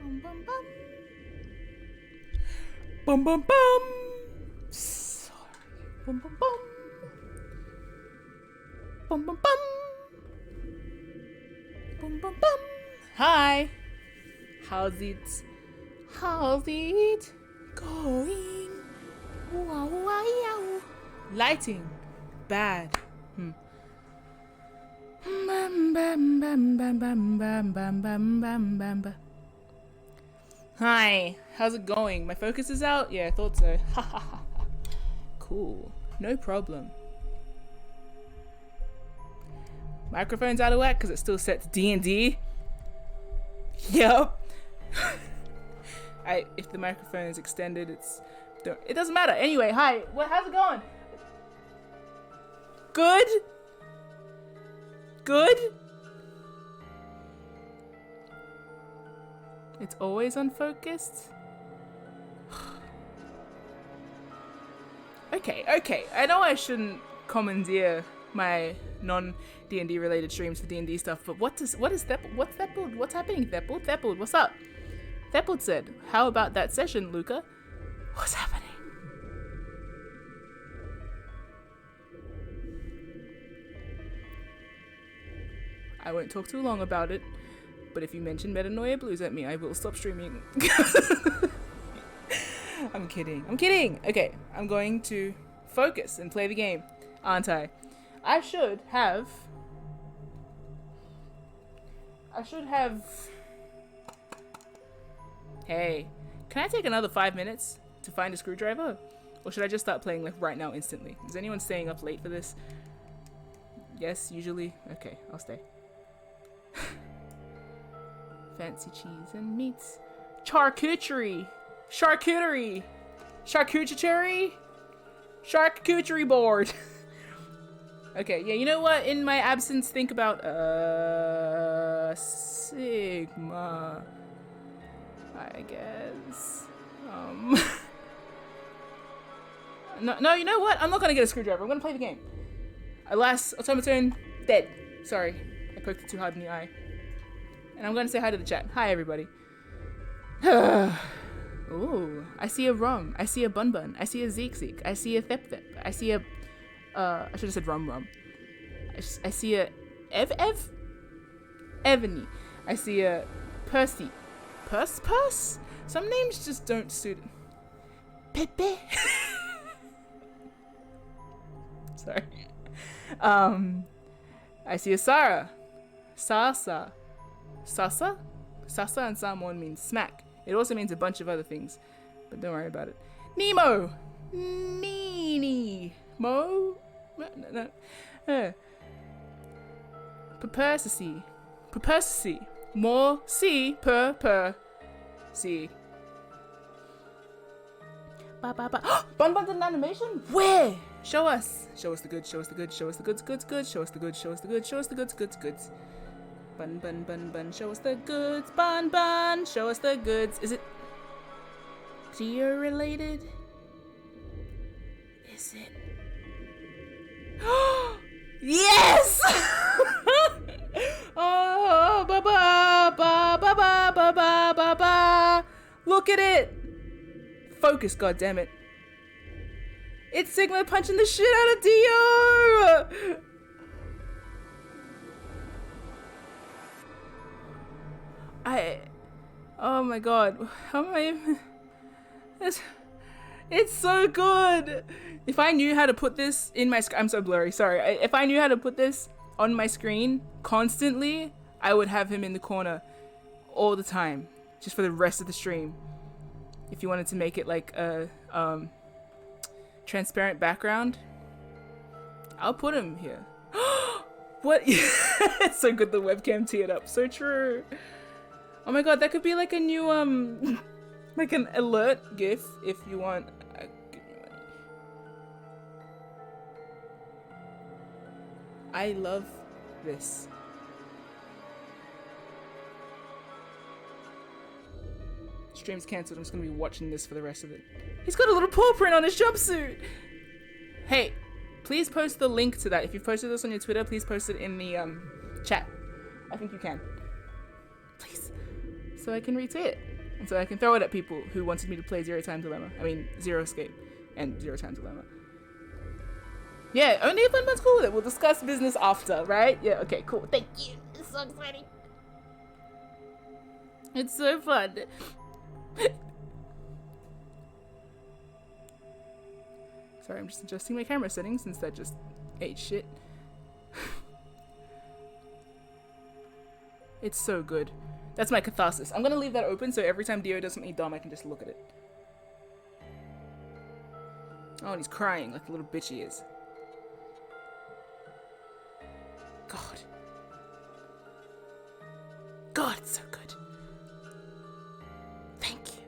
Bum bum bum. Bum bum bum. Sorry. Bum bum bum. Bum bum bum. Bum bum bum. Hi. How's it? How's it going? Wow, wow, wow. Lighting. Bad. Bam, bam, bam, bam, bam, bam, bam, bam, bam, bam, bam. Hi, how's it going? My focus is out? Yeah, I thought so. Ha ha ha. Cool, no problem. Microphone's out of whack because it's still set to D&D. Yep. If the microphone is extended, it doesn't matter. Anyway, hi. How's it going? Good? Good? It's always unfocused? Okay. I know I shouldn't commandeer my non-D&D related streams for D&D stuff, but what's that build? What's happening, Theppold? What's up? Theppold said, how about that session, Luca? What's happening? I won't talk too long about it, but if you mention Metanoia Blues at me, I will stop streaming. I'm kidding. Okay, I'm going to focus and play the game, aren't I? I should have... Hey, can I take another 5 minutes to find a screwdriver? Or should I just start playing like right now instantly? Is anyone staying up late for this? Yes, usually? Okay, I'll stay. Fancy cheese and meats. Charcuterie board. Okay, yeah, you know what? In my absence, think about Sigma, I guess. No, you know what? I'm not gonna get a screwdriver. I'm gonna play the game. Alas, automaton dead. Sorry, I poked it too hard in the eye. And I'm gonna say hi to the chat. Hi, everybody. Ooh, I see a Rum. I see a Bun. I see a Zeek. I see a Thep. I see a... I should have said Rum. I see a Evany. I see a Percy. Purse? Some names just don't suit... Pepe. Sorry. I see a Sarah. Sasa and Samon means smack. It also means a bunch of other things, but don't worry about it. Nemo! Nini! Mo? No. Perpersacy. More C per C. Ba. Bun did an animation? Where? Show us the goods. Bun. Show us the goods. Show us the goods. Bun. Show us the goods. Is it Geo related? Is it? Yes! Oh, ba. Look at it. Focus, goddammit. It's Sigma punching the shit out of Dio! Oh my god. How am I... It's so good! If I knew how to put this in my I'm so blurry, sorry. If I knew how to put this on my screen constantly, I would have him in the corner all the time, just for the rest of the stream. If you wanted to make it like a transparent background, I'll put him here. What? It's so good the webcam teared up. So true. Oh my god, that could be like a new like an alert GIF if you want. Give me money. I love this. Stream's cancelled. I'm just gonna be watching this for the rest of it. He's got a little paw print on his jumpsuit. Hey, please post the link to that. If you've posted this on your Twitter, please post it in the chat. I think you can. Please. So I can retweet it. And so I can throw it at people who wanted me to play Zero Escape and Zero Time Dilemma. Yeah, only if anyone's cool with it. We'll discuss business after, right? Yeah, okay, cool. Thank you. It's so exciting. It's so fun. Sorry, I'm just adjusting my camera settings since that just ate shit. It's so good. That's my catharsis. I'm gonna leave that open so every time Dio does something dumb, I can just look at it. Oh, and he's crying like the little bitch he is. God. God, it's so good. Thank you.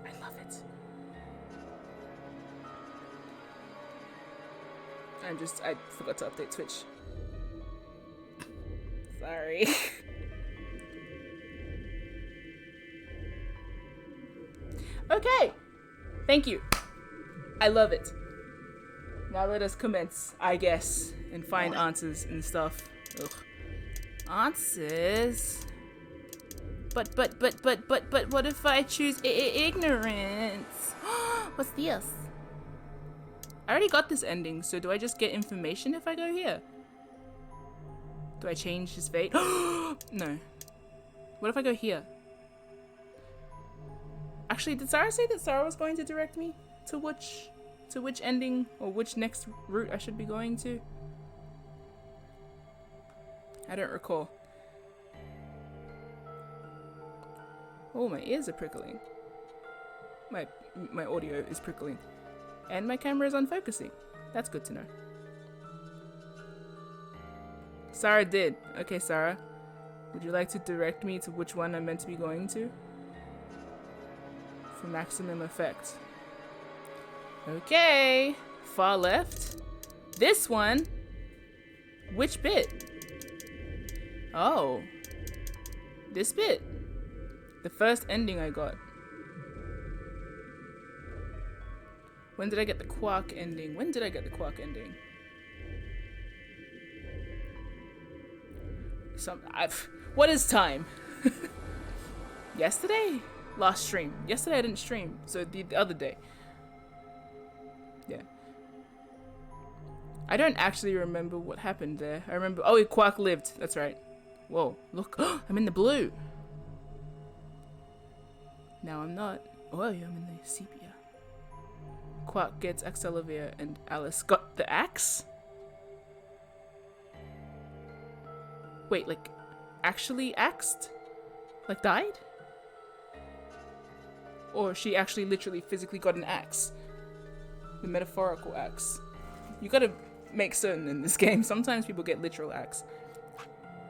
I love it. I forgot to update Twitch. Sorry. Okay. Thank you. I love it. Now let us commence, I guess, and find answers and stuff. Ugh. Answers? But what if I choose ignorance? What's this? I already got this ending, so do I just get information if I go here? Do I change his fate? No. What if I go here? Actually, did Sarah say that Sarah was going to direct me to which ending or which next route I should be going to? I don't recall. Oh, my ears are prickling. My audio is prickling. And my camera is unfocusing. That's good to know. Sarah did. Okay, Sarah. Would you like to direct me to which one I'm meant to be going to? For maximum effect. Okay. Far left. This one. Which bit? Oh. This bit. The first ending I got. When did I get the Quark ending? When did I get the Quark ending? What is time? Yesterday? Last stream. Yesterday I didn't stream, so the other day. Yeah. I don't actually remember what happened there. I remember, oh, Quark lived. That's right. Whoa, look. I'm in the blue. Now I'm not. Oh, yeah, I'm in the sepia. Quark gets Axelavia and Alice got the axe? Wait, like, actually axed? Like, died? Or she actually literally physically got an axe? The metaphorical axe. You gotta make certain in this game. Sometimes people get literal axe.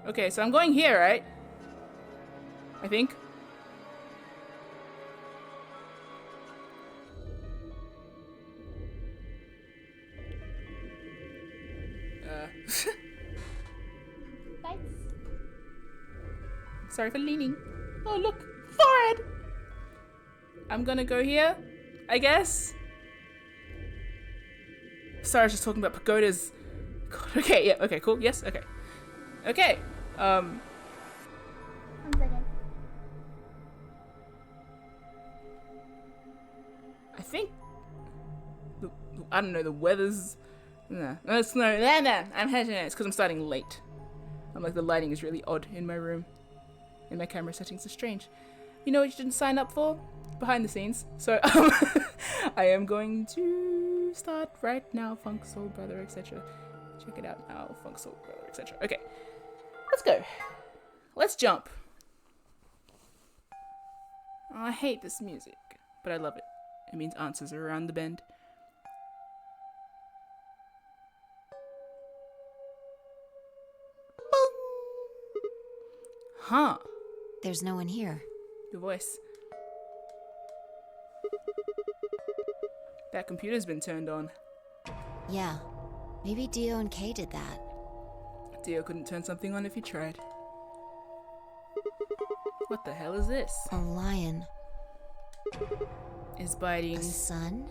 Okay, so I'm going here, right? I think. Sorry for leaning. Oh, look. Forehead! I'm gonna go here, I guess. Sorry, I was just talking about pagodas. God, okay, yeah, okay, cool. Yes, okay. Okay. 1 second. I think... I don't know, the weather's... No, it's no, I'm hesitant. It's because I'm starting late. I'm like, the lighting is really odd in my room. And my camera settings are strange. You know what you didn't sign up for? Behind the scenes. So, I am going to start right now. Funk Soul Brother, etc. Check it out now. Funk Soul Brother, etc. Okay. Let's go. Let's jump. Oh, I hate this music, but I love it. It means answers are around the bend. Huh. There's no one here. Your voice. That computer's been turned on. Yeah. Maybe Dio and Kay did that. Dio couldn't turn something on if he tried. What the hell is this? A lion. Is biting. A sun?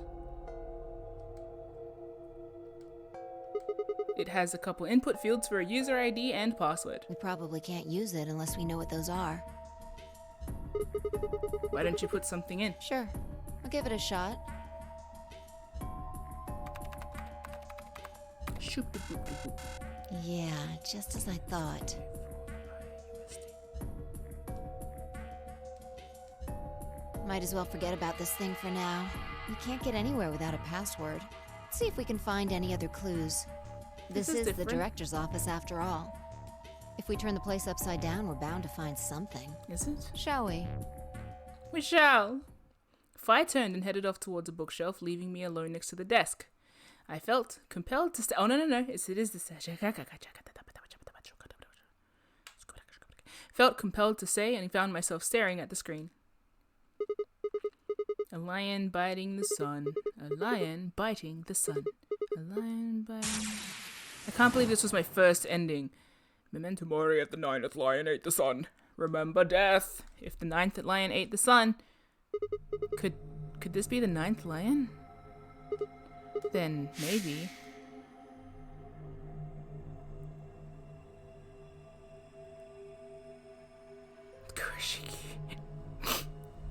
It has a couple input fields for a user ID and password. We probably can't use it unless we know what those are. Why don't you put something in? Sure, I'll give it a shot. Yeah, just as I thought. Might as well forget about this thing for now. We can't get anywhere without a password. Let's see if we can find any other clues. This is the director's office after all. If we turn the place upside down, we're bound to find something. Is it? Shall we? We shall. Fi turned and headed off towards a bookshelf, leaving me alone next to the desk. I felt compelled to stay. Oh, no. It is the. Felt compelled to say and found myself staring at the screen. A lion biting the sun. A lion biting the sun. A lion biting. I can't believe this was my first ending. Memento mori, at the 9th lion ate the sun. Remember death. If the 9th lion ate the sun. Could this be the 9th lion? Then maybe.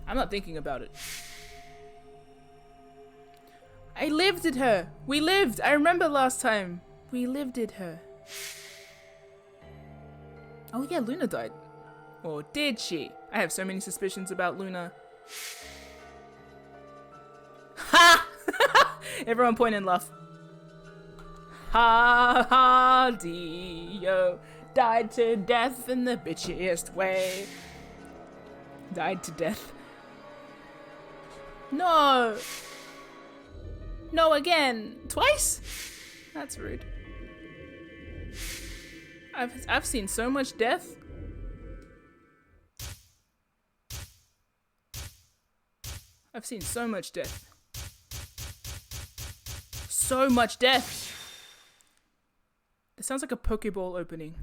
I'm not thinking about it. I lived at her. We lived. I remember last time. We lived at her. Oh yeah, Luna died. Or did she? I have so many suspicions about Luna. Ha! Everyone point and laugh. Ha ha Dio. Died to death in the bitchiest way. Died to death. No! No, again! Twice? That's rude. I've seen so much death. I've seen so much death. So much death! It sounds like a Pokeball opening.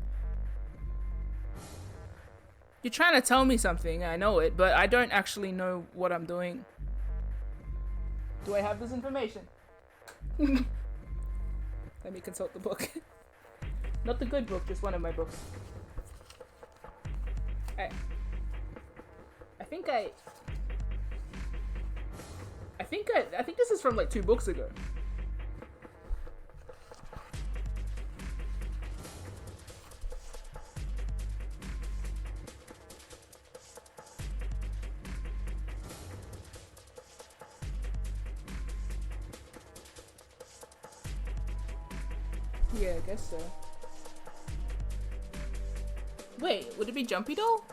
You're trying to tell me something, I know it, but I don't actually know what I'm doing. Do I have this information? Let me consult the book. Not the good book, just one of my books. I think this is from like 2 books ago. Yeah, I guess so. Wait, would it be Jumpy Doll?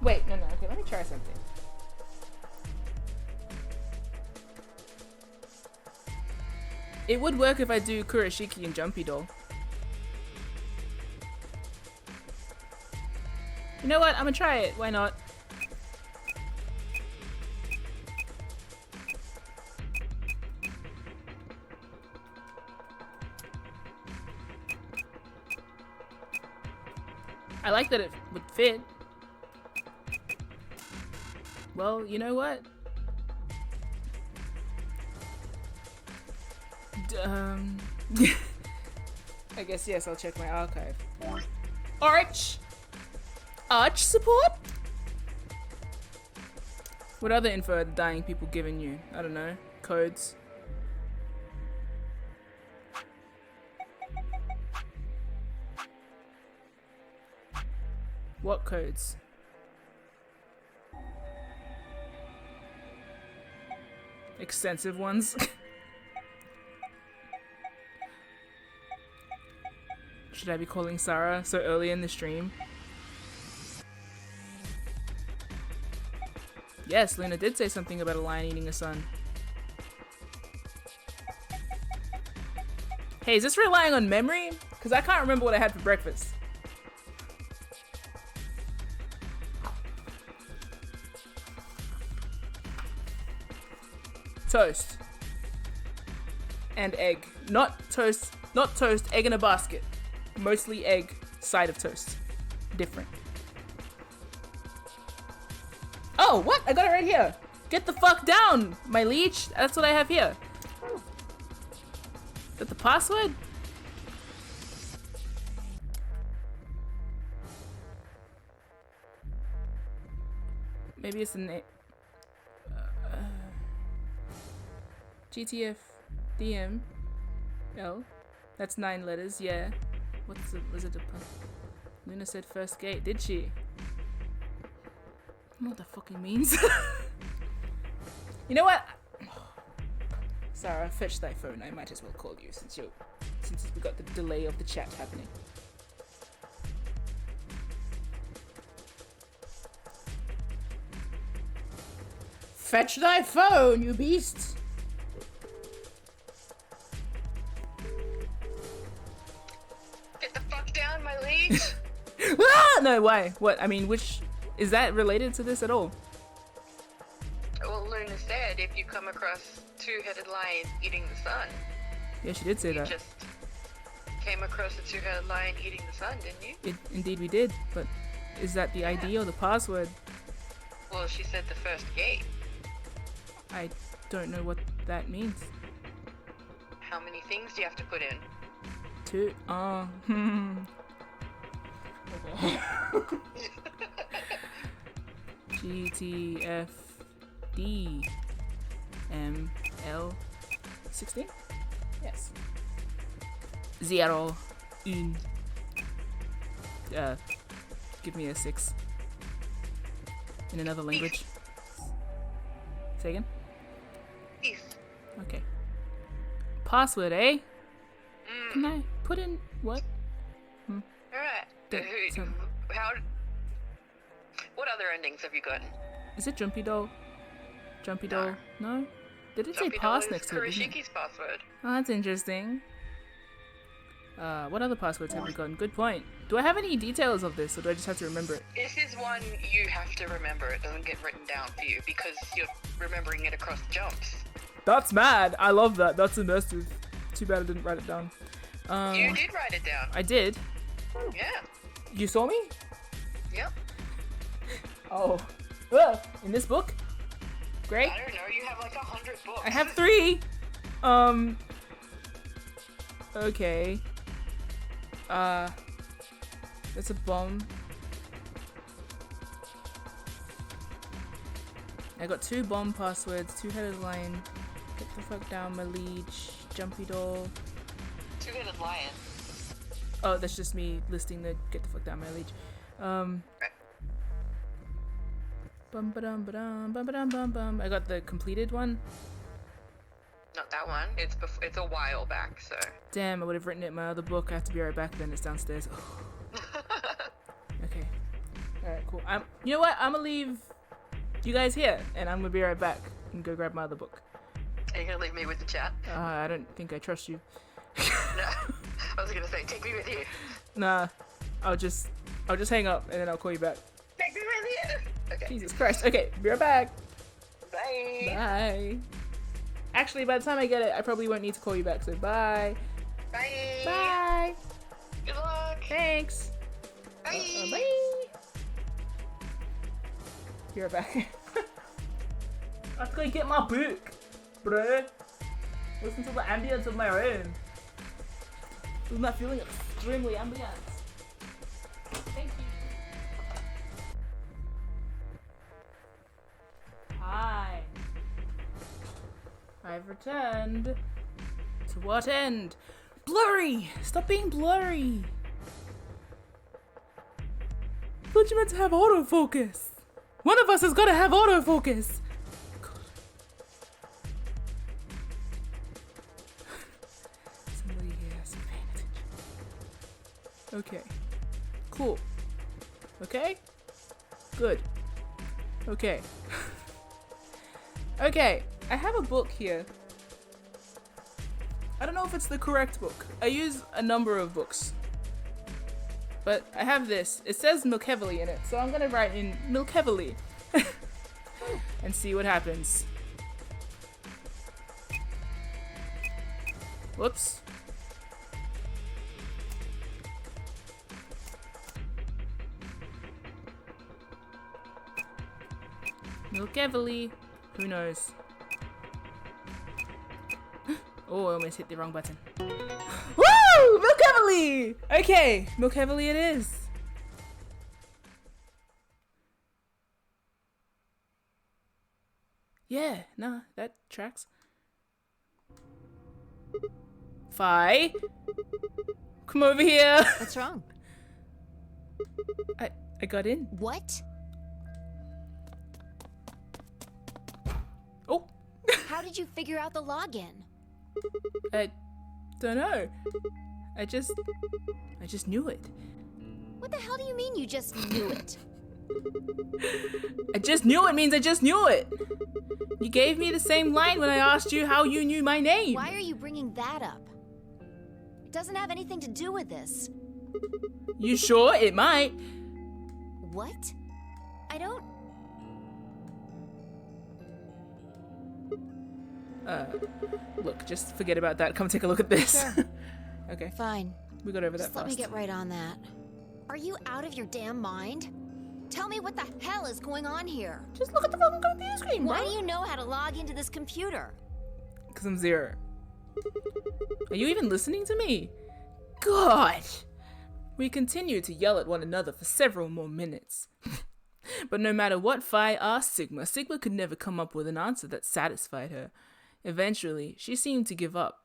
Wait, no, okay, let me try something. It would work if I do Kurashiki and Jumpy Doll. You know what? I'm gonna try it. Why not? I like that it would fit. Well, you know what? I guess yes, I'll check my archive. Arch support? What other info are the dying people giving you? I don't know. Codes. What codes? Extensive ones. Should I be calling Sarah so early in the stream? Yes, Luna did say something about a lion eating a sun. Hey, is this relying on memory? Because I can't remember what I had for breakfast. Toast. And egg. Not toast, egg in a basket. Mostly egg, side of toast. Different. Oh, what? I got it right here. Get the fuck down, my leech. That's what I have here. Is that the password? Maybe it's the name. GTF DM L. That's 9 letters. Yeah. Was it the Luna said first gate? Did she? I don't know what that fucking means. You know what? Sarah, fetch thy phone. I might as well call you since we got the delay of the chat happening. Fetch thy phone, you beast! Get the fuck down, my liege! Ah! No, why? What? I mean, which... Is that related to this at all? Well, Luna said if you come across two-headed lion eating the sun. Yeah, she did say You that. just came across a two-headed lion eating the sun, didn't you? Indeed we did, but is that the ID or the password? Well, she said the first gate. I don't know what that means. How many things do you have to put in? 2? Oh, Okay. GTFD ML 16? Yes. 0 1. Give me a 6. In another language. Say again? Peace. Okay. Password, eh? Can I put in what? Alright. So- What other endings have you gotten? Is it Jumpy Doll? Jumpy Doll? No? Did it say Jumpy pass Doll next is to it? Didn't it? Kuroshiki's password. Oh, that's interesting. What other passwords have we gotten? Good point. Do I have any details of this, or do I just have to remember it? This is one you have to remember. It doesn't get written down for you because you're remembering it across jumps. That's mad! I love that. That's immersive. Too bad I didn't write it down. You did write it down. I did. Yeah. You saw me? Yep. Oh. In this book? Great. I don't know. You have like 100 books. I have 3. Okay. That's a bomb. I got 2 bomb passwords, 2-headed lion. Get the fuck down, my liege. Jumpy doll. Two-headed lion. Oh, that's just me listing the get the fuck down, my liege. Bum ba dum ba dum bum ba dum bum bum. I got the completed one. Not that one. It's a while back, so. Damn, I would have written it in my other book. I have to be right back then. It's downstairs. Okay. Alright, cool. You know what? I'm gonna leave you guys here, and I'm gonna be right back and go grab my other book. Are you gonna leave me with the chat? I don't think I trust you. No. I was gonna say, take me with you. Nah. I'll just hang up, and then I'll call you back. Take me with you! Okay. Jesus Christ. Okay, be right back. Bye! Bye. Actually, by the time I get it, I probably won't need to call you back, so bye. Bye! Bye. Good luck! Thanks. Bye! Bye. Be right back. I have to go get my book, bro. Listen to the ambience of my room. Isn't that feeling extremely ambience? Thank you. Hi. I've returned. To what end? Blurry! Stop being blurry! I thought you meant to have autofocus. One of us has got to have autofocus. God. Somebody here has to be paying attention. Okay. Cool. Okay? Good. Okay. Okay. I have a book here. I don't know if it's the correct book. I use a number of books. But I have this. It says milk heavily in it, so I'm gonna write in milk heavily and see what happens. Whoops. Milk heavily. Who knows? Oh, I almost hit the wrong button. Woo! Milk heavily! Okay, milk heavily it is. Yeah, nah, that tracks. Fi, come over here. What's wrong? I got in. What? Oh, How did you figure out the login? I don't know. I just knew it. What the hell do you mean you just knew it? I just knew it means I just knew it. You gave me the same line when I asked you how you knew my name. Why are you bringing that up? It doesn't have anything to do with this. You sure? It might. What? I don't... Look, just forget about that. Come take a look at this. Sure. Okay, Fine. we got over Just that let me fast. get right on that. Are you out of your damn mind? Tell me what the hell is going on here. Just look at the fucking computer screen, bro. Why do you know how to log into this computer? Because I'm zero. Are you even listening to me? God! We continued to yell at one another for several more minutes. But no matter what Phi asked Sigma, Sigma could never come up with an answer that satisfied her. Eventually, she seemed to give up.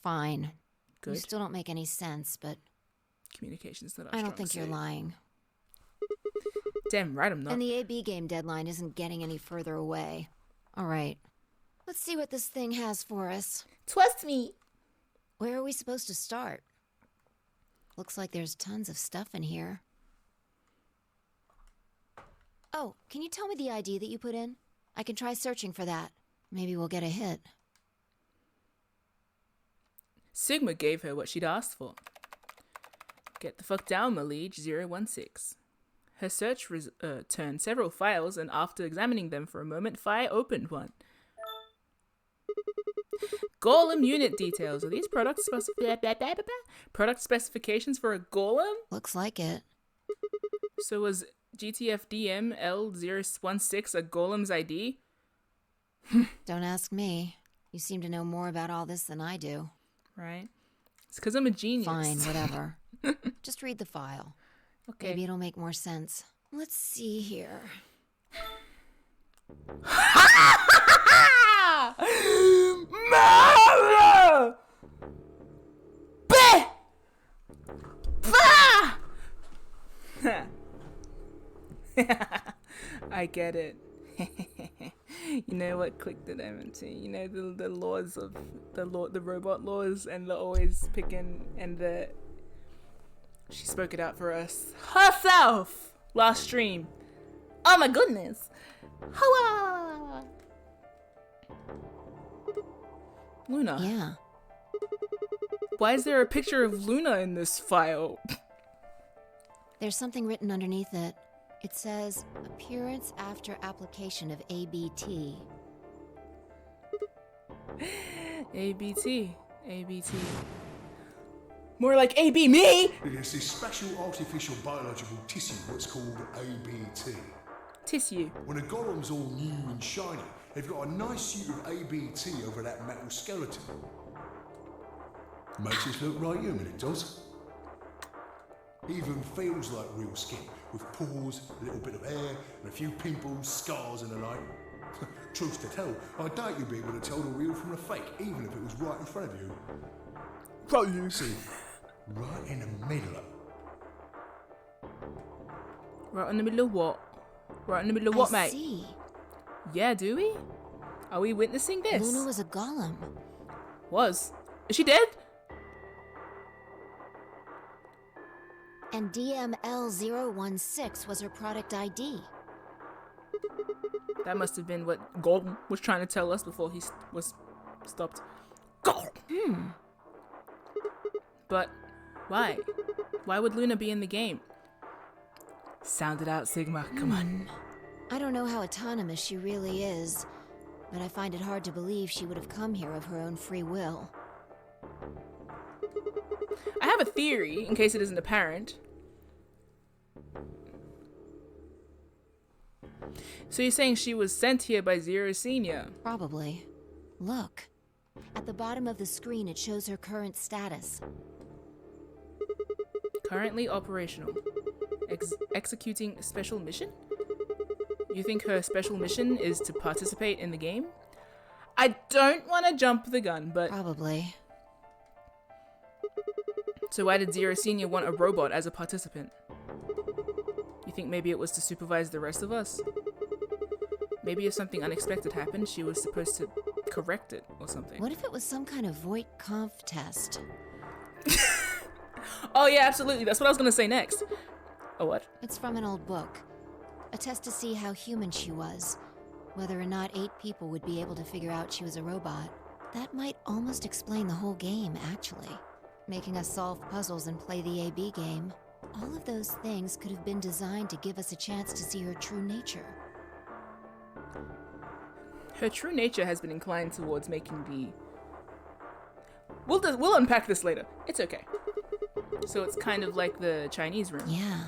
Fine. You Good. still don't make any sense, but Communication's not our I don't strong think you're suit. lying. Damn right I'm not. And the AB game deadline isn't getting any further away. All right. Let's see what this thing has for us. Trust me. Where are we supposed to start? Looks like there's tons of stuff in here. Oh, can you tell me the ID that you put in? I can try searching for that. Maybe we'll get a hit. Sigma gave her what she'd asked for. Get the fuck down, Malige 016. Her search turned several files, and after examining them for a moment, Phi opened one. Golem unit details. Are these product specifications for a golem? Looks like it. So was GTFDM L016 a golem's ID? Don't ask me. You seem to know more about all this than I do. Right. It's because I'm a genius. Fine, whatever. Just read the file. Okay. Maybe it'll make more sense. Let's see here. Mama! Bah! Bah! I get it. You know what clicked at MT? You know the laws of the robot laws, and the always picking, and the she spoke it out for us herself last stream. Oh my goodness! Hoa! Luna. Yeah. Why is there a picture of Luna in this file? There's something written underneath it. It says, appearance after application of ABT. ABT. ABT. More like AB me! It's this special artificial biological tissue what's called ABT. Tissue. When a golem's all new and shiny, they've got a nice suit of ABT over that metal skeleton. Makes it look right human, it does. Even feels like real skin, with pores, a little bit of hair, and a few pimples, scars and the like. Truth to tell, I doubt you'd be able to tell the real from the fake, even if it was right in front of you. Right, you. See, right in the middle of... Right in the middle of what? Right in the middle of what, I mate? see. Yeah, do we? Are we witnessing this? Luna was a golem. Was. Is she dead? And DML016 was her product ID. That must have been what Golden was trying to tell us before he was stopped. Golden. But why? Why would Luna be in the game? Sound it out, Sigma. Come on. I don't know how autonomous she really is, but I find it hard to believe she would have come here of her own free will. I have a theory, in case it isn't apparent. So you're saying she was sent here by Zero Senior? Probably. Look. At the bottom of the screen, it shows her current status. Currently operational. Executing special mission? You think her special mission is to participate in the game? I don't want to jump the gun, but... Probably. So why did Zero Senior want a robot as a participant? You think maybe it was to supervise the rest of us? Maybe if something unexpected happened, she was supposed to correct it or something. What if it was some kind of Voight-Kampf test? Oh yeah, absolutely. That's what I was going to say next. Oh, what? It's from an old book. A test to see how human she was. Whether or not 8 people would be able to figure out she was a robot. That might almost explain the whole game, actually. Making us solve puzzles and play the AB game. All of those things could have been designed to give us a chance to see her true nature. Her true nature has been inclined towards making the... We'll unpack this later. It's okay. So it's kind of like the Chinese room. Yeah.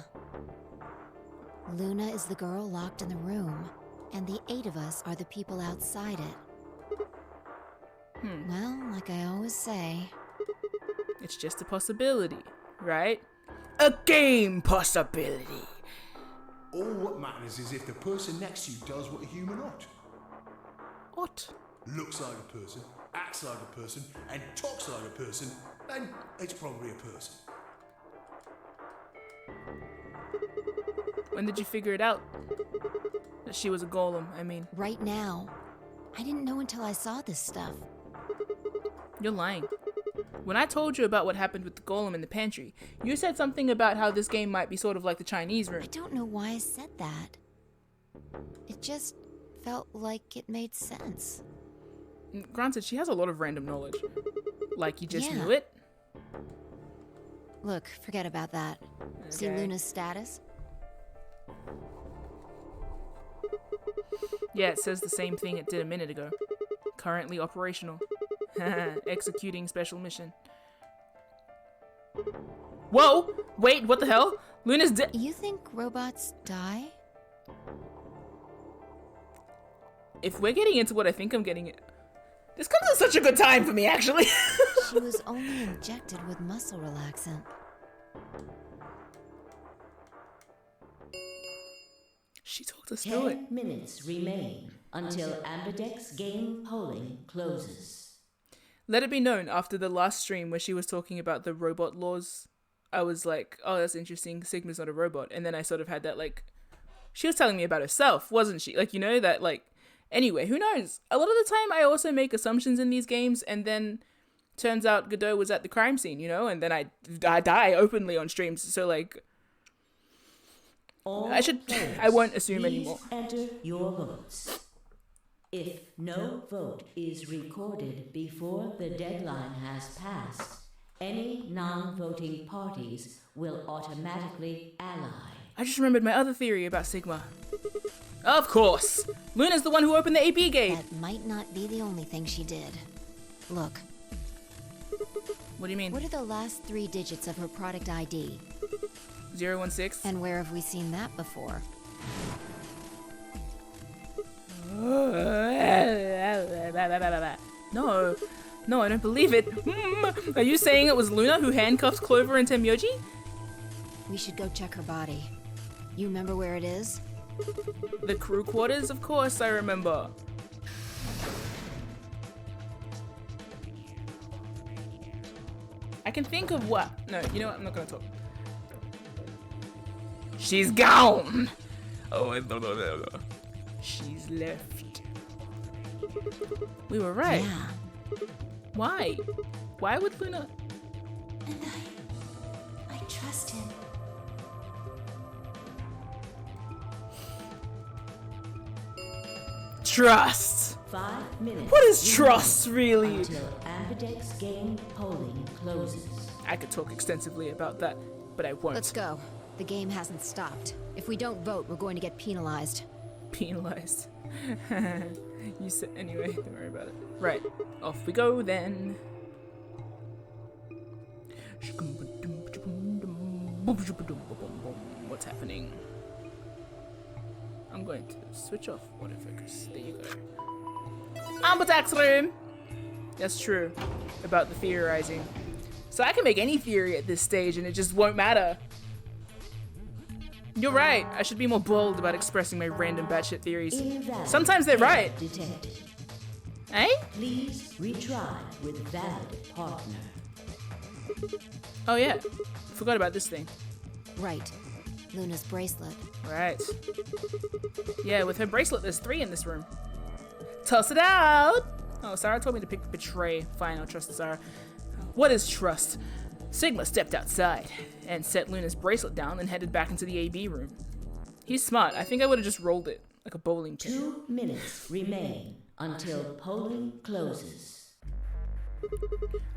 Luna is the girl locked in the room, and the 8 of us are the people outside it. Well, like I always say... It's just a possibility, right? A game possibility. All what matters is if the person next to you does what a human ought. What? Looks like a person, acts like a person, and talks like a person, then it's probably a person. When did you figure it out? That she was a golem, I mean. Right now. I didn't know until I saw this stuff. You're lying. When I told you about what happened with the golem in the pantry, you said something about how this game might be sort of like the Chinese room. I don't know why I said that. It just felt like it made sense. Granted, she has a lot of random knowledge. Like, you just Yeah. knew it? Look, forget about that. See Okay. Luna's status? Yeah, it says the same thing it did a minute ago. Currently operational. Executing special mission. Whoa! Wait, what the hell? Luna's dead. You think robots die? If we're getting into what I think I'm getting it. This comes at such a good time for me, actually. She was only injected with muscle relaxant. She talked us through it. 10 minutes remain until Ambidex game polling closes. Let it be known, after the last stream where she was talking about the robot laws, I was like, oh, that's interesting. Sigma's not a robot. And then I sort of had that, like, she was telling me about herself, wasn't she? Like, you know, that, like, anyway, who knows? A lot of the time I also make assumptions in these games, and then turns out Godot was at the crime scene, you know? And then I die openly on streams. So, like, All I players, won't assume please anymore. Enter your votes. If no vote is recorded before the deadline has passed, any non-voting parties will automatically ally. I just remembered my other theory about Sigma. Of course! Luna's the one who opened the AP gate! That might not be the only thing she did. Look, What do you mean? what are the last 3 digits of her product ID? 016? And where have we seen that before? No, I don't believe it. Are you saying it was Luna who handcuffed Clover and Temyoji? We should go check her body. You remember where it is? The crew quarters? Of course I remember. I can think of what? No, you know what? I'm not gonna talk. She's gone! Oh, she's left. We were right. Yeah. Why? Why would Luna? And I trust him. Trust! 5 minutes. What is remain trust, really? Until Ambidex game polling closes. I could talk extensively about that, but I won't. Let's go. The game hasn't stopped. If we don't vote, we're going to get penalized. Penalized. You said anyway, don't worry about it. Right, off we go then. What's happening? I'm going to switch off autofocus. There you go. Ambertax room! That's true about the theorizing. So I can make any theory at this stage and it just won't matter. You're right. I should be more bold about expressing my random batshit theories. Invalid Sometimes they're right. detected. Eh? Please retry with valid partner. Oh yeah. Forgot about this thing. Right. Luna's bracelet. Right. Yeah, with her bracelet, there's 3 in this room. Toss it out! Oh, Sarah told me to pick betray. Fine, I'll trust Sarah. What is trust? Sigma stepped outside and set Luna's bracelet down and headed back into the AB room. He's smart. I think I would have just rolled it like a bowling pin. 2 minutes remain until polling closes.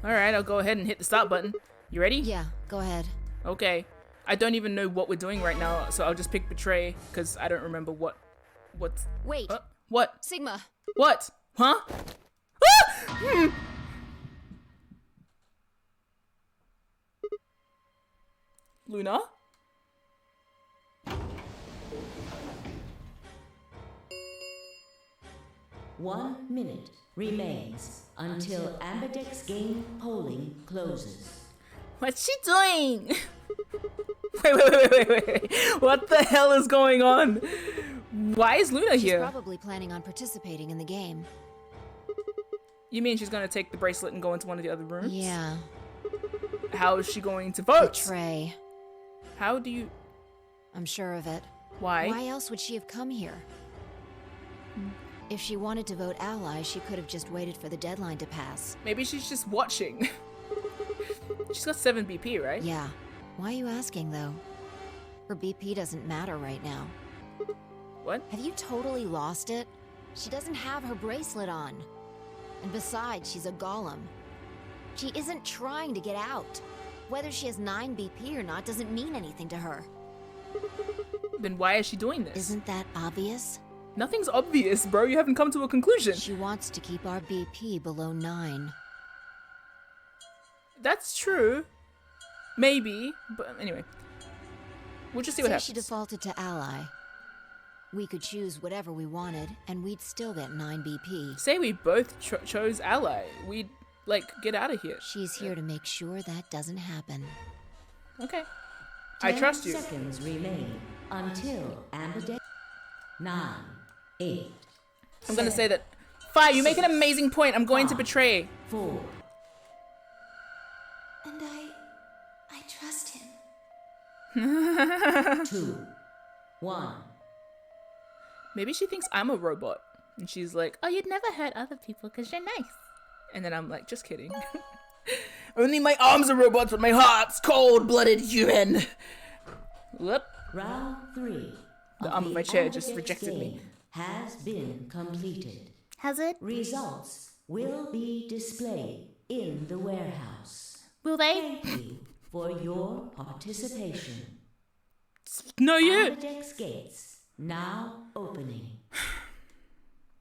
Alright, I'll go ahead and hit the start button. You ready? Yeah, go ahead. Okay. I don't even know what we're doing right now, so I'll just pick betray, because I don't remember what's... Wait, What? Sigma. What? Huh? Ah! Luna? One minute remains until Ambidex game polling closes. What's she doing? Wait. What the hell is going on? Why is Luna She's here? probably planning on participating in the game. You mean she's gonna take the bracelet and go into one of the other rooms? Yeah. How is she going to vote? Betray. How do you... I'm sure of it. Why? Why else would she have come here? If she wanted to vote ally, she could have just waited for the deadline to pass. Maybe she's just watching. She's got 7 BP, right? Yeah. Why are you asking, though? Her BP doesn't matter right now. What? Have you totally lost it? She doesn't have her bracelet on. And besides, she's a golem. She isn't trying to get out. Whether she has 9 BP or not doesn't mean anything to her. Then why is she doing this? Isn't that obvious? Nothing's obvious, bro. You haven't come to a conclusion. She wants to keep our BP below 9. That's true. Maybe. But anyway. We'll just see what Say happens. she defaulted to ally. We could choose whatever we wanted, and we'd still get 9 BP. Say we both chose ally. We'd, like, get out of here. She's here to make sure that doesn't happen. Okay. I trust you. 10 seconds remain until Ambidex. 9, 8. I'm gonna say that. Fire, you make an amazing point. I'm going to betray. 4. And I trust him. 2, 1. Maybe she thinks I'm a robot. And she's like, oh, you'd never hurt other people because you're nice. And then I'm like, just kidding. Only my arms are robots, but my heart's cold-blooded human. Whoop. Round 3. The arm of my chair just rejected me. Game has been completed. Has it? Results will be displayed in the warehouse. Will they? Thank you for your participation. No, you. Ambidex gates now opening.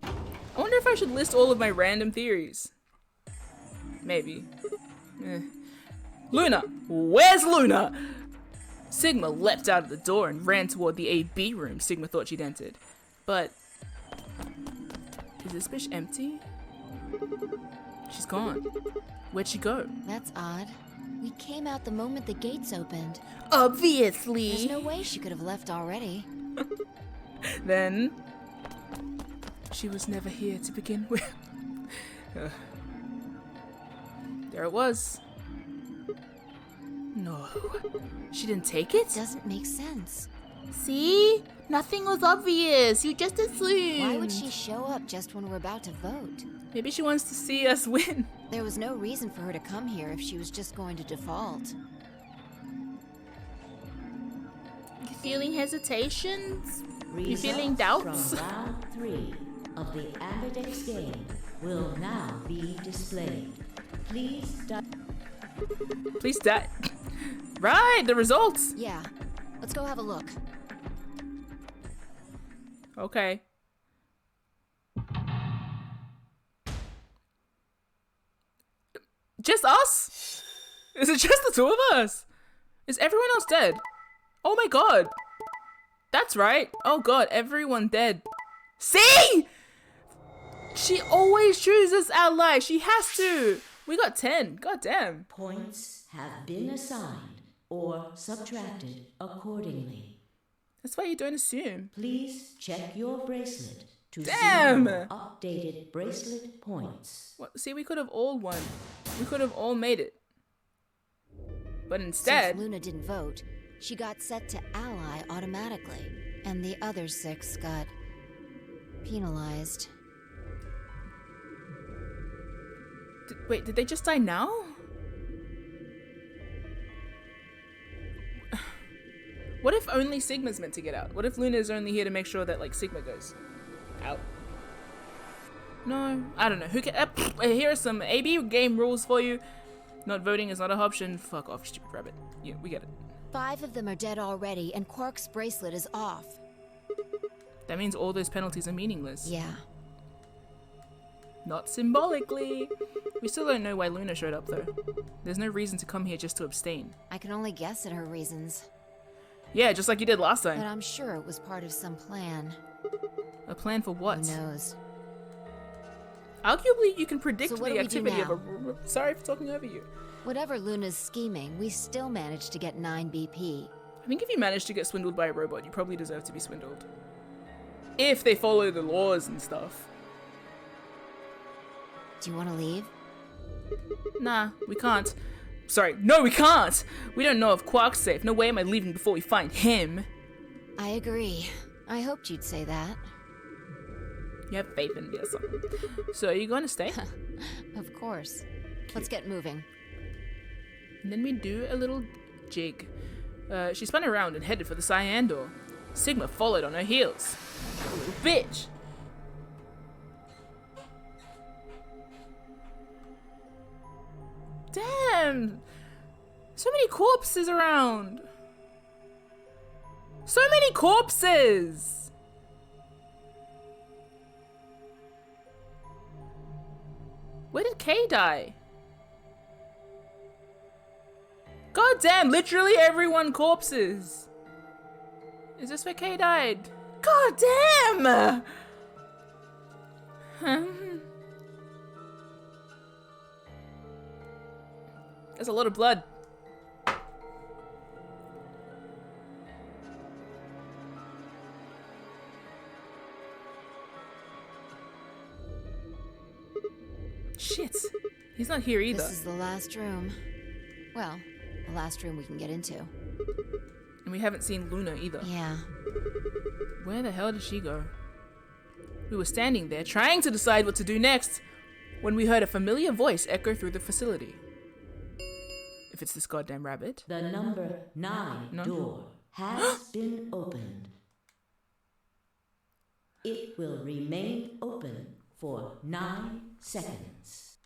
I wonder if I should list all of my random theories. Maybe. Luna! Where's Luna? Sigma leapt out of the door and ran toward the AB room Sigma thought she'd entered. But... is this bitch empty? She's gone. Where'd she go? That's odd. We came out the moment the gates opened. Obviously! There's no way she could have left already. Then... she was never here to begin with. There it was. No. She didn't take it? Doesn't make sense. See? Nothing was obvious. You just assumed. Why would she show up just when we're about to vote? Maybe she wants to see us win. There was no reason for her to come here if she was just going to default. You feeling hesitations? Results feeling doubts? from round 3 of the Ambidex game will now be displayed. Please Please die. Right, the results. Yeah. Let's go have a look. Okay. Just us? Is it just the 2 of us? Is everyone else dead? Oh my god. That's right. Oh god, everyone dead. See? She always chooses ally. She has to. We got 10. God damn. points have been assigned or subtracted accordingly. That's why you don't assume. Please check your bracelet to Damn! see your updated bracelet points. What? See, we could have all won. We could have all made it. But instead... Since Luna didn't vote, she got set to ally automatically. And the other 6 got penalized. Wait, did they just die now? What if only Sigma's meant to get out? What if Luna's only here to make sure that, like, Sigma goes out? No, I don't know. Who can? Here are some AB game rules for you. Not voting is not an option. Fuck off, stupid rabbit. Yeah, we get it. 5 of them are dead already, and Quark's bracelet is off. That means all those penalties are meaningless. Yeah. Not symbolically. We still don't know why Luna showed up, though. There's no reason to come here just to abstain. I can only guess at her reasons. Yeah, just like you did last time. But I'm sure it was part of some plan. A plan for what? Who knows? Arguably, you can predict So what do the we do activity of now? a... Sorry for talking over you. Whatever Luna's scheming, we still managed to get 9 BP. I think if you manage to get swindled by a robot, you probably deserve to be swindled. If they follow the laws and stuff. Do you want to leave? Nah, we can't. Sorry, no, we can't! We don't know if Quark's safe. No way am I leaving before we find him. I agree. I hoped you'd say that. You have faith in me or something. So, are you going to stay? Of course. Let's get moving. And then we do a little jig. She spun around and headed for the cyan door. Sigma followed on her heels. Little bitch! Damn! So many corpses around! So many corpses! Where did Kay die? God damn, literally everyone corpses. Is this where Kay died? God damn! There's a lot of blood. Shit. He's not here either. This is the last room. Well, the last room we can get into. And we haven't seen Luna either. Yeah. Where the hell did she go? We were standing there trying to decide what to do next when we heard a familiar voice echo through the facility. If it's this goddamn rabbit. The number 9 No? door has been opened. It will remain open for 9 seconds.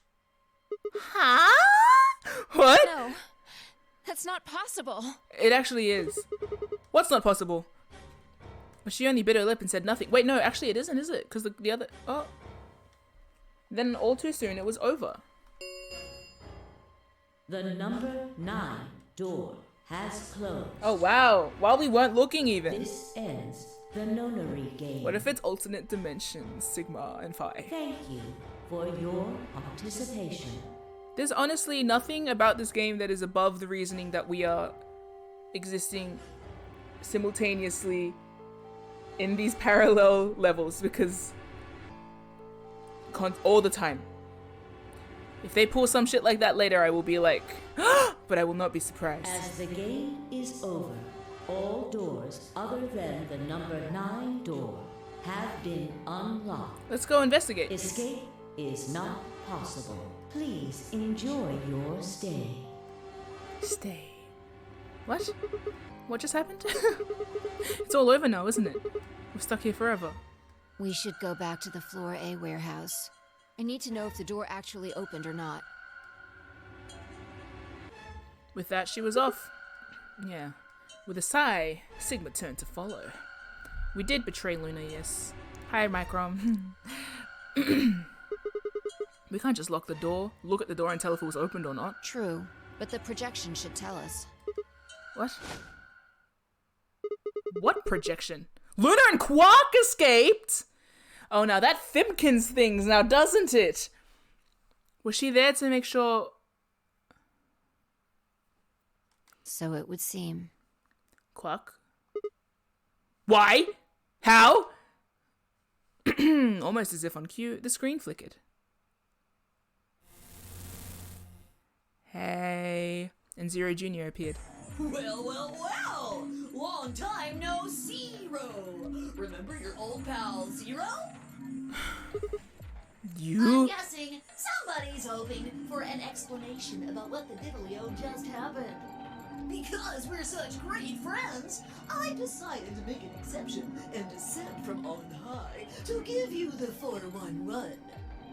Huh? What? No, that's not possible. It actually is. What's not possible? But she only bit her lip and said nothing. Wait, no, actually it isn't, is it? Because the other... Oh. Then all too soon it was over. The number 9 door has closed. Oh, wow. While we weren't looking even. This ends the nonary game. What if it's alternate dimensions, Sigma and Phi? Thank you for your participation. There's honestly nothing about this game that is above the reasoning that we are existing simultaneously in these parallel levels, because all the time. If they pull some shit like that later, I will be like, but I will not be surprised. As the game is over, all doors other than the number 9 door have been unlocked. Let's go investigate. Escape is not possible. Please enjoy your stay. Stay. What? What just happened? It's all over now, isn't it? We're stuck here forever. We should go back to the Floor A warehouse. I need to know if the door actually opened or not. With that, she was off. Yeah. With a sigh, Sigma turned to follow. We did betray Luna, yes. Hi, Microm. We can't just lock the door, look at the door and tell if it was opened or not. True, but the projection should tell us. What? What projection? Luna and Quark escaped? Oh, now that Thimpkins things now, doesn't it? Was she there to make sure... So it would seem. Quark? Why? How? Almost as if on cue, the screen flickered. Hey. And Zero Jr. appeared. Well, well, well! Long time no Zero! Remember your old pal Zero? You? I'm guessing somebody's hoping for an explanation about what the diddlio just happened. Because we're such great friends, I decided to make an exception and descend from on high to give you the 4-1 run.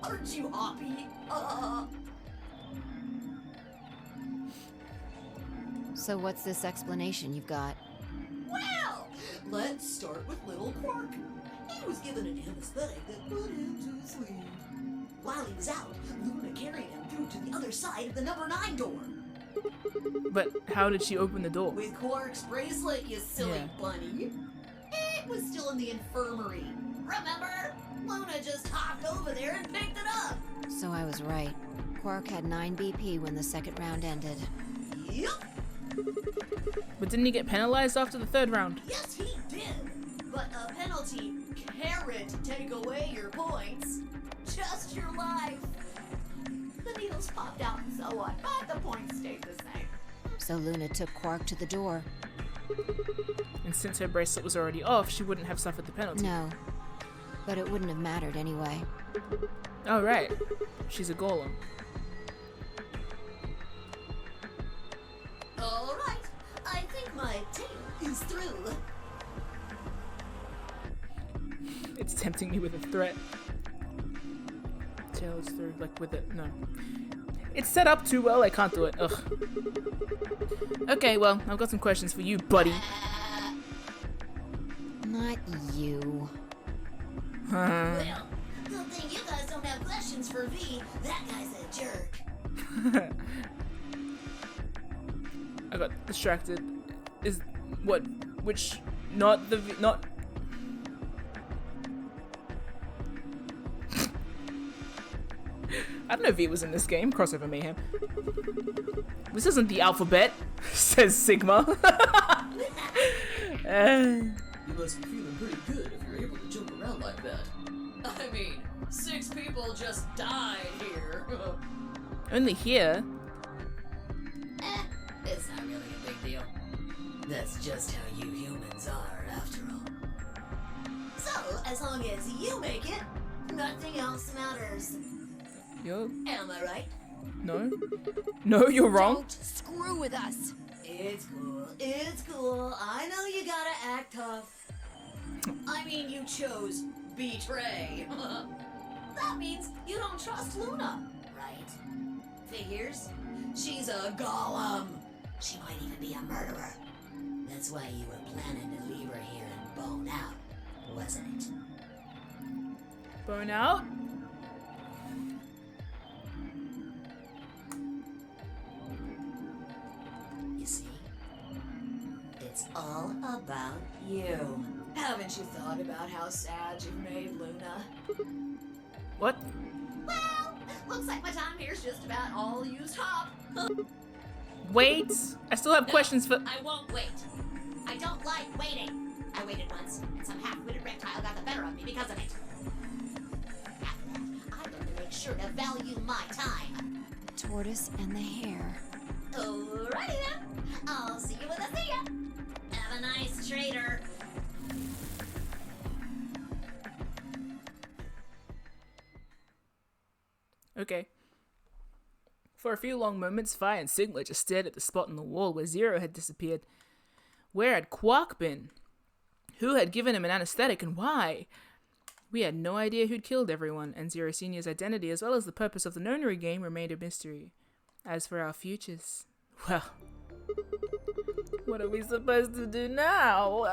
Aren't you happy? So what's this explanation you've got? Well, let's start with little Quark. He was given an anesthetic that put him to sleep. While he was out, Luna carried him through to the other side of the number 9 door. But how did she open the door? With Quark's bracelet, you silly bunny. It was still in the infirmary. Remember? Luna just hopped over there and picked it up. So I was right. Quark had 9 BP when the second round ended. Yup. But didn't he get penalized after the 3rd round? Yes, he did. But a penalty can't take away your points. Just your life. The needles popped out and so on, but the points stayed the same. So Luna took Quark to the door. And since her bracelet was already off, she wouldn't have suffered the penalty. No. But it wouldn't have mattered anyway. Oh, right. She's a golem. All right. I think my tale is through. It's tempting me with a threat. Tail is through, like with it. No. It's set up too well, I can't do it. Ugh. Okay, well, I've got some questions for you, buddy. Not you. Well, good thing you guys don't have questions for V. That guy's a jerk. I got distracted. Is what? Which? Not the not. I don't know if V was in this game. Crossover mayhem. This isn't the alphabet, says Sigma. You must be feeling pretty good if you're able to jump around like that. I mean, 6 people just died here. Only here. It's not really a big deal. That's just how you humans are, after all. So, as long as you make it, nothing else matters. Yo. Am I right? No. No, you're wrong. Don't screw with us. It's cool. It's cool. I know you gotta act tough. I mean, you chose betray. That means you don't trust Luna, right? Figures? She's a golem. She might even be a murderer. That's why you were planning to leave her here and bone out, wasn't it? Bone out. You see? It's all about you. Haven't you thought about how sad you've made Luna? What? Well, looks like my time here's just about all used up. Wait. I still have questions for. I won't wait. I don't like waiting. I waited once, and some half-witted reptile got the better of me because of it. After that, I learned to make sure to value my time. The tortoise and the hare. Alrighty then. I'll see you when I see ya. Have a nice trader. Okay. For a few long moments, Phi and Sigma just stared at the spot on the wall where Zero had disappeared. Where had Quark been? Who had given him an anesthetic and why? We had no idea who'd killed everyone, and Zero Senior's identity as well as the purpose of the Nonary game remained a mystery. As for our futures, well, what are we supposed to do now?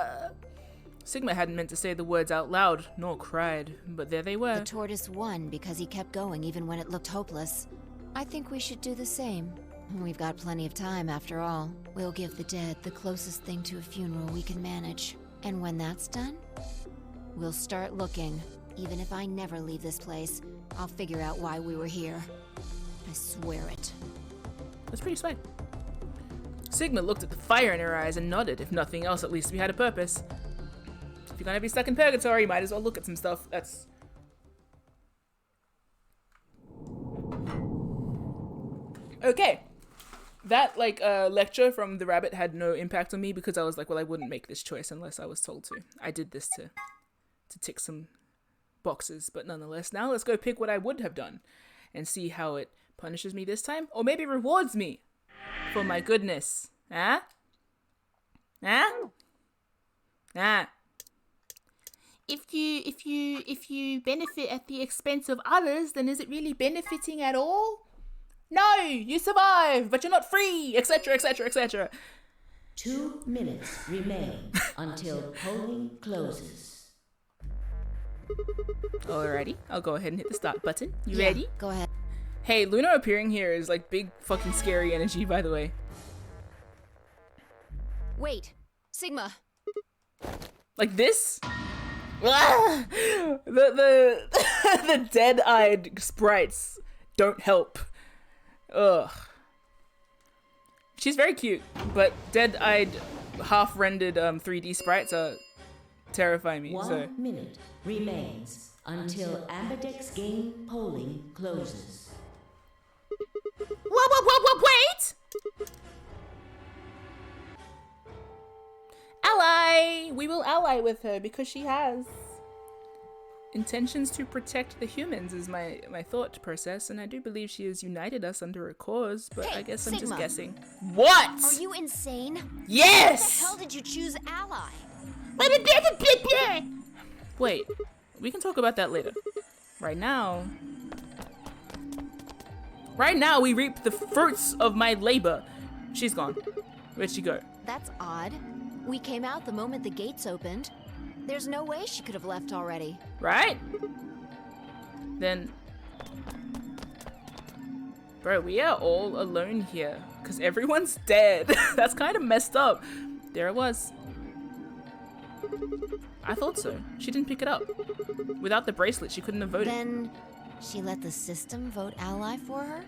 Sigma hadn't meant to say the words out loud, nor cried, but there they were. The tortoise won because he kept going even when it looked hopeless. I think we should do the same. We've got plenty of time after all. We'll give the dead the closest thing to a funeral we can manage. And when that's done, we'll start looking. Even if I never leave this place, I'll figure out why we were here. I swear it. That's pretty swag. Sigma looked at the fire in her eyes and nodded. If nothing else, at least we had a purpose. If you're gonna be stuck in purgatory, you might as well look at some stuff. That's... Okay. That, like, lecture from the rabbit had no impact on me because I was like, well, I wouldn't make this choice unless I was told to. I did this to tick some boxes, but nonetheless, now let's go pick what I would have done and see how it punishes me this time, or maybe rewards me for my goodness. Huh? Huh? Ah. If you benefit at the expense of others, then is it really benefiting at all? No, you survive, but you're not free, etc., etc., etc. 2 minutes remain until polling closes. Alrighty, I'll go ahead and hit the start button. You Yeah, ready? Go ahead. Hey, Luna appearing here is like big fucking scary energy, by the way. Wait, Sigma. Like this? The the dead-eyed sprites don't help. Ugh. She's very cute, but dead-eyed, half-rendered 3D sprites are terrifying me. 1 minute remains until Ambidex game polling closes. Wait! Ally! We will ally with her because she has intentions to protect the humans is my thought process, and I do believe she has united us under a cause, but Hey, I guess I'm just Sigma. guessing. What? Are you insane? Yes! How the hell did you choose ally? Wait, we can talk about that later. Right now, we reap the fruits of my labor. She's gone. Where'd she go? That's odd. We came out the moment the gates opened. There's no way she could have left already. Right? Then... Bro, we are all alone here. Because everyone's dead. That's kind of messed up. There it was. I thought so. She didn't pick it up. Without the bracelet, she couldn't have voted. Then she let the system vote ally for her?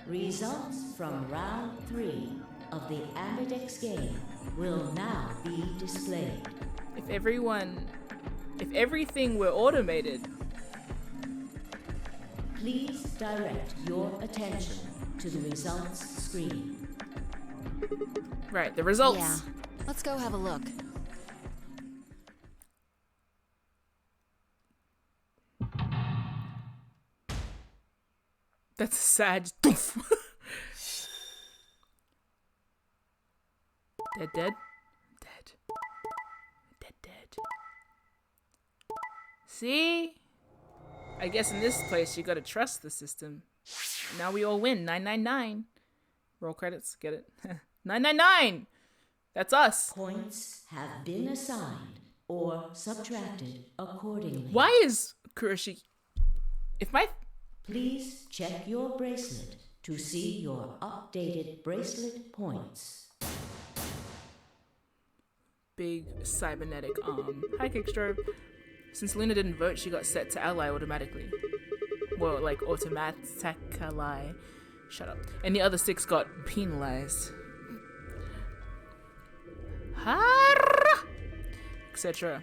Results from round 3 of the Ambidex game will now be displayed. If everything were automated... Please direct your attention to the results screen. Right, the results. Yeah. Let's go have a look. That's a sad... Doof. Dead. Dead. See? I guess in this place you gotta trust the system. Now we all win. 999. Roll credits. Get it? 999! That's us. Points have been assigned or subtracted accordingly. Why is Kuroshi... If my... Please check your bracelet to see your updated bracelet points. Big cybernetic arm. Hi, Kickstrobe. Since Luna didn't vote, she got set to ally automatically. Well, like, automatically. Shut up. And the other 6 got penalized. Etc.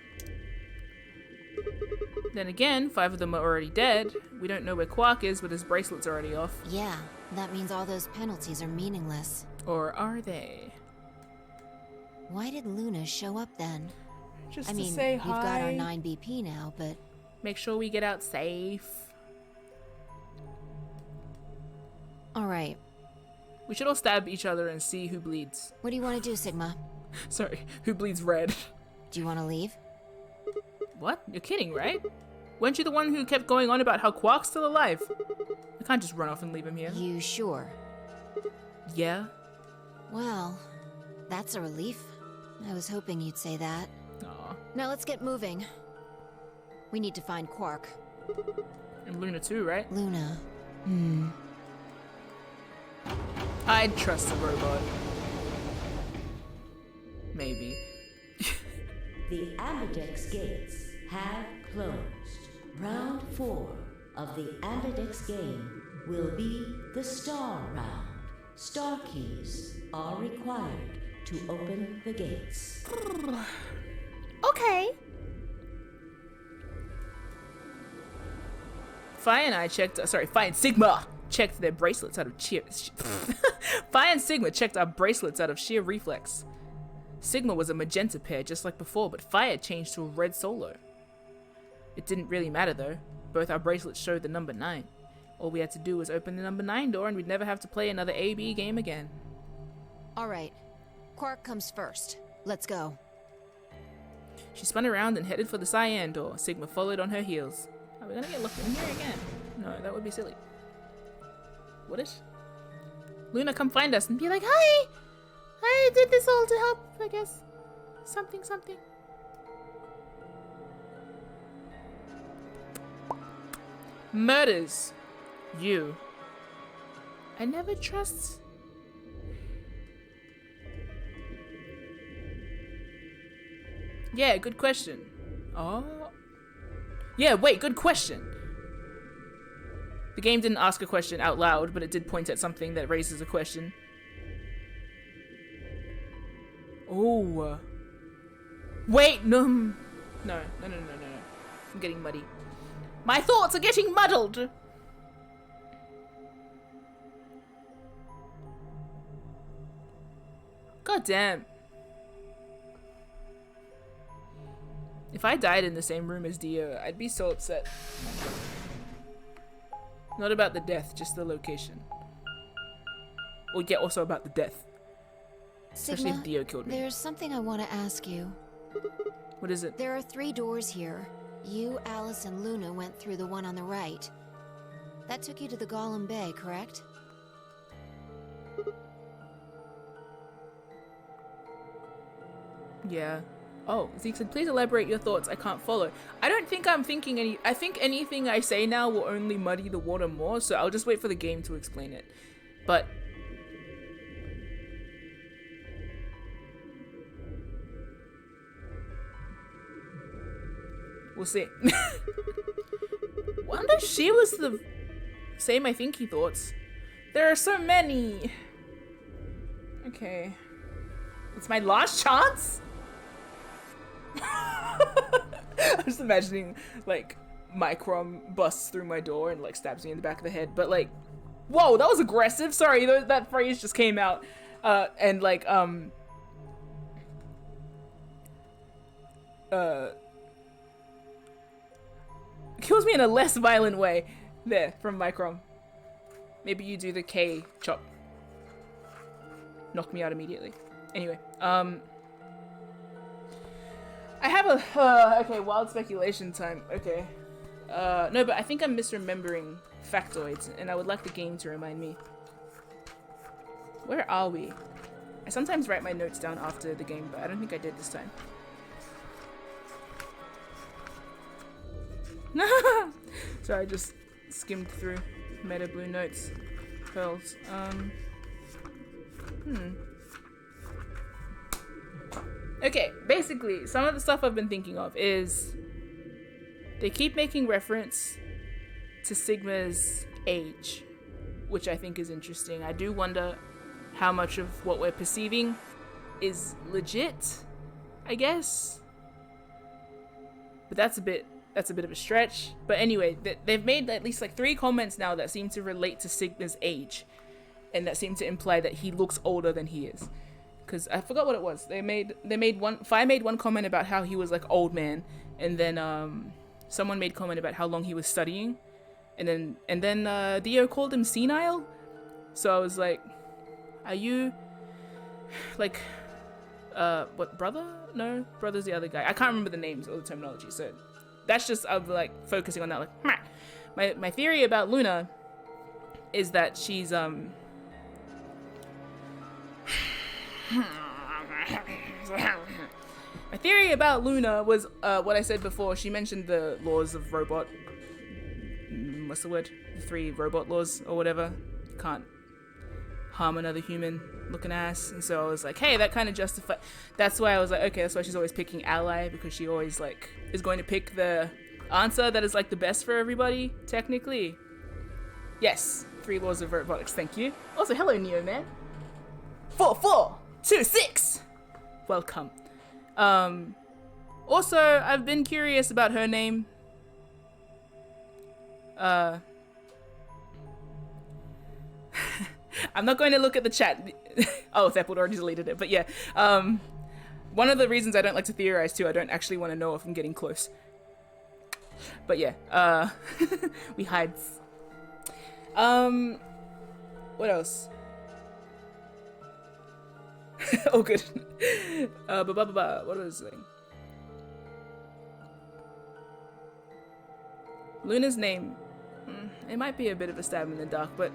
Then again, 5 of them are already dead. We don't know where Quark is, but his bracelet's already off. Yeah, that means all those penalties are meaningless. Or are they? Why did Luna show up then? Just I to mean, say we've got our hi. 9 BP now, but... Make sure we get out safe. Alright, We should all stab each other and see who bleeds. what do you want to do, Sigma? Sorry, who bleeds red. Do you want to leave? What? You're kidding, right? Weren't you the one who kept going on about how Quark's still alive? I can't just run off and leave him here. You sure? Yeah? Well, that's a relief. I was hoping you'd say that. Aw. Now let's get moving. We need to find Quark. And Luna too, right? Luna. I'd trust a robot. Maybe. The Ambidex gates have closed. Round 4 of the Ambidex game will be the star round. Star keys are required to open the gates. Okay. Phi and Sigma checked their bracelets out of sheer. Phi and Sigma checked our bracelets out of sheer reflex. Sigma was a magenta pair just like before, but Phi had changed to a red solo. It didn't really matter though. Both our bracelets showed the number 9. All we had to do was open the number 9 door and we'd never have to play another AB game again. Alright. Quark comes first. Let's go. She spun around and headed for the cyan door. Sigma followed on her heels. Are we gonna get locked in here again? No, that would be silly. Would it? Luna, come find us and be like, hi! I did this all to help, I guess. Something. Murders. You. I never trust. Yeah, good question. Oh. Yeah, wait, good question. The game didn't ask a question out loud, but it did point at something that raises a question. Oh. Wait, no. No. I'm getting muddy. My thoughts are getting muddled. God damn. If I died in the same room as Dio, I'd be so upset. Not about the death, just the location. Or yeah, also about the death. Especially Sigma, if Dio killed me. there's something I want to ask you. What is it? There are 3 doors here. You, Alice, and Luna went through the one on the right. That took you to the Golem Bay, correct? Yeah. Oh, Zeke said, please elaborate your thoughts. I can't follow. I don't think I'm thinking any. I think anything I say now will only muddy the water more, so I'll just wait for the game to explain it. But. We'll see. Wonder if she was the same I think he thoughts. There are so many. Okay. It's my last chance? I'm just imagining, like, Microm busts through my door and, like, stabs me in the back of the head. But, like, whoa, that was aggressive. Sorry, that phrase just came out. And, like, kills me in a less violent way. There, from Microm. Maybe you do the K chop. Knock me out immediately. Anyway, I have a, okay, wild speculation time. Okay. No, but I think I'm misremembering factoids, and I would like the game to remind me. Where are we? I sometimes write my notes down after the game, but I don't think I did this time. Sorry, I just skimmed through Meta Blue notes. Pearls. Okay, basically, some of the stuff I've been thinking of is they keep making reference to Sigma's age, which I think is interesting. I do wonder how much of what we're perceiving is legit, I guess. But that's a bit of a stretch. But anyway, they've made at least like 3 comments now that seem to relate to Sigma's age, and that seem to imply that he looks older than he is. Because I forgot what it was. They made one comment about how he was like old man, and then someone made comment about how long he was studying, and then Dio called him senile. So I was like, are you like what, brother? No, brother's the other guy. I can't remember the names or the terminology. So that's just I'm like focusing on that. Like my theory about Luna is that she's my theory about Luna was what I said before. She mentioned the laws of robot. What's the word? The 3 robot laws or whatever. Can't harm another human looking ass. And so I was like, hey, that kind of justifies. That's why I was like, okay, that's why she's always picking ally, because she always like is going to pick the answer that is like the best for everybody, technically. Yes, 3 laws of robotics. Thank you. Also, hello, Neo Man. 4426. Welcome. Also, I've been curious about her name. I'm not going to look at the chat. Oh, Thepple already deleted it. But yeah, one of the reasons I don't like to theorize too, I don't actually want to know if I'm getting close. But yeah, we hides. What else? Oh, good. What was I saying? Luna's name, it might be a bit of a stab in the dark, but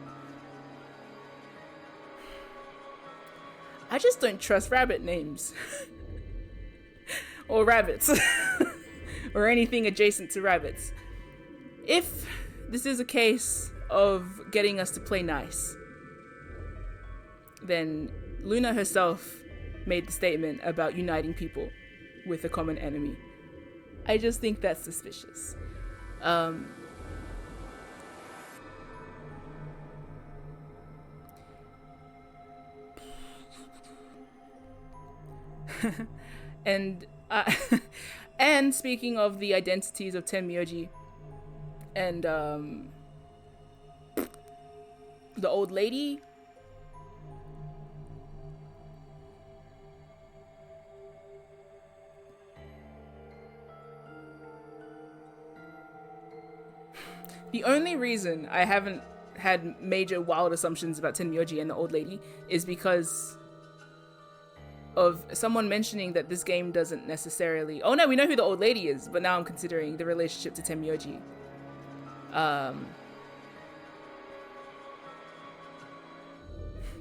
I just don't trust rabbit names. Or rabbits. Or anything adjacent to rabbits. If this is a case of getting us to play nice, then Luna herself made the statement about uniting people with a common enemy. I just think that's suspicious. And and speaking of the identities of Tenmyoji and the old lady, the only reason I haven't had major wild assumptions about Tenmyoji and the old lady is because of someone mentioning that this game doesn't necessarily... Oh no, we know who the old lady is, but now I'm considering the relationship to Tenmyoji.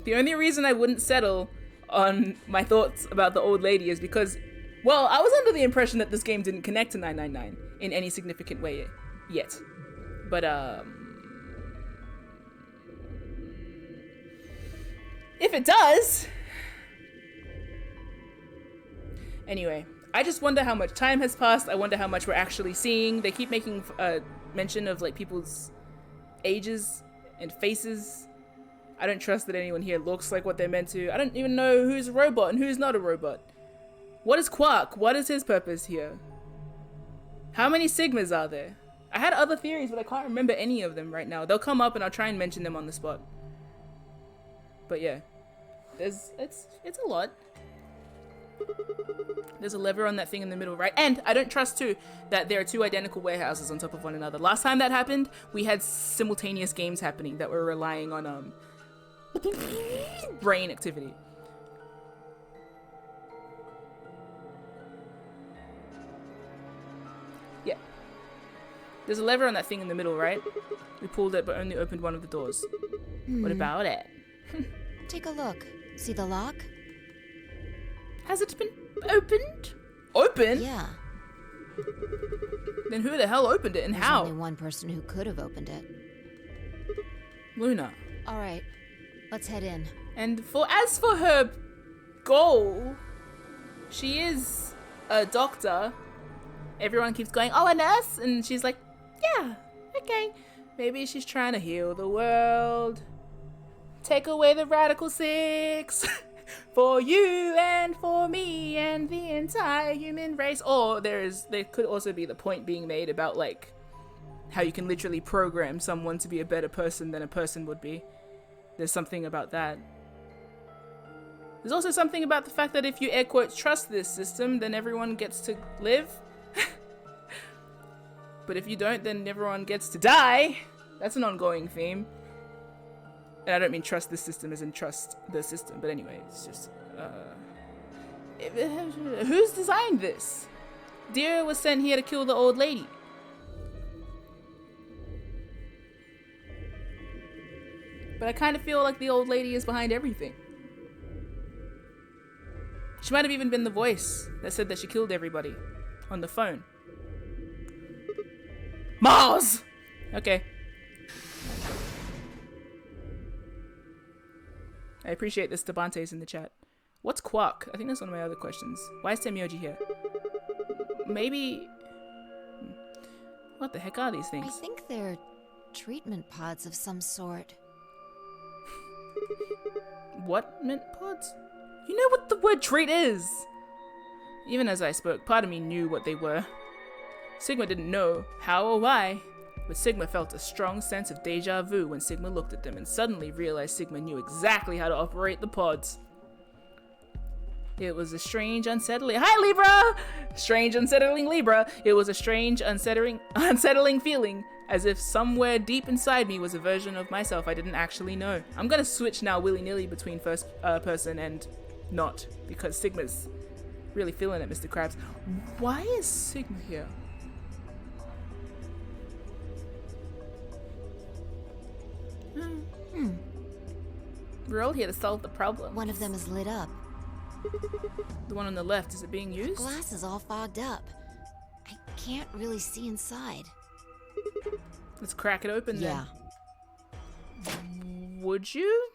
The only reason I wouldn't settle on my thoughts about the old lady is because, well, I was under the impression that this game didn't connect to 999 in any significant way yet. But, if it does... Anyway, I just wonder how much time has passed. I wonder how much we're actually seeing. They keep making mention of like people's ages and faces. I don't trust that anyone here looks like what they're meant to. I don't even know who's a robot and who's not a robot. What is Quark? What is his purpose here? How many Sigmas are there? I had other theories, but I can't remember any of them right now. They'll come up and I'll try and mention them on the spot. But yeah, it's a lot. There's a lever on that thing in the middle, right? And I don't trust too that there are 2 identical warehouses on top of one another. Last time that happened, we had simultaneous games happening that were relying on brain activity. Yeah. There's a lever on that thing in the middle, right? We pulled it but only opened one of the doors. What about it? Take a look. See the lock? Has it been opened? Open? Yeah. Then who the hell opened it and There's how? only one person who could have opened it. Luna. All right, let's head in. And as for her goal, she is a doctor. Everyone keeps going, oh, a nurse? And she's like, yeah, okay. Maybe she's trying to heal the world. Take away the radical 6. For you and for me and the entire human race. Or there could also be the point being made about like how you can literally program someone to be a better person than a person would be. There's something about that. There's also something about the fact that if you air quotes trust this system, then everyone gets to live. But if you don't, then everyone gets to die. That's an ongoing theme. And I don't mean trust this system as in trust the system, but anyway, it's just, who's designed this? Dira was sent here to kill the old lady. But I kind of feel like the old lady is behind everything. She might have even been the voice that said that she killed everybody on the phone. Mars! Okay. I appreciate this. Debante's in the chat. What's Quark? I think that's one of my other questions. Why is Tenmyoji here? Maybe... What the heck are these things? I think they're treatment pods of some sort. What meant pods? You know what the word trait is! Even as I spoke, part of me knew what they were. Sigma didn't know how or why, but Sigma felt a strong sense of deja vu when Sigma looked at them and suddenly realized Sigma knew exactly how to operate the pods. It was a strange, unsettling— Hi, Libra! Strange, unsettling Libra. It was a strange, unsettling feeling, as if somewhere deep inside me was a version of myself I didn't actually know. I'm gonna switch now willy-nilly between first person and not, because Sigma's really feeling it, Mr. Krabs. Why is Sigma here? We're all here to solve the problem. One of them is lit up. The one on the left, is it being used? Glass is all fogged up. I can't really see inside. Let's crack it open then. Yeah. Would you?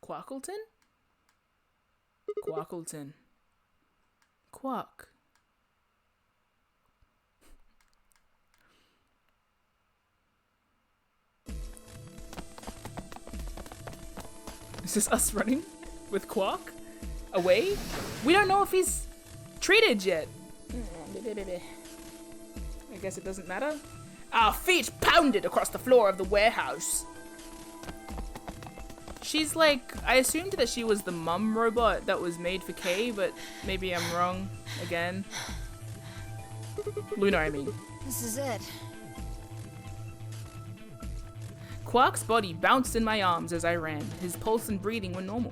Quackleton? Quackleton. Quack. Is this us running with Quark away? We don't know if he's treated yet. I guess it doesn't matter. Our feet pounded across the floor of the warehouse. She's like, I assumed that she was the mum robot that was made for Kay, but maybe I'm wrong again. Luna, I mean. This is it. Quark's body bounced in my arms as I ran. His pulse and breathing were normal.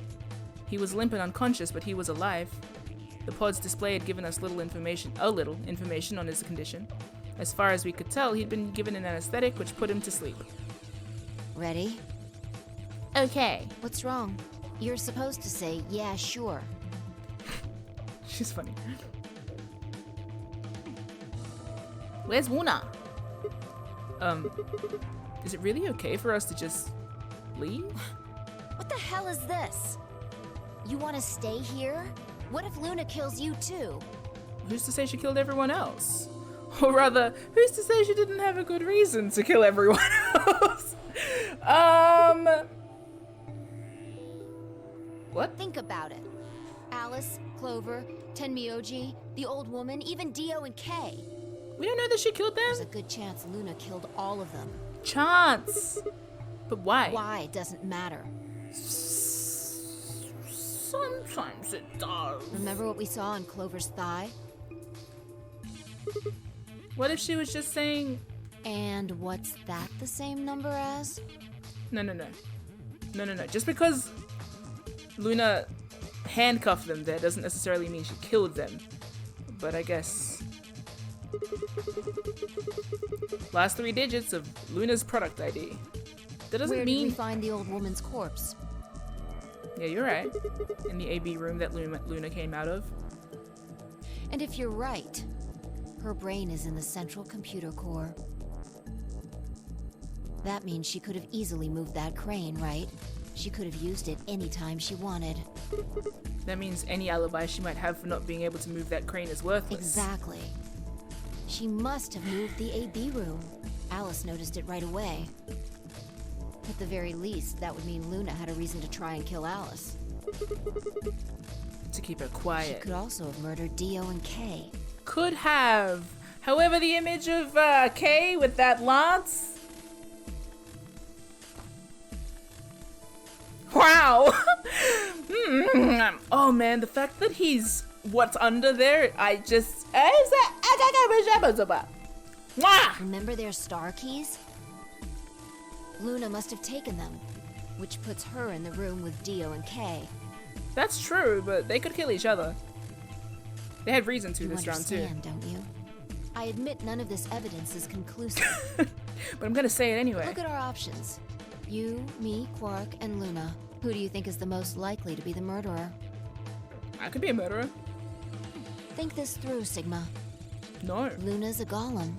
He was limp and unconscious, but he was alive. The pod's display had given us a little information on his condition. As far as we could tell, he'd been given an anesthetic which put him to sleep. Ready? Okay. What's wrong? You're supposed to say, yeah, sure. She's funny. Where's Luna? Is it really okay for us to just leave? What the hell is this? You want to stay here? What if Luna kills you too? Who's to say she killed everyone else? Or rather, who's to say she didn't have a good reason to kill everyone else? What? Think about it. Alice, Clover, Tenmyoji, the old woman, even Dio and Kay. We don't know that she killed There's a them. good chance Luna killed all of them. Chance. But why? Why doesn't matter. Sometimes it does. Remember what we saw on Clover's thigh? What if she was just saying, And what's that the same number as? no. Just because Luna handcuffed them there doesn't necessarily mean she killed them. But I guess. Last 3 digits of Luna's product ID. That doesn't Where mean. did we find the old woman's corpse? Yeah, you're right. In the AB room that Luna came out of. And if you're right, her brain is in the central computer core. That means she could have easily moved that crane, right? She could have used it anytime she wanted. That means any alibi she might have for not being able to move that crane is worthless. Exactly. She must have moved the AB room. Alice noticed it right away. At the very least, that would mean Luna had a reason to try and kill Alice. To keep her She quiet. could also have murdered Dio and Kay. Could have. However, the image of Kay with that lance. Wow. Oh man, the fact that he's what's under there, I just. Mwah! Remember their star keys? Luna must have taken them, which puts her in the room with Dio and Kay. That's true, but they could kill each other. They had reason to You this round too. understand, don't you? I admit none of this evidence is conclusive. But I'm gonna say it anyway. Look at our options. You, me, Quark, and Luna. Who do you think is the most likely to be the murderer? I could be a murderer. Think this through, Sigma. No, Luna's a golem.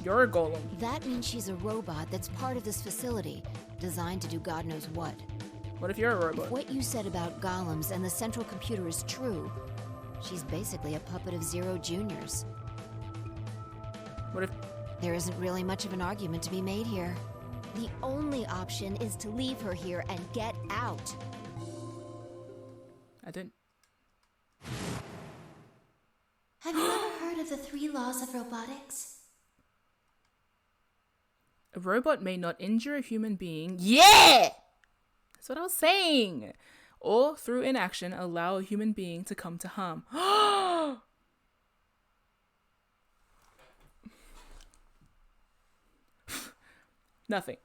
you're a golem. That means she's a robot that's part of this facility, designed to do God knows what. What if you're a If robot? what you said about golems and the central computer is true, she's basically a puppet of Zero Junior's. What if There isn't really much of an argument to be made here. The only option is to leave her here and get out. I don't. Have you ever heard of the 3 laws of robotics? A robot may not injure a human being. Yeah! That's what I was saying. Or through inaction, allow a human being to come to harm. Nothing.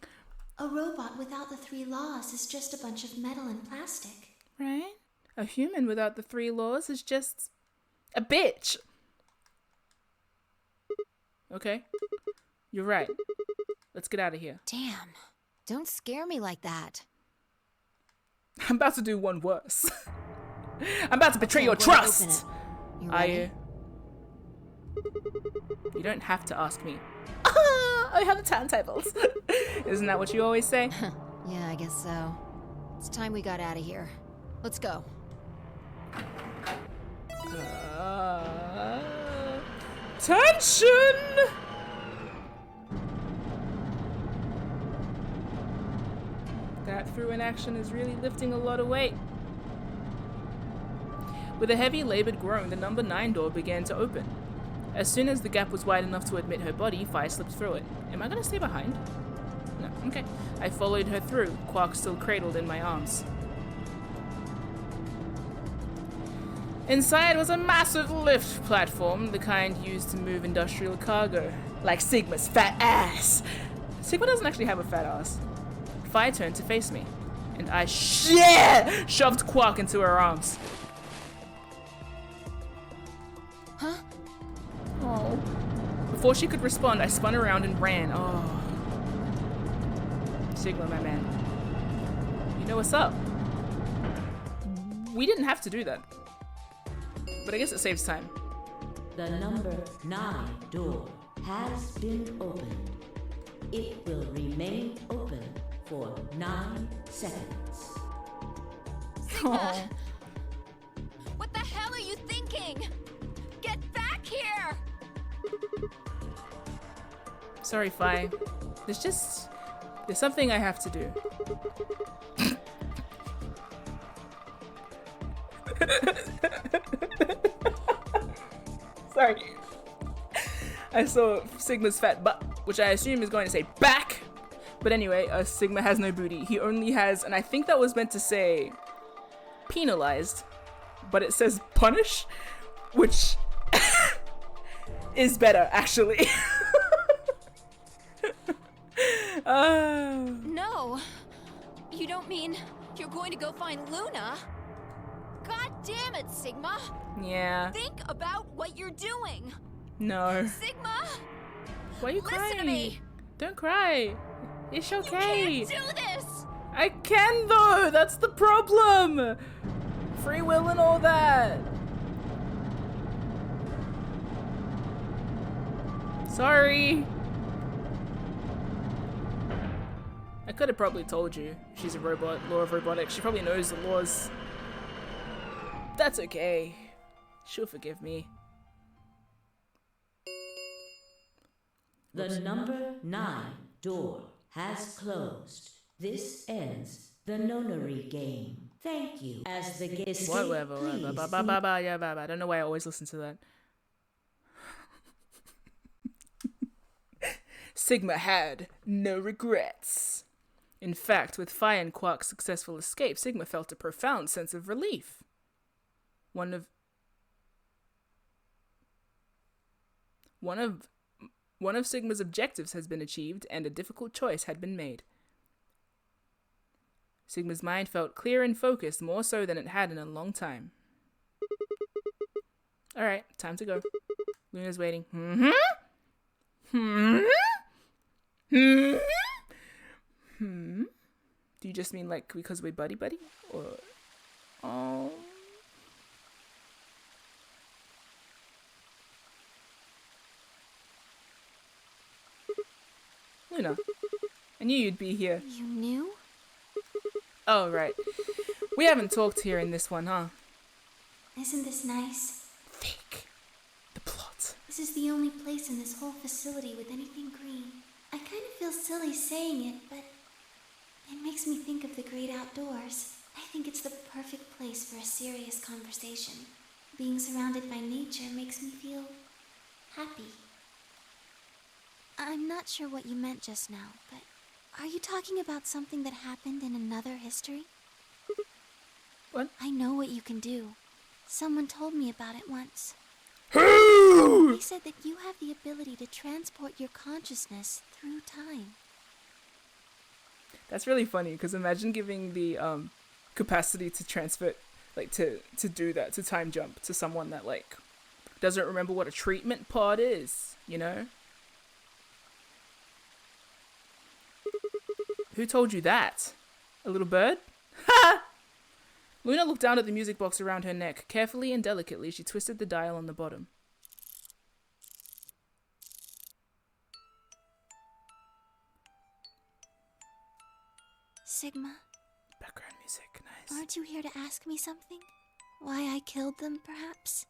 A robot without the 3 laws is just a bunch of metal and plastic. Right? A human without the 3 laws is just a bitch. Okay. You're right. Let's get out of here. Damn. Don't scare me like that. I'm about to do one worse. I'm about to betray your Okay, go open trust. it. You Are ready? you? You don't have to ask me. I have the turntables. Isn't that what you always say? Yeah, I guess so. It's time we got out of here. Let's go. Tension! That through inaction is really lifting a lot of weight. With a heavy labored groan, the number 9 door began to open. As soon as the gap was wide enough to admit her body, Fire slipped through it. Am I gonna stay behind? No, okay. I followed her through, Quark still cradled in my arms. Inside was a massive lift platform, the kind used to move industrial cargo. Like Sigma's fat ass! Sigma doesn't actually have a fat ass. Fire turned to face me, and I shoved Quark into her arms. Huh? Oh. Before she could respond, I spun around and ran. Oh. Sigma, my man. You know what's up? We didn't have to do that. But I guess it saves time. The number 9 door has been opened. It will remain open for 9 seconds. Oh. What the hell are you thinking? Get back here! Sorry, Fi. There's something I have to do. Sorry. I saw Sigma's fat butt, which I assume is going to say back. But anyway, Sigma has no booty. He only has, and I think that was meant to say penalized, but it says punish, which is better, actually. No! You don't mean you're going to go find Luna? God damn it, Sigma! Yeah. Think about what you're doing! No. Sigma! Why are you Listen crying? to me! Don't cry. It's okay. You can't do this! I can though. That's the problem. Free will and all that. Sorry. I could have probably told you. She's a robot. Law of robotics. She probably knows the laws. That's okay. She'll forgive me. The number 9 door has closed. This ends the nonary game. Thank you. As the game is Whatever. I don't know why I always listen to that. Sigma had no regrets. In fact, with Phi and Quark's successful escape, Sigma felt a profound sense of relief. One of Sigma's objectives has been achieved, and a difficult choice had been made. Sigma's mind felt clear and focused, more so than it had in a long time. Alright, time to go. Luna's waiting. Do you just mean like because we're buddy-buddy? Or... Oh... Luna, I knew you'd be here. You knew? Oh, right. We haven't talked here in this one, huh? Isn't this nice? Thick. The plot. This is the only place in this whole facility with anything green. I kind of feel silly saying it, but it makes me think of the great outdoors. I think it's the perfect place for a serious conversation. Being surrounded by nature makes me feel happy. I'm not sure what you meant just now, but are you talking about something that happened in another history? What? I know what you can do. Someone told me about it once. Who? They said that you have the ability to transport your consciousness through time. That's really funny, because imagine giving the capacity to transfer, like to do that, to time jump to someone that like doesn't remember what a treatment pod is, you know? Who told you that? A little bird? Ha! Luna looked down at the music box around her neck. Carefully and delicately, she twisted the dial on the bottom. Sigma, Background music, nice. aren't you here to ask me something? Why I killed them, perhaps?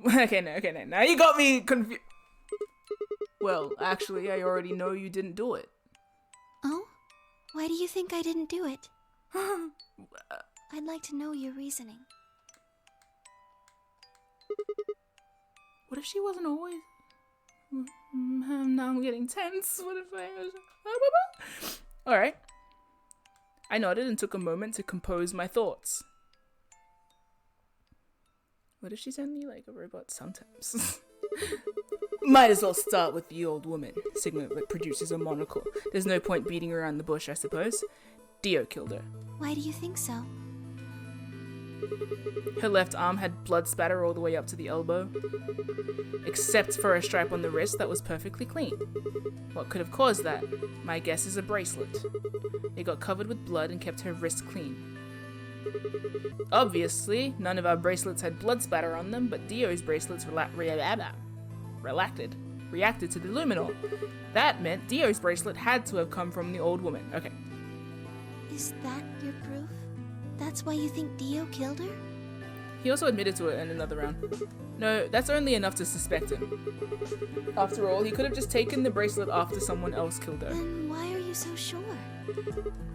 Okay, no. Now you got me confused. Well, actually, I already know you didn't do it. Oh? Why do you think I didn't do it? I'd like to know your reasoning. What if she wasn't always... Now I'm getting tense. What if I was... Alright. I nodded and took a moment to compose my thoughts. What if she's only like a robot sometimes? Might as well start with the old woman. Sigma produces a monocle. There's no point beating around the bush, I suppose. Dio killed her. Why do you think so? Her left arm had blood spatter all the way up to the elbow, except for a stripe on the wrist that was perfectly clean. What could have caused that? My guess is a bracelet. It got covered with blood and kept her wrist clean. Obviously, none of our bracelets had blood spatter on them, but Dio's bracelets reacted to the luminol. That meant Dio's bracelet had to have come from the old woman. Okay. Is that your proof? That's why you think Dio killed her? He also admitted to it in another round. No, that's only enough to suspect him. After all, he could have just taken the bracelet after someone else killed her. Then why are you so sure?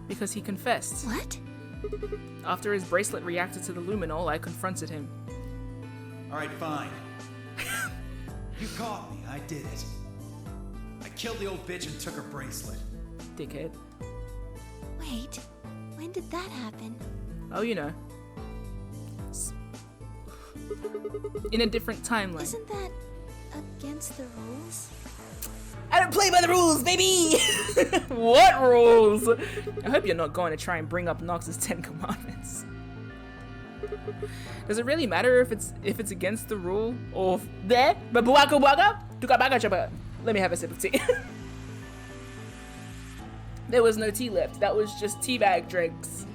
Because he confessed. What? After his bracelet reacted to the luminol, I confronted him. Alright, fine. You caught me, I did it. I killed the old bitch and took her bracelet. Dickhead. Wait, when did that happen? Oh, you know. In a different timeline. Isn't that against the rules? I don't play by the rules, baby! What rules? I hope you're not going to try and bring up Nox's 10 Commandments. Does it really matter if it's against the rule or there? But buwaka waka, tukabaga chaba. Let me have a sip of tea. There was no tea left. That was just teabag drinks.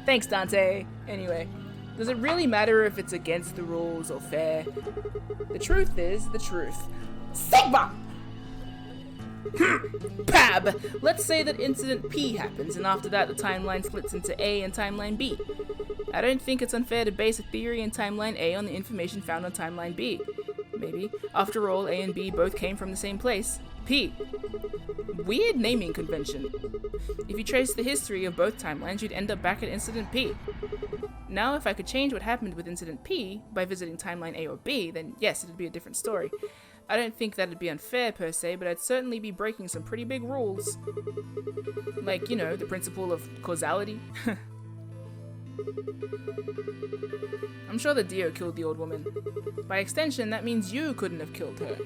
Thanks, Dante. Anyway, does it really matter if it's against the rules or fair? The truth is the truth. Sigma! Pab! Let's say that incident P happens, and after that the timeline splits into A and timeline B. I don't think it's unfair to base a theory in timeline A on the information found on timeline B. Maybe. After all, A and B both came from the same place. P. Weird naming convention. If you trace the history of both timelines, you'd end up back at incident P. Now, if I could change what happened with incident P by visiting timeline A or B, then yes, it'd be a different story. I don't think that'd be unfair per se, but I'd certainly be breaking some pretty big rules. Like, you know, the principle of causality. I'm sure that Dio killed the old woman. By extension, that means you couldn't have killed her.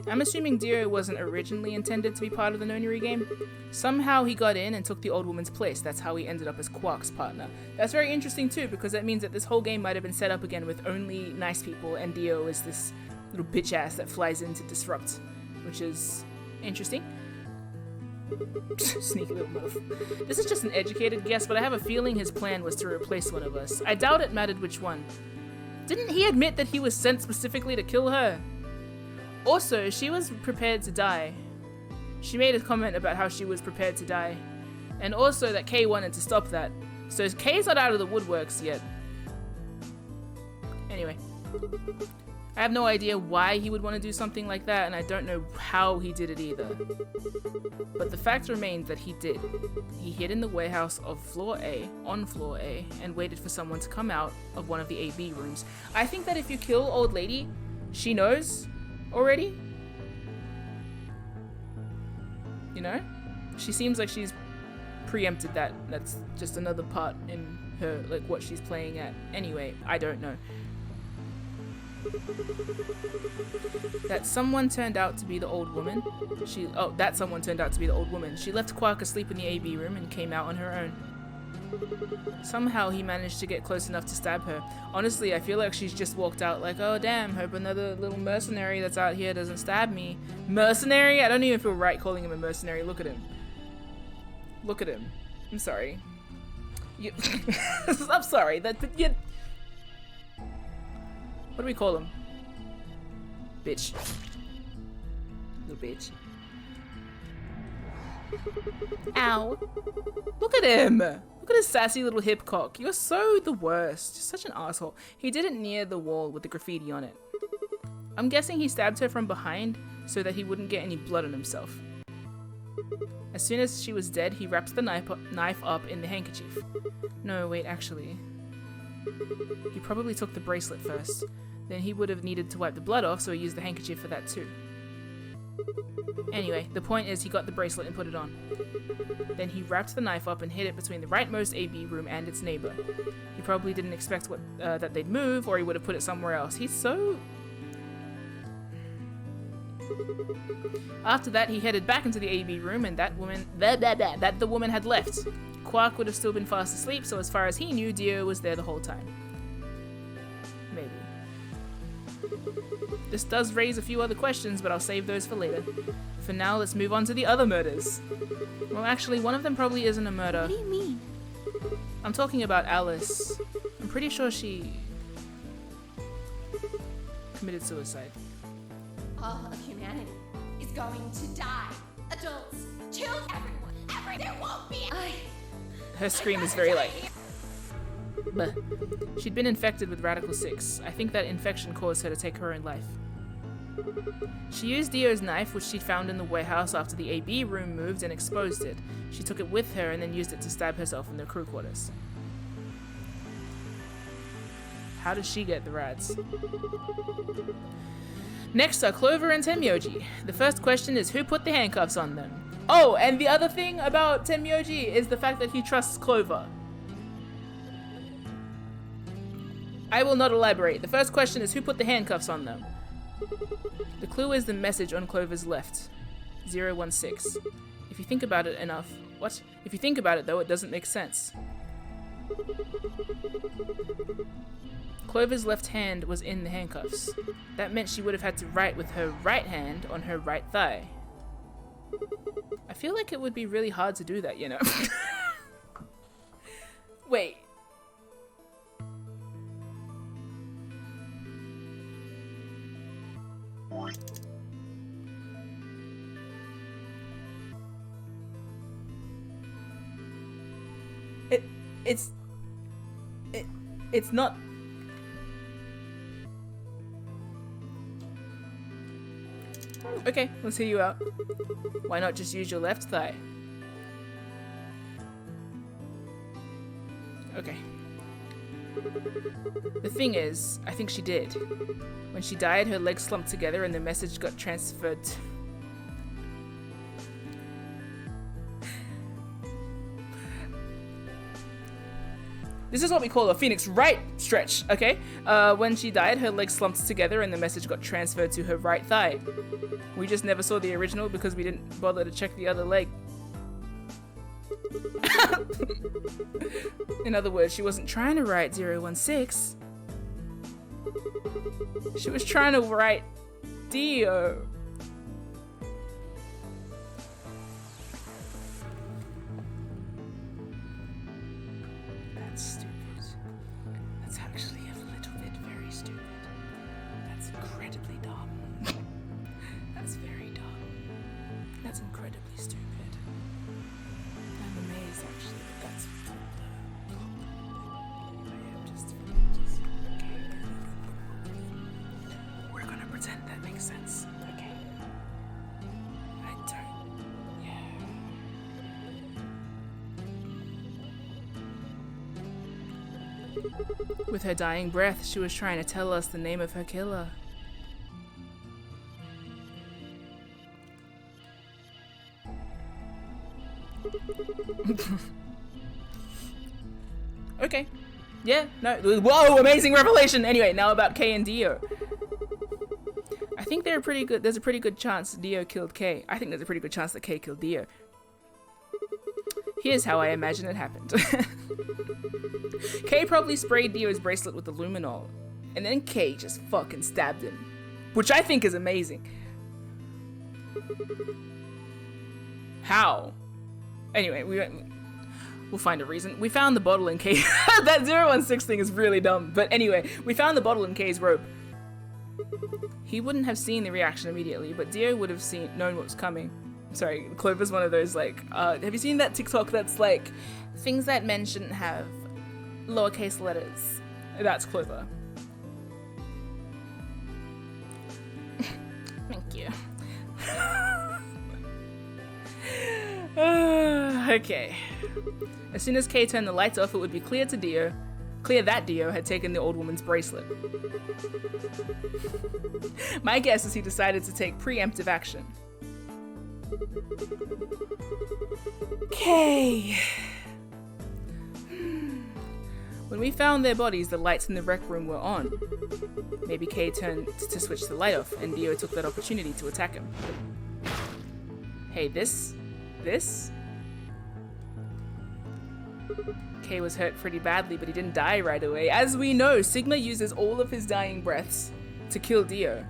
I'm assuming Dio wasn't originally intended to be part of the Nonary game. Somehow he got in and took the old woman's place. That's how he ended up as Quark's partner. That's very interesting too, because that means that this whole game might have been set up again with only nice people, and Dio is this little bitch ass that flies in to disrupt, which is interesting. Sneaky little move. This is just an educated guess, but I have a feeling his plan was to replace one of us. I doubt it mattered which one. Didn't he admit that he was sent specifically to kill her? Also, she was prepared to die. She made a comment about how she was prepared to die. And also that Kay wanted to stop that. So Kay's not out of the woodworks yet. Anyway. I have no idea why he would want to do something like that, and I don't know how he did it either. But the fact remains that he did. He hid in the warehouse of floor A, on floor A, and waited for someone to come out of one of the AB rooms. I think that if you kill old lady, she knows already. You know? She seems like she's preempted that. That's just another part in her, like what she's playing at. Anyway, I don't know. That someone turned out to be the old woman. That someone turned out to be the old woman. She left Quark asleep in the AB room and came out on her own. Somehow he managed to get close enough to stab her. Honestly, I feel like she's just walked out like, oh damn, hope another little mercenary that's out here doesn't stab me. Mercenary? I don't even feel right calling him a mercenary. Look at him. Look at him. I'm sorry. I'm sorry. What do we call him? Bitch. Little bitch. Ow. Look at him. Look at his sassy little hip cock. You're so the worst. You're such an asshole. He did it near the wall with the graffiti on it. I'm guessing he stabbed her from behind so that he wouldn't get any blood on himself. As soon as she was dead, he wrapped the knife up in the handkerchief. No, wait, actually. He probably took the bracelet first. Then he would have needed to wipe the blood off, so he used the handkerchief for that too. Anyway, the point is he got the bracelet and put it on. Then he wrapped the knife up and hid it between the rightmost AB room and its neighbor. He probably didn't expect that they'd move, or he would have put it somewhere else. He's so... After that, he headed back into the AB room, and that the woman had left. Quark would have still been fast asleep, so as far as he knew, Dio was there the whole time. Maybe. This does raise a few other questions, but I'll save those for later. For now, let's move on to the other murders. Well, actually, one of them probably isn't a murder. What do you mean? I'm talking about Alice. I'm pretty sure she committed suicide. All of humanity is going to die. Adults, children, everyone. There won't be. Her scream is very like... Bleh. She'd been infected with Radical 6. I think that infection caused her to take her own life. She used Dio's knife, which she'd found in the warehouse after the AB room moved, and exposed it. She took it with her and then used it to stab herself in the crew quarters. How does she get the rads? Next are Clover and Tenmyoji. The first question is who put the handcuffs on them? Oh, and the other thing about Tenmyoji is the fact that he trusts Clover. I will not elaborate. The first question is who put the handcuffs on them? The clue is the message on Clover's left. 016. If you think about it enough... What? If you think about it though, it doesn't make sense. Clover's left hand was in the handcuffs. That meant she would have had to write with her right hand on her right thigh. I feel like it would be really hard to do that, you know? Wait. It's not... Okay, let's hear you out. Why not just use your left thigh? Okay. The thing is, I think she did. When she died, her legs slumped together and the message got transferred to... This is what we call a Phoenix right stretch, okay? When she died, her legs slumped together and the message got transferred to her right thigh. We just never saw the original because we didn't bother to check the other leg. In other words, she wasn't trying to write 016. She was trying to write Dio. That's stupid. That's actually a little bit very stupid. That's incredibly dumb. That's very dumb. That's incredibly stupid. I'm amazed actually that that's... With her dying breath, she was trying to tell us the name of her killer. Okay. Yeah, no. Whoa, amazing revelation! Anyway, now about Kay and Dio. I think there's a pretty good chance Dio killed Kay. I think there's a pretty good chance that Kay killed Dio. Here's how I imagine it happened. Kay probably sprayed Dio's bracelet with the luminol, and then Kay just fucking stabbed him. Which I think is amazing. How? Anyway, we'll find a reason. We found the bottle in Kay. That 016 thing is really dumb. But anyway, we found the bottle in Kay's robe. He wouldn't have seen the reaction immediately, but Dio would have known what was coming. Sorry, Clover's one of those, like, have you seen that TikTok that's like, things that men shouldn't have, lowercase letters? That's Clover. Thank you. Okay. As soon as Kay turned the lights off, it would be clear that Dio had taken the old woman's bracelet. My guess is he decided to take preemptive action. Kay! When we found their bodies, the lights in the rec room were on. Maybe Kay turned to switch the light off, and Dio took that opportunity to attack him. Hey, this? Kay was hurt pretty badly, but he didn't die right away. As we know, Sigma uses all of his dying breaths to kill Dio.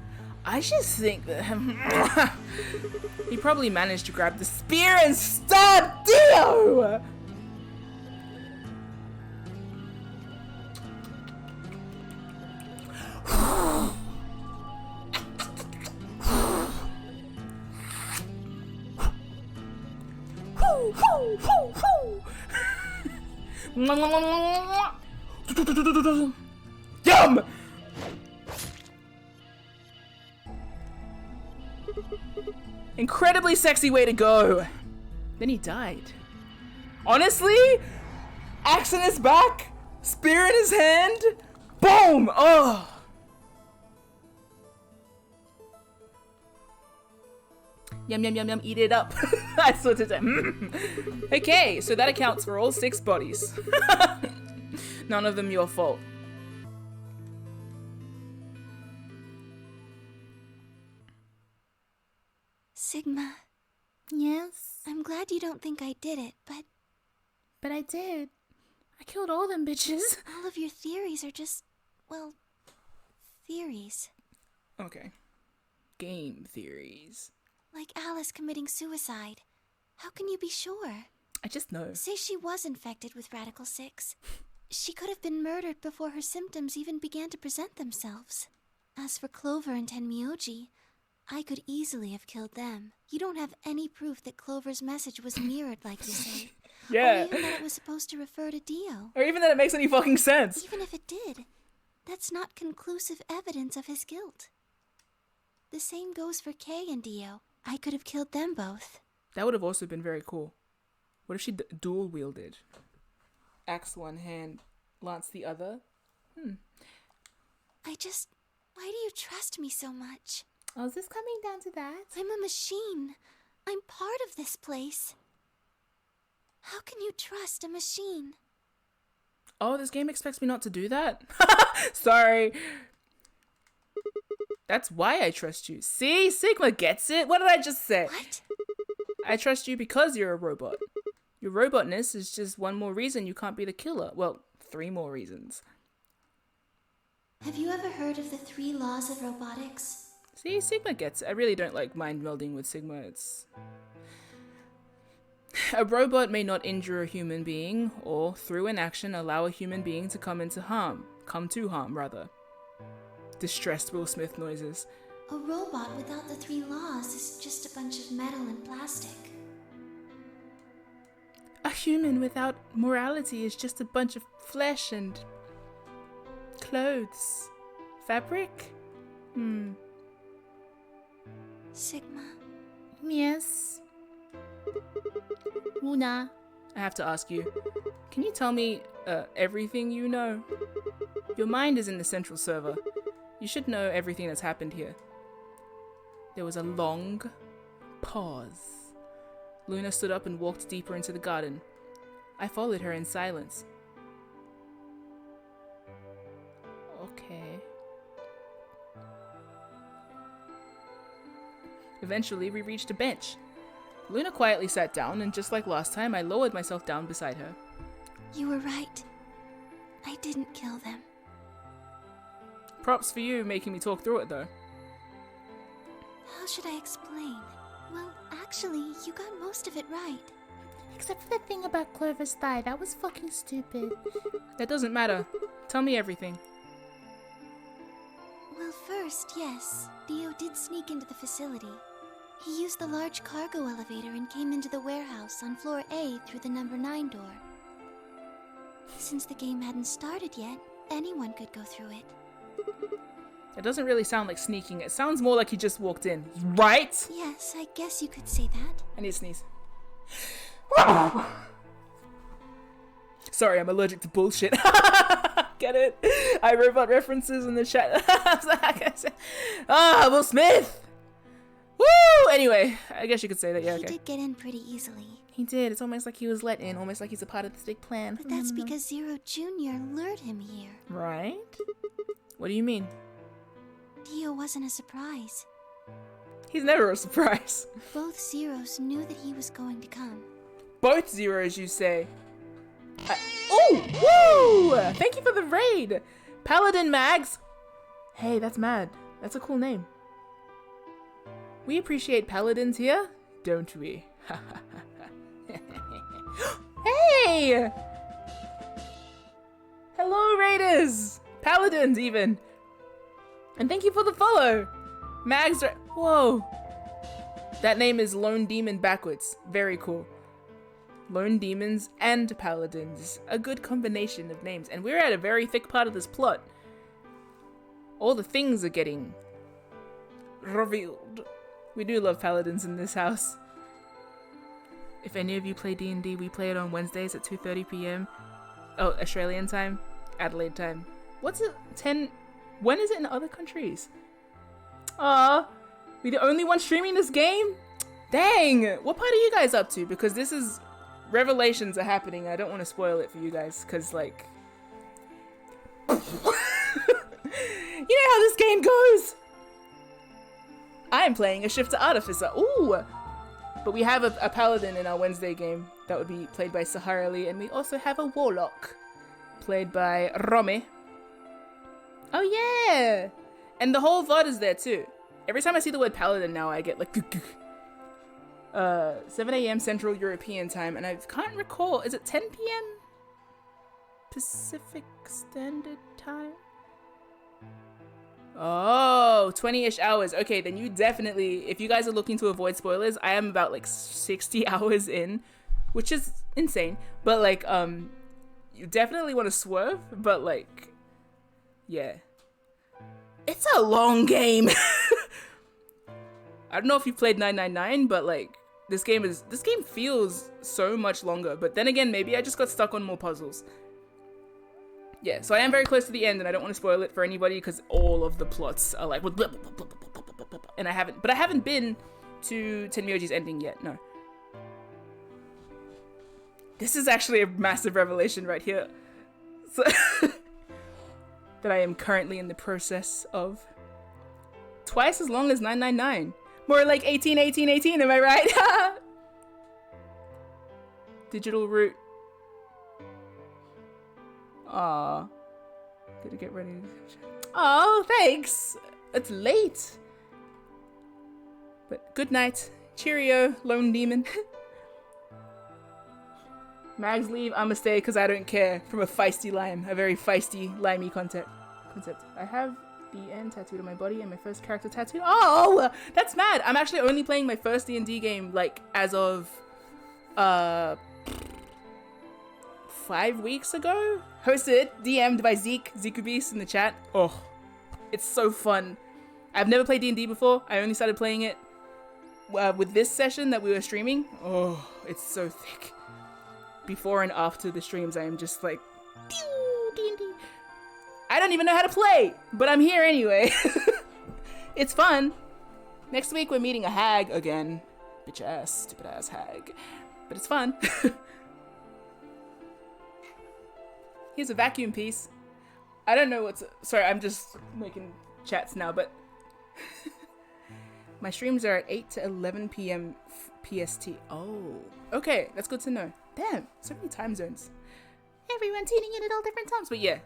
I just think that he probably managed to grab the spear and stab Dio! Yum! Incredibly sexy way to go. Then he died. Honestly, axe in his back, spear in his hand, boom! Oh. Yum, yum, yum, yum, eat it up. I sort of Okay, so that accounts for all 6 bodies. None of them your fault. Sigma. Yes? I'm glad you don't think I did it, but I did. I killed all them bitches. all of your theories are just, well, theories. Okay. Game theories. Like Alice committing suicide. How can you be sure? I just know. Say she was infected with Radical 6. She could have been murdered before her symptoms even began to present themselves. As for Clover and Tenmyoji, I could easily have killed them. You don't have any proof that Clover's message was mirrored like you say. Yeah. Or even that it was supposed to refer to Dio. Or even that it makes any fucking sense. Even if it did, that's not conclusive evidence of his guilt. The same goes for Kay and Dio. I could have killed them both. That would have also been very cool. What if she dual wielded? Axe one hand, lance the other? Why do you trust me so much? Oh, is this coming down to that? I'm a machine. I'm part of this place. How can you trust a machine? Oh, this game expects me not to do that? Sorry. That's why I trust you. See? Sigma gets it. What did I just say? What? I trust you because you're a robot. Your robotness is just one more reason you can't be the killer. Well, 3 more reasons. Have you ever heard of the 3 laws of robotics? See, Sigma gets it. I really don't like mind melding with Sigma. It's... A robot may not injure a human being, or through inaction allow a human being to come to harm. Distressed Will Smith noises. A robot without the 3 laws is just a bunch of metal and plastic. A human without morality is just a bunch of flesh and... clothes. Fabric? Sigma. Yes. Una. I have to ask you, can you tell me Everything you know. Your mind is in the central server. You should know everything that's happened here. There was a long pause. Luna stood up and walked deeper into the garden. I followed her in silence. Okay. Eventually, we reached a bench. Luna quietly sat down, and just like last time, I lowered myself down beside her. You were right. I didn't kill them. Props for you making me talk through it, though. How should I explain? Well, actually, you got most of it right. Except for the thing about Clover's thigh, that was fucking stupid. That doesn't matter. Tell me everything. Well, first, yes, Dio did sneak into the facility. He used the large cargo elevator and came into the warehouse on floor A through the number 9 door. Since the game hadn't started yet, anyone could go through it. It doesn't really sound like sneaking. It sounds more like he just walked in, right? Yes, I guess you could say that. I need to sneeze. Sorry, I'm allergic to bullshit. Get it? iRobot references in the chat. Will Smith! Woo! Anyway, I guess you could say that, yeah, He okay. did get in pretty easily. He did. It's almost like he was let in, almost like he's a part of this big plan. But that's because Zero Jr. lured him here. Right? What do you mean? Dio wasn't a surprise. He's never a surprise. Both Zeros knew that he was going to come. Both Zeros, you say? Oh! Woo! Thank you for the raid! Paladin Mags! Hey, that's mad. That's a cool name. We appreciate paladins here, don't we? Hey! Hello, raiders! Paladins, even! And thank you for the follow! Mags are... Whoa! That name is Lone Demon backwards. Very cool. Lone Demons and Paladins. A good combination of names. And we're at a very thick part of this plot. All the things are getting revealed. We do love Paladins in this house. If any of you play D&D, we play it on Wednesdays at 2:30 p.m. Oh, Australian time? Adelaide time. What's it? 10... When is it in other countries? Aw, we the only one streaming this game? Dang! What part are you guys up to? Because this is... Revelations are happening. I don't want to spoil it for you guys, because, like... You know how this game goes! I'm playing a Shifter Artificer. Ooh! But we have a Paladin in our Wednesday game that would be played by Sahara Lee, and we also have a Warlock played by Romy. Oh yeah! And the whole VOD is there too. Every time I see the word Paladin now, I get like 7 a.m. Central European time, and I can't recall, is it 10 p.m. Pacific Standard Time? Oh, 20-ish hours. Okay, then you definitely, if you guys are looking to avoid spoilers, I am about like 60 hours in, which is insane. But like, you definitely want to swerve, but like, yeah. It's a long game. I don't know if you've played 999, but like, this game feels so much longer. But then again, maybe I just got stuck on more puzzles. Yeah, so I am very close to the end, and I don't want to spoil it for anybody because all of the plots are like, and I haven't been to Tenmyoji's ending yet. No, this is actually a massive revelation right here, so that I am currently in the process of. Twice as long as 999, more like 18, 18, 18. Am I right? Digital route. Aw. Gotta get ready. Oh, thanks. It's late. But good night. Cheerio, Lone Demon. Mags leave, I'ma stay because I don't care. From a feisty lime. A very feisty, limey concept. I have the end tattooed on my body and my first character tattooed. Oh, that's mad. I'm actually only playing my first D&D game, like, as of, 5 weeks ago? Hosted, DM'd by Zekubeast in the chat. Oh, it's so fun. I've never played D&D before. I only started playing it with this session that we were streaming. Oh, it's so thick. Before and after the streams, I am just like D&D. I don't even know how to play, but I'm here anyway. It's fun. Next week we're meeting a hag again. Bitch ass, stupid ass hag. But it's fun. Here's a vacuum piece. I don't know what's... Sorry, I'm just making chats now, but... My streams are at 8 to 11 p.m. PST. Oh, okay, that's good to know. Damn, so many time zones. Everyone tuning in at all different times, but yeah.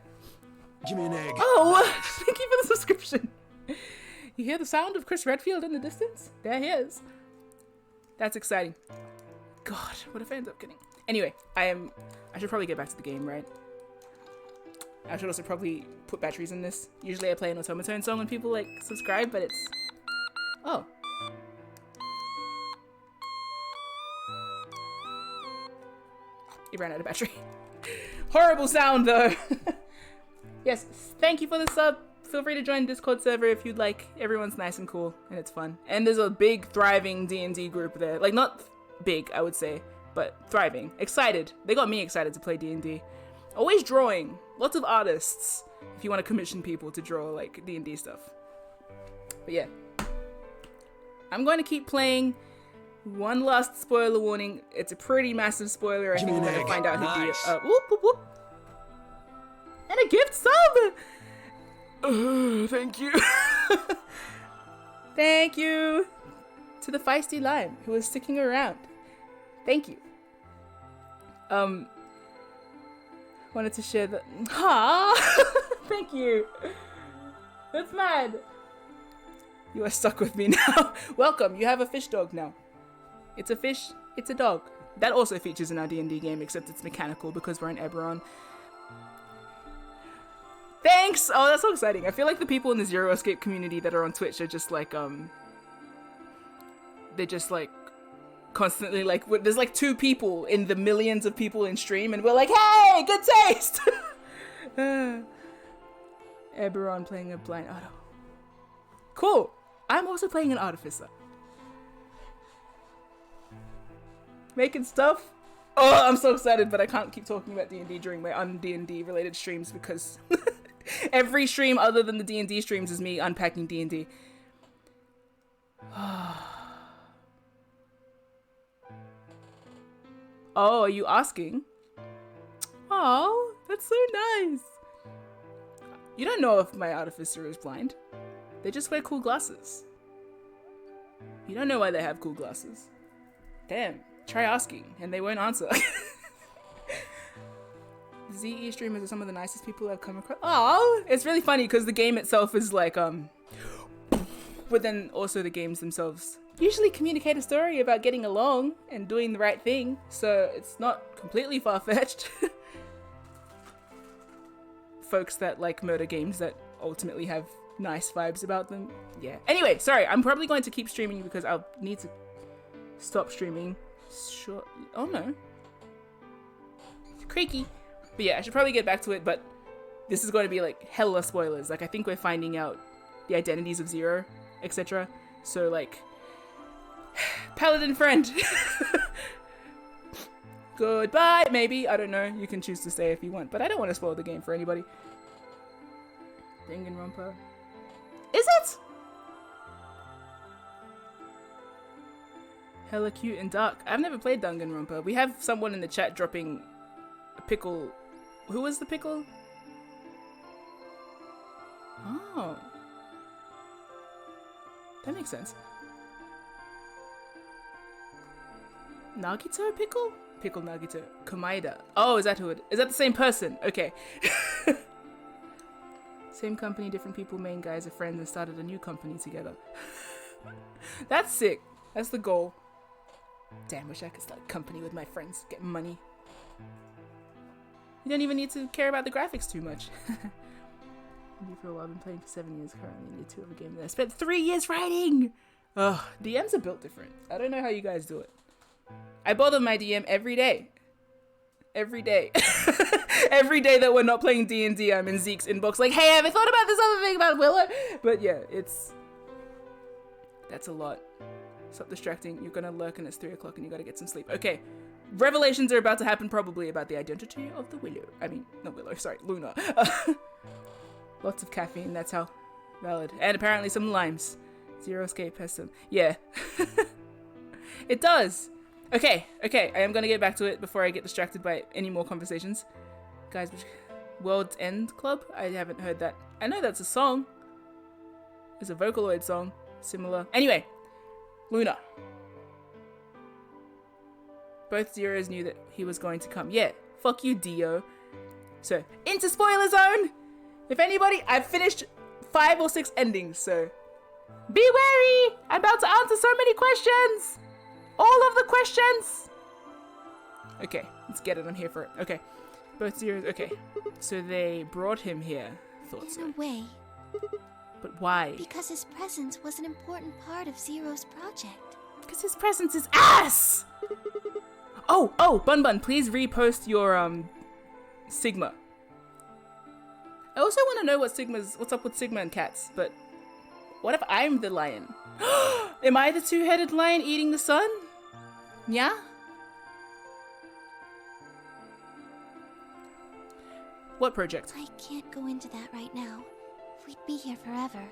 Give me an egg. Oh, thank you for the subscription. You hear the sound of Chris Redfield in the distance? There he is. That's exciting. God, what if I end up getting... Anyway, I should probably get back to the game, right? I should also probably put batteries in this. Usually I play an automaton song when people like subscribe, but it's... Oh. It ran out of battery. Horrible sound though. Yes, thank you for the sub. Feel free to join Discord server if you'd like. Everyone's nice and cool and it's fun. And there's a big thriving D&D group there. Like not big, I would say, but thriving. Excited. They got me excited to play D&D. Always drawing. Lots of artists if you want to commission people to draw like D&D stuff. But yeah. I'm going to keep playing. One last spoiler warning. It's a pretty massive spoiler. I think we're going to find out who the... whoop, whoop, whoop. And a gift sub! Thank you. Thank you to the Feisty Lime who is sticking around. Thank you. Wanted to share the... Thank you. That's mad. You are stuck with me now. Welcome, you have a fish dog now. It's a fish, it's a dog. That also features in our D&D game, except it's mechanical because we're in Eberron. Thanks! Oh, that's so exciting. I feel like the people in the Zero Escape community that are on Twitch are just like, they're just like, constantly like, there's like 2 people in the millions of people in stream, and we're like, hey, good taste! Eberron playing a blind auto. Cool! I'm also playing an artificer. Making stuff. Oh, I'm so excited, but I can't keep talking about D&D during my un-D&D related streams because every stream other than the D&D streams is me unpacking D&D. Oh, are you asking? Oh, that's so nice. You don't know if my artificer is blind. They just wear cool glasses. You don't know why they have cool glasses. Damn, try asking and they won't answer. ZE streamers are some of the nicest people I've come across. Oh, it's really funny because the game itself is like, but then also the games themselves usually communicate a story about getting along and doing the right thing. So it's not completely far-fetched. Folks that like murder games that ultimately have nice vibes about them. Yeah. Anyway, sorry, I'm probably going to keep streaming because I'll need to stop streaming. Sure. Oh no. It's creaky. But yeah, I should probably get back to it, but this is going to be like hella spoilers. Like I think we're finding out the identities of Zero, etc. So like, paladin friend. Goodbye, maybe. I don't know. You can choose to stay if you want, but I don't want to spoil the game for anybody. Danganronpa. Is it? Hella cute and dark. I've never played Danganronpa. We have someone in the chat dropping a pickle. Who was the pickle? Oh. That makes sense. Nagito pickle? Pickle Nagito. Komaeda. Oh, is that who it is? That the same person? Okay. Same company, different people, main guys are friends and started a new company together. That's sick. That's the goal. Damn, wish I could start a company with my friends, get money. You don't even need to care about the graphics too much. For a while, I've been playing for 7 years, currently in year 2 of a game that I spent 3 years writing! Ugh, DMs are built different. I don't know how you guys do it. I bother my DM every day. Every day. Every day that we're not playing D&D, I'm in Zeke's inbox like, hey, have you thought about this other thing about Willow? But yeah, that's a lot. Stop distracting. You're gonna lurk and it's 3 o'clock and you gotta get some sleep. Okay. Revelations are about to happen probably about the identity of the Willow. I mean, not Willow, sorry, Luna. Lots of caffeine, that's how valid. And apparently some limes. Zero escape has some. Yeah. It does. Okay, I am gonna get back to it before I get distracted by any more conversations. Guys, World's End Club? I haven't heard that. I know that's a song. It's a Vocaloid song. Similar. Anyway, Luna. Both Zeros knew that he was going to come. Yeah, fuck you, Dio. So, into spoiler zone! If anybody, I've finished 5 or 6 endings, so be wary! I'm about to answer so many questions! All of the questions! Okay, let's get it. I'm here for it. Okay. Both Zeros, okay. So they brought him here. Thought so. In a way. But why? Because his presence was an important part of Zero's project. Because his presence is ass! Oh, Bun, please repost your, Sigma. I also want to know what's up with Sigma and cats, but what if I'm the lion? Am I the two-headed lion eating the sun? Yeah? What project? I can't go into that right now. We'd be here forever.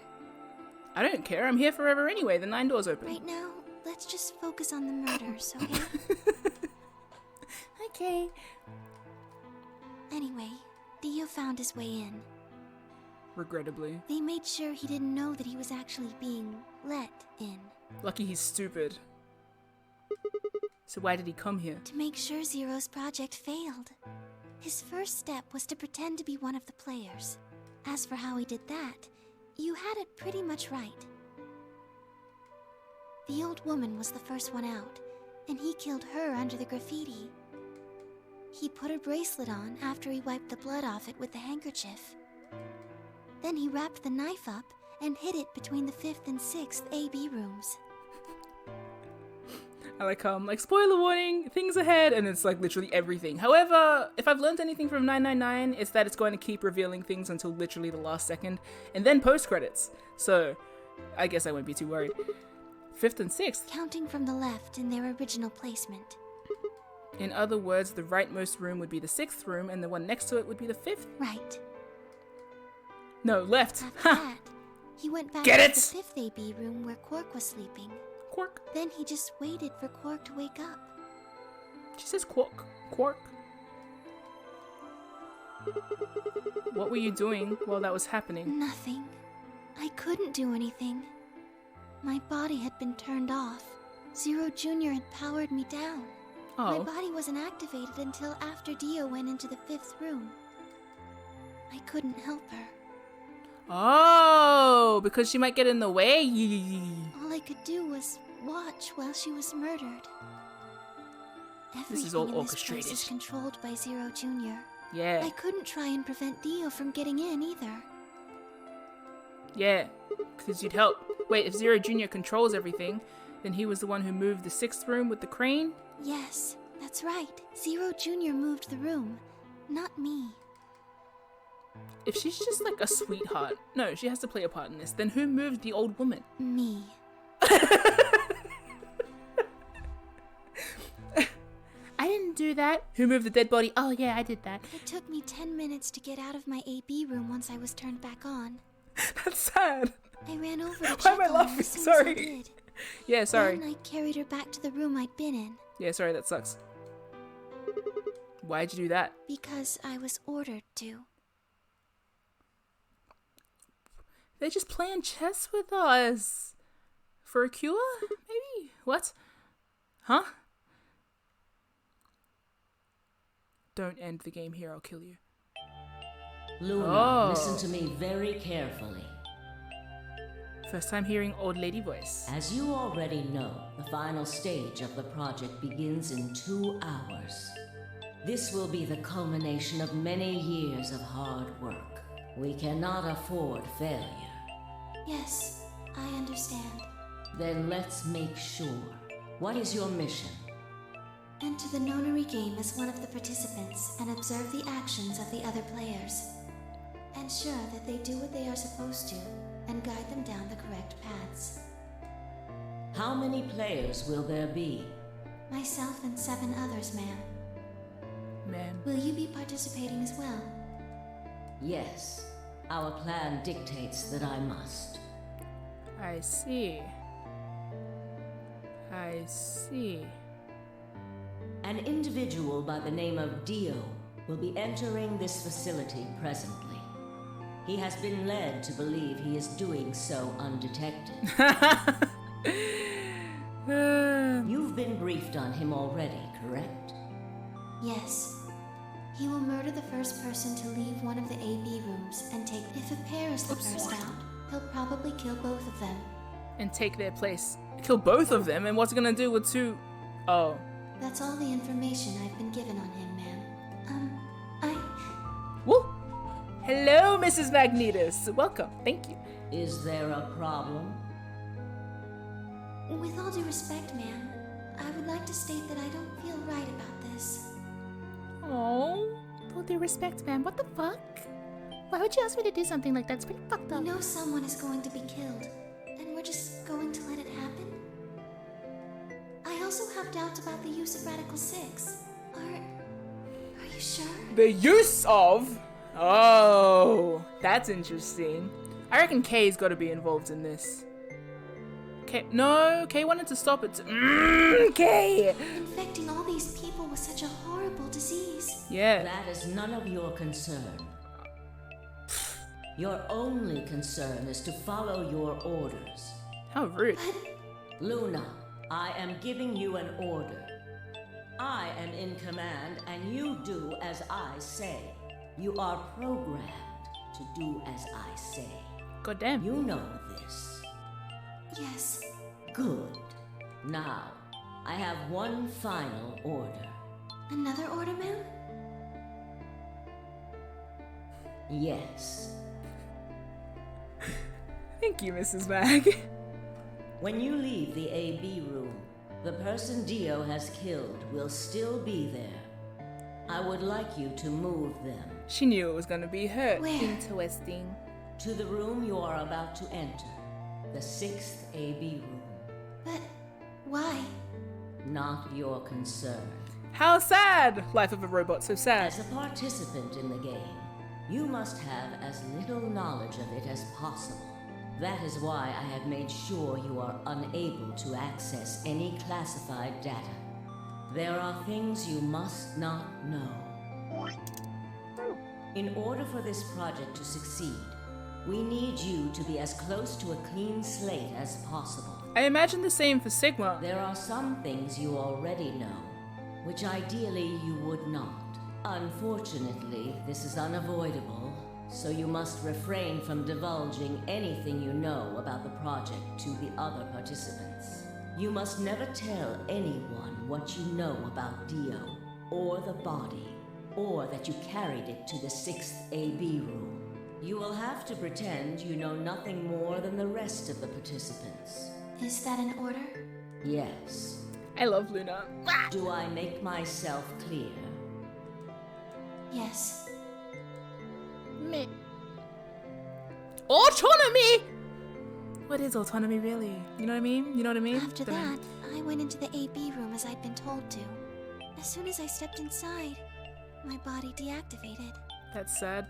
I don't care, I'm here forever anyway, the 9 doors open. Right now, let's just focus on the murders, okay? Okay. Anyway, Dio found his way in. Regrettably. They made sure he didn't know that he was actually being let in. Lucky he's stupid. So why did he come here? To make sure Zero's project failed. His first step was to pretend to be one of the players. As for how he did that, you had it pretty much right. The old woman was the first one out, and he killed her under the graffiti. He put her bracelet on after he wiped the blood off it with the handkerchief. Then he wrapped the knife up and hid it between the 5th and 6th AB rooms. I like how I'm like, spoiler warning, things ahead, and it's like literally everything. However, if I've learned anything from 999, it's that it's going to keep revealing things until literally the last second, and then post-credits. So, I guess I won't be too worried. 5th and 6th? Counting from the left in their original placement. In other words, the rightmost room would be the 6th room, and the one next to it would be the 5th? Right. No, left. After that, he went back Get to it? the 5th AB room where Quark was sleeping. Quark? Then he just waited for Quark to wake up. She says Quark. Quark? What were you doing while that was happening? Nothing. I couldn't do anything. My body had been turned off. Zero Jr. had powered me down. My Oh. body wasn't activated until after Dio went into the 5th room. I couldn't help her. Oh, because she might get in the way? All I could do was watch while she was murdered. This is all Everything in this orchestrated. place is controlled by Zero Jr. Yeah. I couldn't try and prevent Dio from getting in either. Yeah, because you'd help. Wait, if Zero Jr. controls everything, then he was the one who moved the 6th room with the crane? Yes, that's right. Zero Jr. moved the room, not me. If she's just like a sweetheart, no, she has to play a part in this, then who moved the old woman? Me. I didn't do that. Who moved the dead body? Oh yeah, I did that. It took me 10 minutes to get out of my AB room once I was turned back on. That's sad. I ran over to Why check am I on her laughing? as soon Sorry. as I did. Yeah, sorry. Then I carried her back to the room I'd been in. Yeah, sorry, that sucks. Why'd you do that? Because I was ordered to. They're just playing chess with us. For a cure? Maybe? What? Huh? Don't end the game here, I'll kill you. Luna, Oh. listen to me very carefully. First time hearing old lady voice. As you already know, the final stage of the project begins in 2 hours. This will be the culmination of many years of hard work. We cannot afford failure. Yes, I understand. Then let's make sure. What is your mission? Enter the nonary game as one of the participants and observe the actions of the other players. Ensure that they do what they are supposed to and guide them down the correct paths. How many players will there be? Myself and 7 others, ma'am. Man. Will you be participating as well? Yes. Our plan dictates that I must. I see. I see. An individual by the name of Dio will be entering this facility presently. He has been led to believe he is doing so undetected. You've been briefed on him already, correct? Yes. He will murder the first person to leave one of the AB rooms and take. If a pair is the first out, he'll probably kill both of them. And take their place. Kill both of them? And what's it gonna do with 2? Oh. That's all the information I've been given on him, ma'am. Woo! Hello, Mrs. Magnetus. Welcome. Thank you. Is there a problem? With all due respect, ma'am, I would like to state that I don't feel right about this. Oh, with all due respect, man. What the fuck? Why would you ask me to do something like that? It's pretty fucked We up. know someone is going to be killed, and we're just going to let it happen? I also have doubts about the use of Radical 6. Are you sure? The use of? Oh, that's interesting. I reckon Kay's got to be involved in this. No, Kay wanted to stop it. Kay! Infecting all these people with such a horrible disease. Yeah. That is none of your concern. Your only concern is to follow your orders. How rude. Luna, I am giving you an order. I am in command, and you do as I say. You are programmed to do as I say. Goddamn. You know this. Yes. Good. Now, I have one final order. Another order, ma'am? Yes. Thank you, Mrs. Mag. When you leave the AB room, the person Dio has killed will still be there. I would like you to move them. She knew it was gonna be her. Where? Interesting. To the room you are about to enter. The 6th AB room. But why? Not your concern. How sad! Life of a robot, so sad. As a participant in the game, you must have as little knowledge of it as possible. That is why I have made sure you are unable to access any classified data. There are things you must not know. In order for this project to succeed, we need you to be as close to a clean slate as possible. I imagine the same for Sigma. There are some things you already know, which ideally you would not. Unfortunately, this is unavoidable, so you must refrain from divulging anything you know about the project to the other participants. You must never tell anyone what you know about Dio, or the body, or that you carried it to the 6th AB room. You will have to pretend you know nothing more than the rest of the participants. Is that an order? Yes. I love Luna. Do I make myself clear? Yes. Me. Autonomy! What is autonomy really? You know what I mean? You know what I mean? After that, I went into the AB room as I'd been told to. As soon as I stepped inside, my body deactivated. That's sad.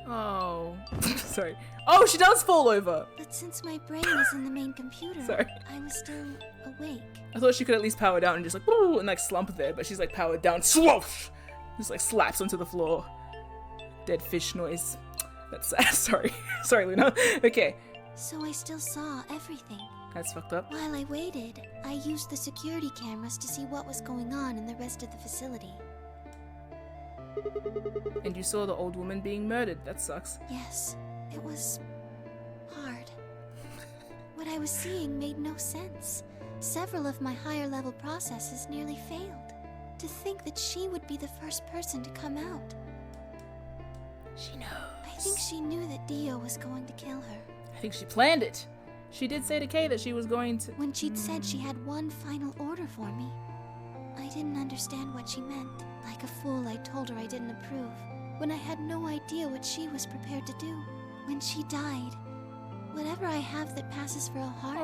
Oh. Sorry. Oh, she does fall over! But since my brain is in the main computer, Sorry. I was still awake. I thought she could at least power down and just like, woo, and like slump there, but she's like powered down, swoosh! Just like slaps onto the floor. Dead fish noise. That's sad. Sorry. Sorry, Luna. Okay. So I still saw everything. That's fucked up. While I waited, I used the security cameras to see what was going on in the rest of the facility. And you saw the old woman being murdered. That sucks. Yes, it was hard. What I was seeing made no sense. Several of my higher level processes nearly failed. To think that she would be the first person to come out. She knows. I think she knew that Dio was going to kill her. I think she planned it. She did say to Kay that she was going to... When she'd said she had one final order for me, I didn't understand what she meant. Like a fool, I told her I didn't approve, when I had no idea what she was prepared to do. When she died, whatever I have that passes for a heart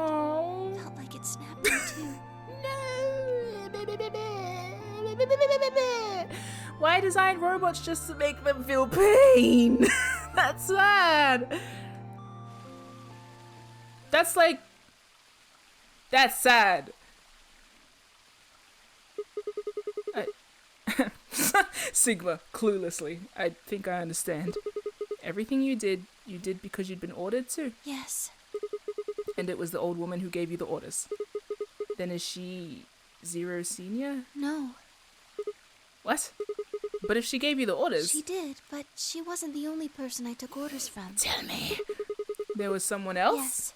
Felt like it snapped in two. No! Why design robots just to make them feel pain? That's sad. That's like... That's sad. Sigma, cluelessly. I think I understand. Everything you did because you'd been ordered to? Yes. And it was the old woman who gave you the orders. Then is she Zero Senior? No. What? But if she gave you the orders... She did, but she wasn't the only person I took orders from. Tell me. There was someone else? Yes.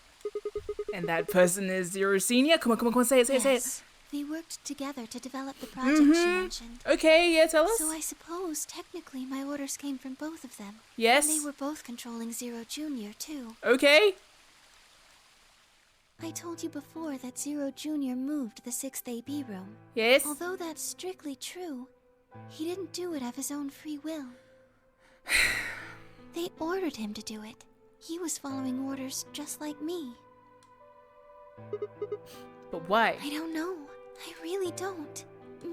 And that person is Zero Senior? Come on, say it. They worked together to develop the project she mentioned. Okay, yeah, tell us. So I suppose, technically, my orders came from both of them. Yes. And they were both controlling Zero Jr., too. Okay. I told you before that Zero Jr. moved the 6th AB room. Yes. Although that's strictly true, he didn't do it of his own free will. They ordered him to do it. He was following orders just like me. But why? I don't know. I really don't.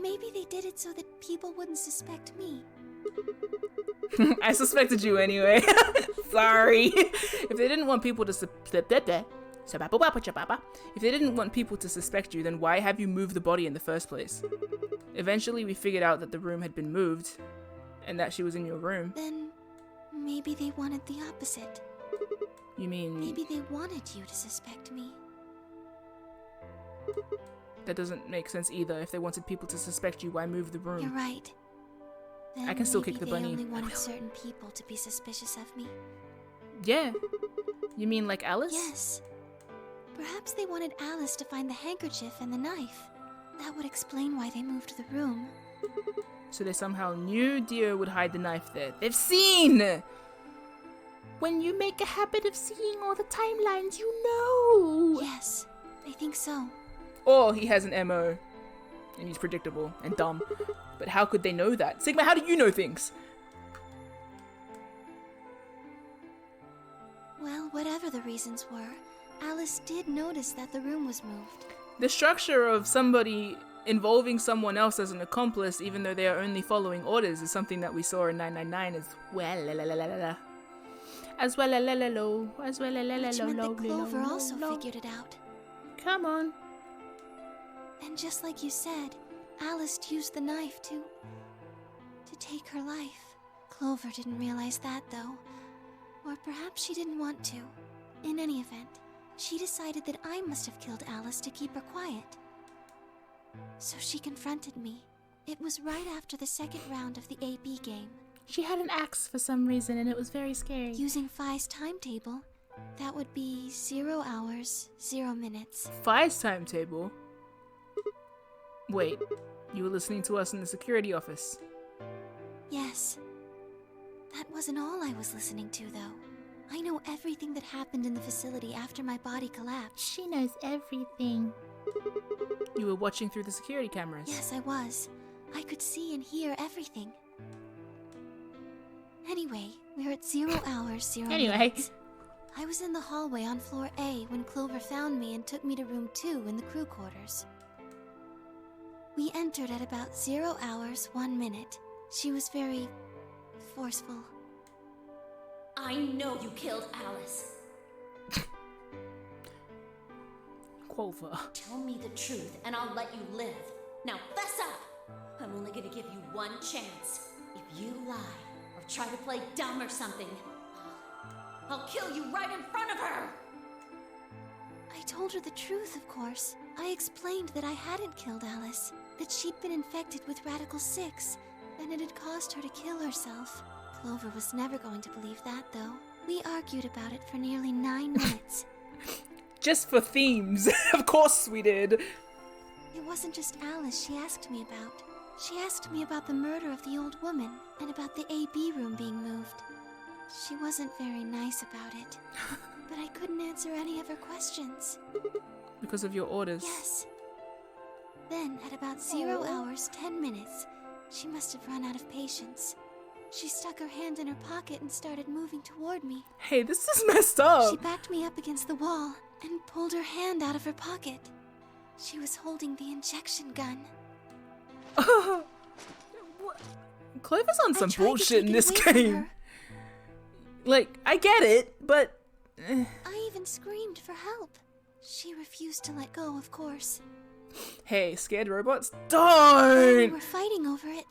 Maybe they did it so that people wouldn't suspect me. I suspected you anyway. Sorry. If they didn't want people to if they didn't want people to suspect you, then why have you moved the body in the first place? Eventually we figured out that the room had been moved and that she was in your room. Then maybe they wanted the opposite. You mean... Maybe they wanted you to suspect me. That doesn't make sense either. If they wanted people to suspect you, why move the room? You're right. Then I can still kick the bunny. They only wanted certain people to be suspicious of me. Yeah. You mean like Alice? Yes. Perhaps they wanted Alice to find the handkerchief and the knife. That would explain why they moved the room. So they somehow knew Dio would hide the knife there. They've seen! When you make a habit of seeing all the timelines, you know! Yes, I think so. Or he has an MO. And he's predictable and dumb. But how could they know that? Sigma, how do you know things? Well, whatever the reasons were, Alice did notice that the room was moved. The structure of somebody involving someone else as an accomplice, even though they are only following orders, is something that we saw in 999 as well. As well, as well, Which meant that Clover also figured it out. Come on. And just like you said, Alice used the knife to take her life. Clover didn't realize that, though. Or perhaps she didn't want to. In any event, she decided that I must have killed Alice to keep her quiet. So she confronted me. It was right after the second round of the AB game. She had an axe for some reason, and it was very scary. Using Phi's timetable, that would be 0 hours, 0 minutes. Phi's timetable? Wait, you were listening to us in the security office? Yes. That wasn't all I was listening to, though. I know everything that happened in the facility after my body collapsed. She knows everything. You were watching through the security cameras? Yes, I was. I could see and hear everything. Anyway, we're at 0 hours, 0 minutes. I was in the hallway on floor A when Clover found me and took me to room 2 in the crew quarters. We entered at about 0 hours, 1 minute. She was very forceful. I know you killed Alice. Clover. Tell me the truth and I'll let you live. Now fess up! I'm only gonna give you one chance. If you lie or try to play dumb or something, I'll kill you right in front of her! I told her the truth, of course. I explained that I hadn't killed Alice, that she'd been infected with Radical 6, and it had caused her to kill herself. Clover was never going to believe that, though. We argued about it for nearly 9 minutes. Just for themes. Of course we did. It wasn't just Alice she asked me about. She asked me about the murder of the old woman, and about the AB room being moved. She wasn't very nice about it, but I couldn't answer any of her questions. Because of your orders? Yes. Then, at about 0 hours, 10 minutes, she must have run out of patience. She stuck her hand in her pocket and started moving toward me. Hey, this is messed up. She backed me up against the wall, and pulled her hand out of her pocket. She was holding the injection gun. Clover's on some I tried to bullshit in take it this away from game. her. Like, I get it, but... I even screamed for help. She refused to let go, of course. Hey, scared robots? We Don't! were fighting over it.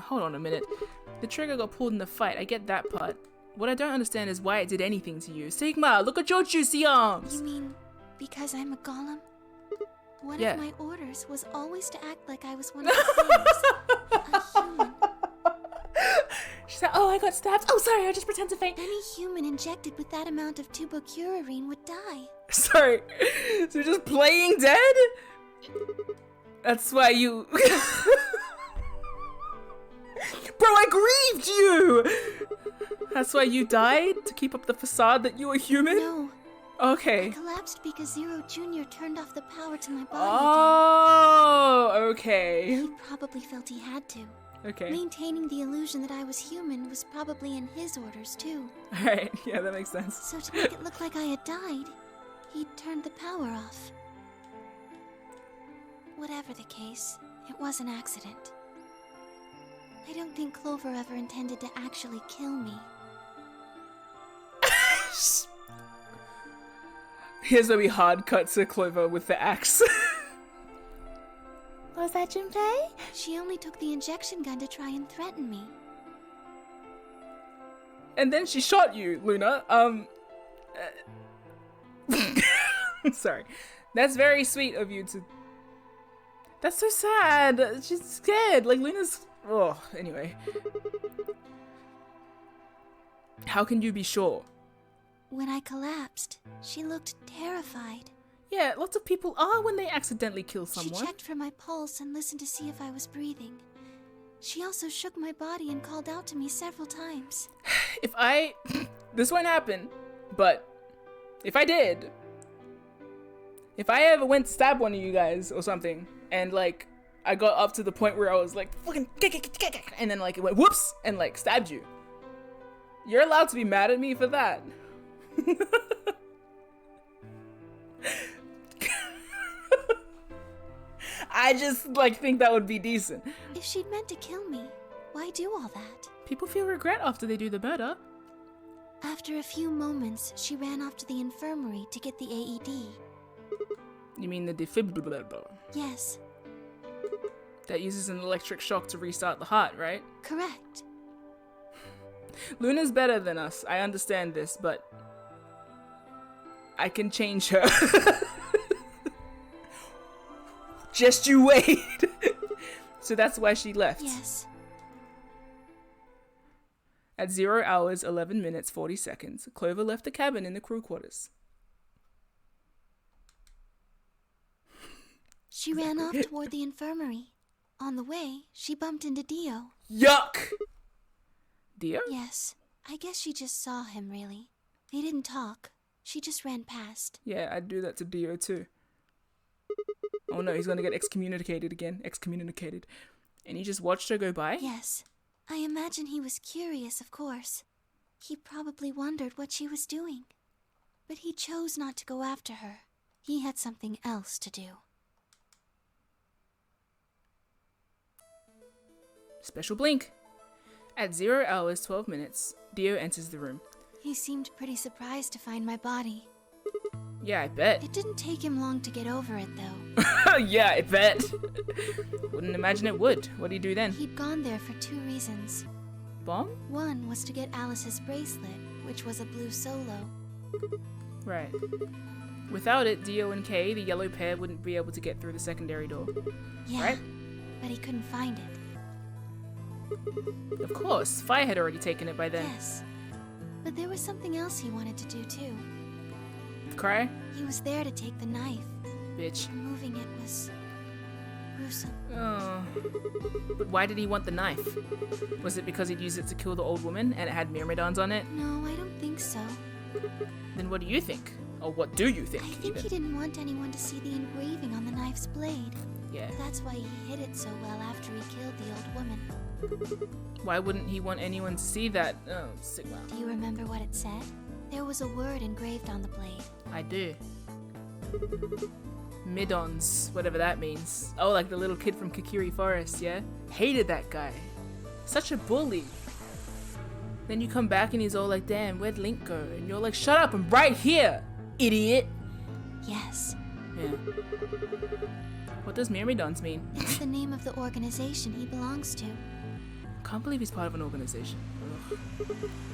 Hold on a minute. The trigger got pulled in the fight, I get that part. What I don't understand is why it did anything to you. Sigma, look at your juicy arms! You mean because I'm a golem? One Yeah. of my orders was always to act like I was one of the things. A human. She said, oh, I got stabbed. Oh, sorry, I just pretend to faint. Any human injected with that amount of tubocurarine would die. Sorry. So you're just playing dead? That's why you... Bro, I grieved you! That's why you died? To keep up the facade that you were human? No, Okay. I collapsed because Zero Jr. turned off the power to my body Oh, again. okay. He probably felt he had to. Okay. Maintaining the illusion that I was human was probably in his orders too. Alright, yeah, that makes sense. So to make it look like I had died, he turned the power off. Whatever the case, it was an accident. I don't think Clover ever intended to actually kill me. Here's where we hard cut to Clover with the axe. Was that Junpei? She only took the injection gun to try and threaten me. And then she shot you, Luna. Sorry. That's very sweet of you to... That's so sad. She's scared. Like, Luna's... Oh, anyway. How can you be sure? When I collapsed, she looked terrified. Yeah, lots of people are when they accidentally kill She someone. checked for my pulse and listened to see if I was breathing. She also shook my body and called out to me several times. If I... This won't happen, but if I did... If I ever went to stab one of you guys or something, and like, I got up to the point where I was like, fucking... And then like, it went whoops, and like, stabbed you. You're allowed to be mad at me for that. I just like think that would be decent. If she'd meant to kill me, why do all that? People feel regret after they do the murder. After a few moments, she ran off to the infirmary to get the AED. You mean the defibrillator Yes, that uses an electric shock to restart the heart, right? correct. Luna's better than us. I understand this, but I can change her. Just you wait. So that's why she left. Yes. At 0 hours, 11 minutes, 40 seconds, Clover left the cabin in the crew quarters. She ran off toward the infirmary. On the way, she bumped into Dio. Yuck! Dio? Yes, I guess she just saw him, really. They didn't talk. She just ran past. Yeah, I'd do that to Dio too. Oh no, he's gonna get excommunicated again. Excommunicated. And he just watched her go by? Yes. I imagine he was curious, of course. He probably wondered what she was doing. But he chose not to go after her. He had something else to do. Special blink. At 0 hours, 12 minutes, Dio enters the room. He seemed pretty surprised to find my body. Yeah, I bet. It didn't take him long to get over it, though. Yeah, I bet. Wouldn't imagine it would. What do you do then? He'd gone there for 2 reasons. Bomb? One was to get Alice's bracelet, which was a blue solo. Right. Without it, Dio and Kay, the yellow pair, wouldn't be able to get through the secondary door. Yeah, Right? but he couldn't find it. Of course, Fire had already taken it by then. Yes. But there was something else he wanted to do, too. Cry? He was there to take the knife. Bitch. Removing it was gruesome. Oh. But why did he want the knife? Was it because he'd use it to kill the old woman and it had myrmidons on it? No, I don't think so. Then what do you think? Or what do you think, I think even? he didn't want anyone to see the engraving on the knife's blade. Yeah. That's why he hid it so well after he killed the old woman. Why wouldn't he want anyone to see that? Oh, Sigma. Do you remember what it said? There was a word engraved on the blade. I do. Midons, whatever that means. Oh, like the little kid from Kakiri Forest, yeah? Hated that guy. Such a bully. Then you come back and he's all like, damn, where'd Link go? And you're like, shut up, I'm right here, idiot. Yes. Yeah. What does Myrmidons mean? It's the name of the organization he belongs to. Can't believe he's part of an organization.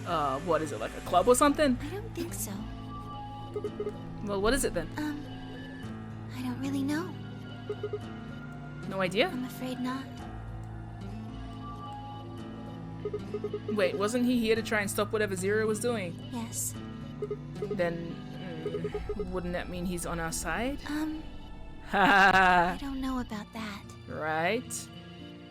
Ugh. What is it, like a club or something? I don't think so. Well, what is it then? I don't really know. No idea? I'm afraid not. Wait, wasn't he here to try and stop whatever Zero was doing? Yes. Then, wouldn't that mean he's on our side? I don't know about that. Right?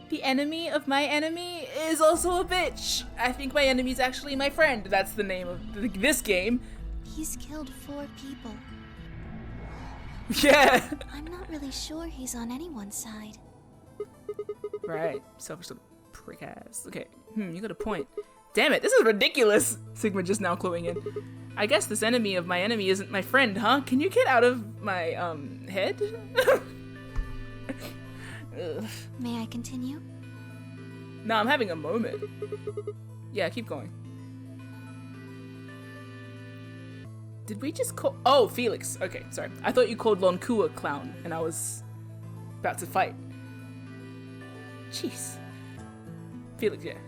The enemy of my enemy is also a bitch. I think my enemy's actually my friend. That's the name of this game. He's killed 4 people. Yeah. I'm not really sure he's on anyone's side. Right. Selfish little prick ass. Okay. You got a point. Damn it, this is ridiculous. Sigma just now cluing in. I guess this enemy of my enemy isn't my friend, huh? Can you get out of my, head? Ugh. May I continue? No, I'm having a moment. Yeah, keep going. Did we just call- Oh, Felix. Okay, sorry. I thought you called Lonkua clown, and I was about to fight. Jeez. Felix, yeah.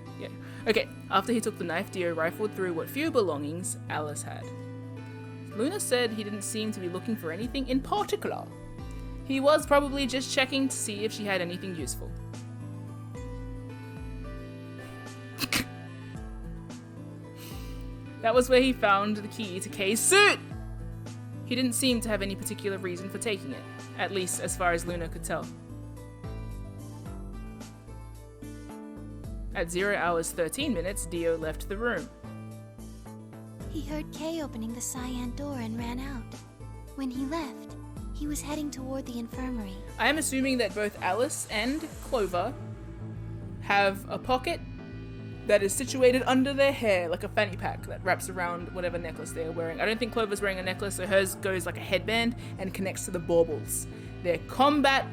Okay, after he took the knife, Dio rifled through what few belongings Alice had. Luna said he didn't seem to be looking for anything in particular. He was probably just checking to see if she had anything useful. That was where he found the key to Kay's suit! He didn't seem to have any particular reason for taking it, at least as far as Luna could tell. At 0 hours 13 minutes, Dio left the room. He heard Kay opening the cyan door and ran out. When he left, he was heading toward the infirmary. I am assuming that both Alice and Clover have a pocket that is situated under their hair, like a fanny pack that wraps around whatever necklace they're wearing. I don't think Clover's wearing a necklace, so hers goes like a headband and connects to the baubles. They're combat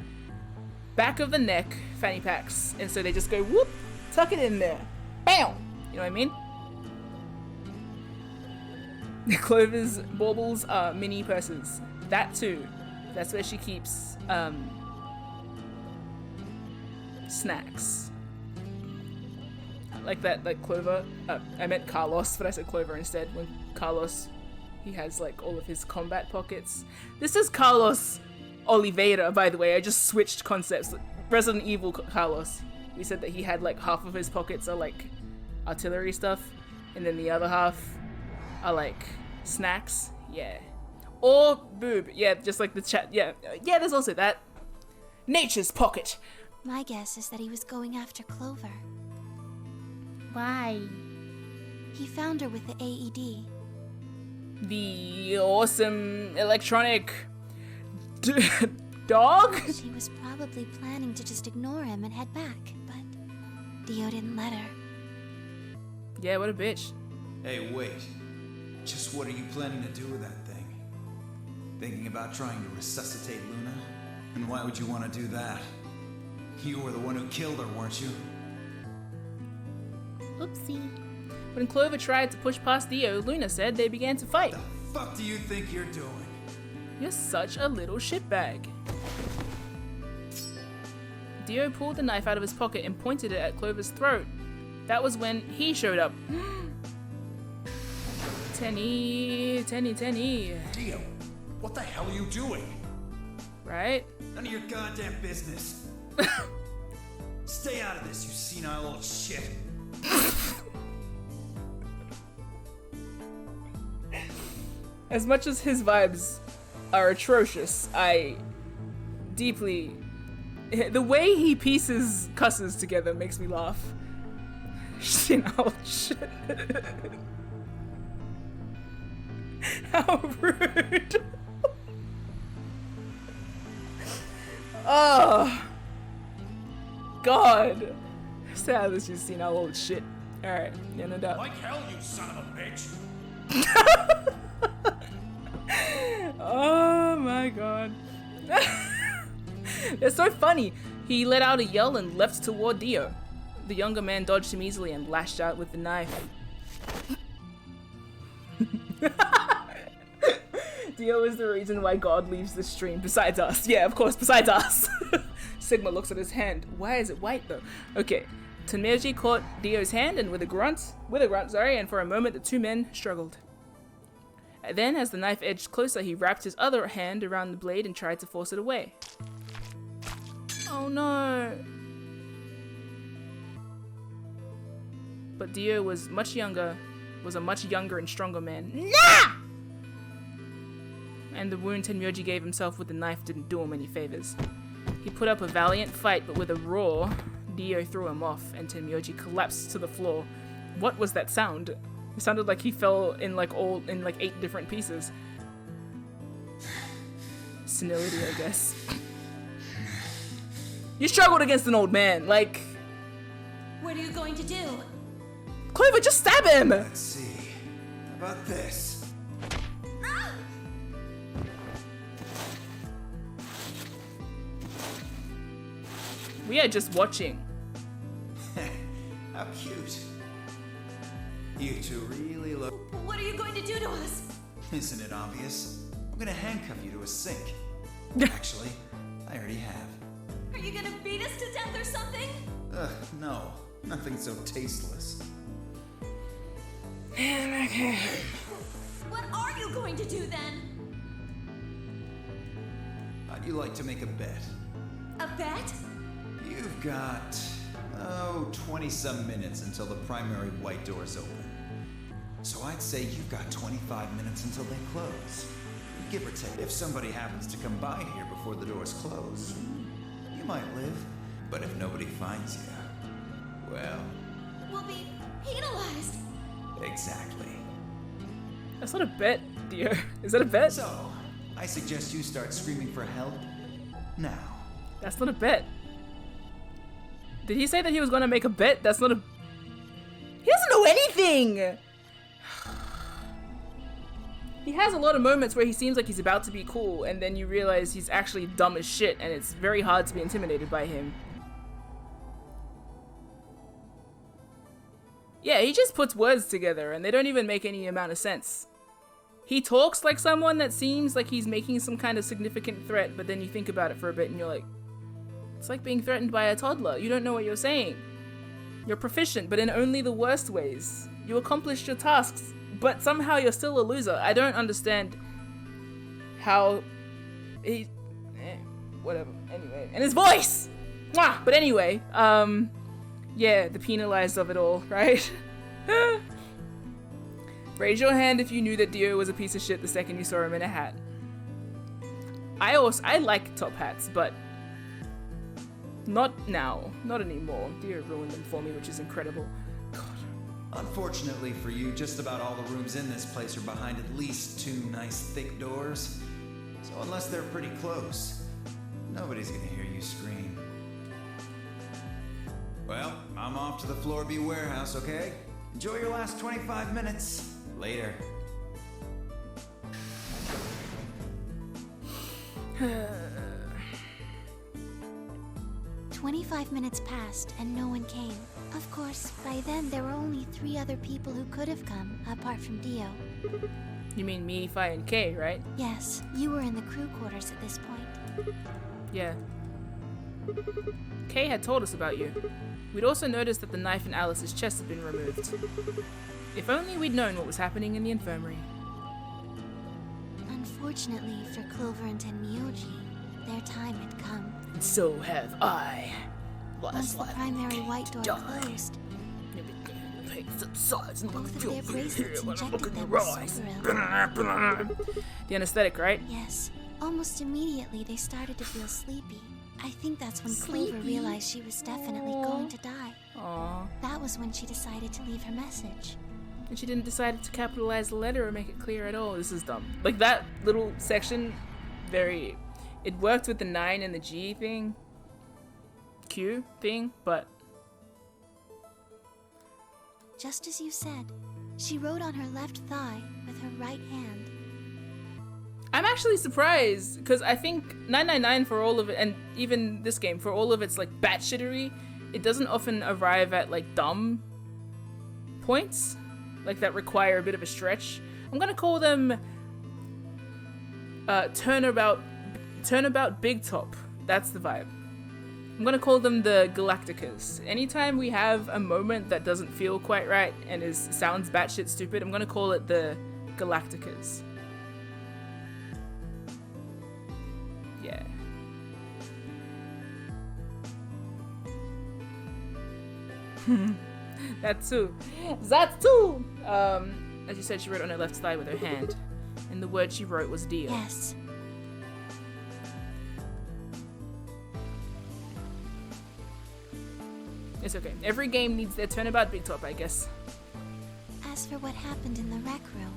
back of the neck fanny packs, and so they just go whoop, tuck it in there, bam. You know what I mean? Clover's baubles are mini purses. That too. That's where she keeps snacks. Like that, like Clover. I meant Carlos, but I said Clover instead. When Carlos, he has like all of his combat pockets. This is Carlos Oliveira, by the way. I just switched concepts. Resident Evil Carlos. We said that he had like half of his pockets are like artillery stuff, and then the other half are like snacks. Yeah. Or boob. Yeah, just like the chat. Yeah, there's also that. Nature's pocket. My guess is that he was going after Clover. Why? He found her with the AED. The awesome electronic dog? She was probably planning to just ignore him and head back, but Dio didn't let her. Yeah, what a bitch. Hey, wait. Just what are you planning to do with that thing? Thinking about trying to resuscitate Luna? And why would you want to do that? You were the one who killed her, weren't you? Oopsie. When Clover tried to push past Dio, Luna said they began to fight. The fuck do you think you're doing? You're such a little shitbag. Dio pulled the knife out of his pocket and pointed it at Clover's throat. That was when he showed up. Tenny. Dio, what the hell are you doing? Right? None of your goddamn business. Stay out of this, you senile old shit. As much as his vibes are atrocious, I deeply... The way he pieces cusses together makes me laugh. Senile shit. How rude. Oh. God. Sad that you've seen our old shit. Alright, yeah, no doubt. Like hell, you son of a bitch! Oh my god. It's so funny. He let out a yell and leapt toward Dio. The younger man dodged him easily and lashed out with the knife. Dio is the reason why God leaves the stream, besides us. Yeah, of course, besides us. Sigma looks at his hand. Why is it white though? Okay. Tenmyoji caught Dio's hand and with a grunt, and for a moment the two men struggled. And then, as the knife edged closer, he wrapped his other hand around the blade and tried to force it away. Oh no! But Dio was a much younger and stronger man. Nah! And the wound Tenmyoji gave himself with the knife didn't do him any favors. He put up a valiant fight, but with a roar, Dio threw him off, and Tenmyoji collapsed to the floor. What was that sound? It sounded like he fell in like 8 different pieces. Senility, I guess. You struggled against an old man, like... What are you going to do? Clover, just stab him! Let's see. How about this? We are just watching. How cute. You two really look... What are you going to do to us? Isn't it obvious? I'm gonna handcuff you to a sink. Actually, I already have. Are you gonna beat us to death or something? Ugh, no. Nothing so tasteless. What are you going to do then? How'd you like to make a bet? A bet? You've got, 20-some minutes until the primary white doors open. So I'd say you've got 25 minutes until they close. Give or take. If somebody happens to come by here before the doors close, you might live. But if nobody finds you, well... We'll be penalized. Exactly. That's not a bet, dear. Is that a bet? So, I suggest you start screaming for help now. That's not a bet. Did he say that he was gonna make a bet? That's not a... He doesn't know anything! He has a lot of moments where he seems like he's about to be cool, and then you realize he's actually dumb as shit, and it's very hard to be intimidated by him. Yeah, he just puts words together, and they don't even make any amount of sense. He talks like someone that seems like he's making some kind of significant threat, but then you think about it for a bit and you're like, it's like being threatened by a toddler. You don't know what you're saying. You're proficient, but in only the worst ways. You accomplished your tasks, but somehow you're still a loser. I don't understand how he... whatever. Anyway. And his voice! Mwah! But anyway, yeah, the penalized of it all, right? Raise your hand if you knew that Dio was a piece of shit the second you saw him in a hat. I like top hats, but not now. Not anymore. Dio ruined them for me, which is incredible. God. Unfortunately for you, just about all the rooms in this place are behind at least 2 nice thick doors. So unless they're pretty close, nobody's gonna hear you scream. Well, I'm off to the Floor B warehouse, okay? Enjoy your last 25 minutes. Later. 25 minutes passed and no one came. Of course, by then there were only 3 other people who could have come, apart from Dio. You mean me, Fi, and Kay, right? Yes, you were in the crew quarters at this point. Yeah. Kay had told us about you. We'd also noticed that the knife in Alice's chest had been removed. If only we'd known what was happening in the infirmary. Unfortunately for Clover and Tenmyoji, their time had come. And so have I. Once the primary white door closed, both of their bracelets injected them with Silveril. The anesthetic, right? Yes. Almost immediately they started to feel sleepy. I think that's when Clover realized she was definitely going to die. Aww. That was when she decided to leave her message. And she didn't decide to capitalize the letter or make it clear at all. This is dumb. Like, that little section, very... It worked with the 9 and the G thing. Q thing, but... Just as you said, she wrote on her left thigh with her right hand. I'm actually surprised, because I think 999 for all of it, and even this game, for all of its, like, batshittery, it doesn't often arrive at, like, dumb points. Like, that require a bit of a stretch. I'm gonna call them Turnabout Big Top. That's the vibe. I'm gonna call them the Galacticas. Anytime we have a moment that doesn't feel quite right and sounds batshit stupid, I'm gonna call it the Galacticas. Yeah. That too. As you said, she wrote on her left thigh with her hand, and the word she wrote was dear. Yes. It's okay. Every game needs their turnabout big top, I guess. As for what happened in the rec room,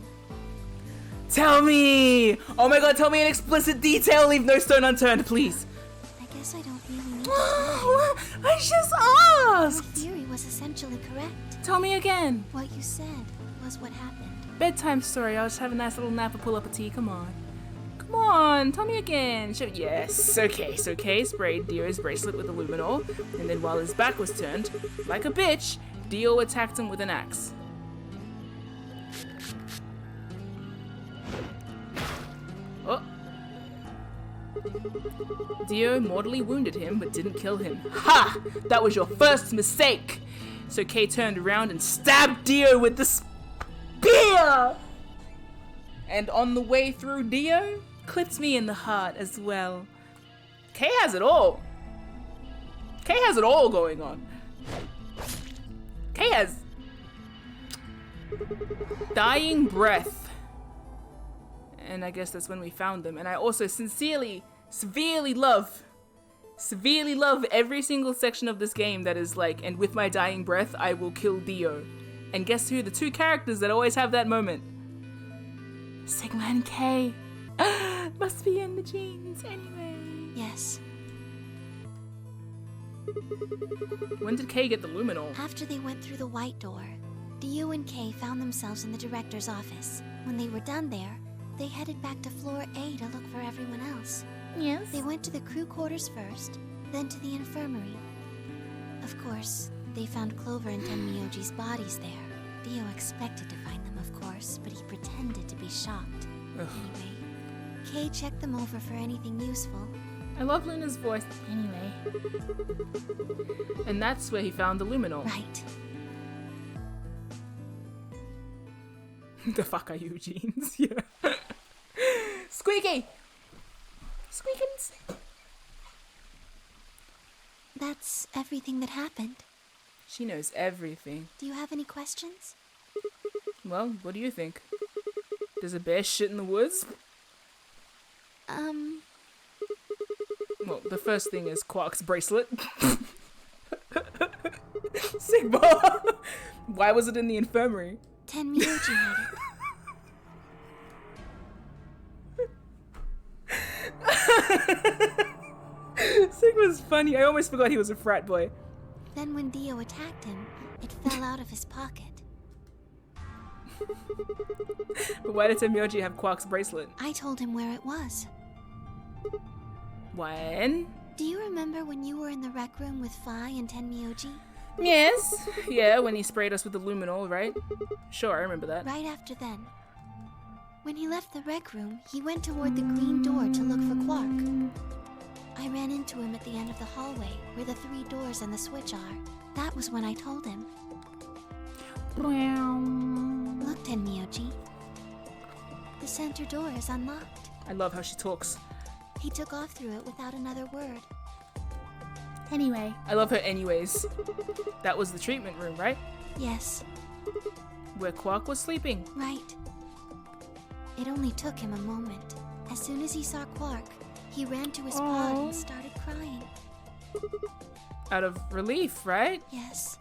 Tell me! Oh my god, tell me in explicit detail. Leave no stone unturned, please. I guess I don't really need to tell I just you. Your asked! theory was essentially correct. Tell me again. What you said was what happened. Bedtime story. I'll just have a nice little nap and pull up a tea. Come on. Come on, tell me again. Yes, okay. So Kay sprayed Dio's bracelet with luminol, and then while his back was turned, like a bitch, Dio attacked him with an axe. Oh. Dio mortally wounded him, but didn't kill him. Ha! That was your first mistake! So Kay turned around and stabbed Dio with the spear! And on the way through Dio, clipped me in the heart as well. Kay has it all. Kay has it all going on. Kay has dying breath. And I guess that's when we found them. And I also severely love every single section of this game that is like, and with my dying breath, I will kill Dio. And guess who? The two characters that always have that moment. Sigma and Kay. Must be in the genes anyway. Yes. When did Kay get the luminol? After they went through the white door, Dio and Kay found themselves in the director's office. When they were done there, they headed back to floor A to look for everyone else. Yes? They went to the crew quarters first, then to the infirmary. Of course, they found Clover and Tenmyoji's bodies there. Dio expected to find them, of course, but he pretended to be shocked. Ugh. Anyway, Kay checked them over for anything useful. I love Luna's voice. Anyway. And that's where he found the luminol. Right. The fuck are you, Jeans? Yeah. Squeaky! Squeakins! That's everything that happened. She knows everything. Do you have any questions? Well, what do you think? Does a bear shit in the woods? Well, the first thing is Quark's bracelet. Sigma! Why was it in the infirmary? Tenmyoji had it. Sigma's funny. I almost forgot he was a frat boy. Then when Dio attacked him, it fell out of his pocket. But why did Tenmyoji have Quark's bracelet? I told him where it was. When? Do you remember when you were in the rec room with Phi and Tenmyoji? Yes. Yeah, when he sprayed us with the luminol, right? Sure, I remember that. Right after then. When he left the rec room, he went toward the green door to look for Quark. I ran into him at the end of the hallway, where the 3 doors and the switch are. That was when I told him. Look, Tenmyoji. The center door is unlocked. I love how she talks. He took off through it without another word. Anyway. I love her anyways. That was the treatment room, right? Yes. Where Quark was sleeping. Right. It only took him a moment. As soon as he saw Quark, he ran to his pod and started crying. Out of relief, right? Yes.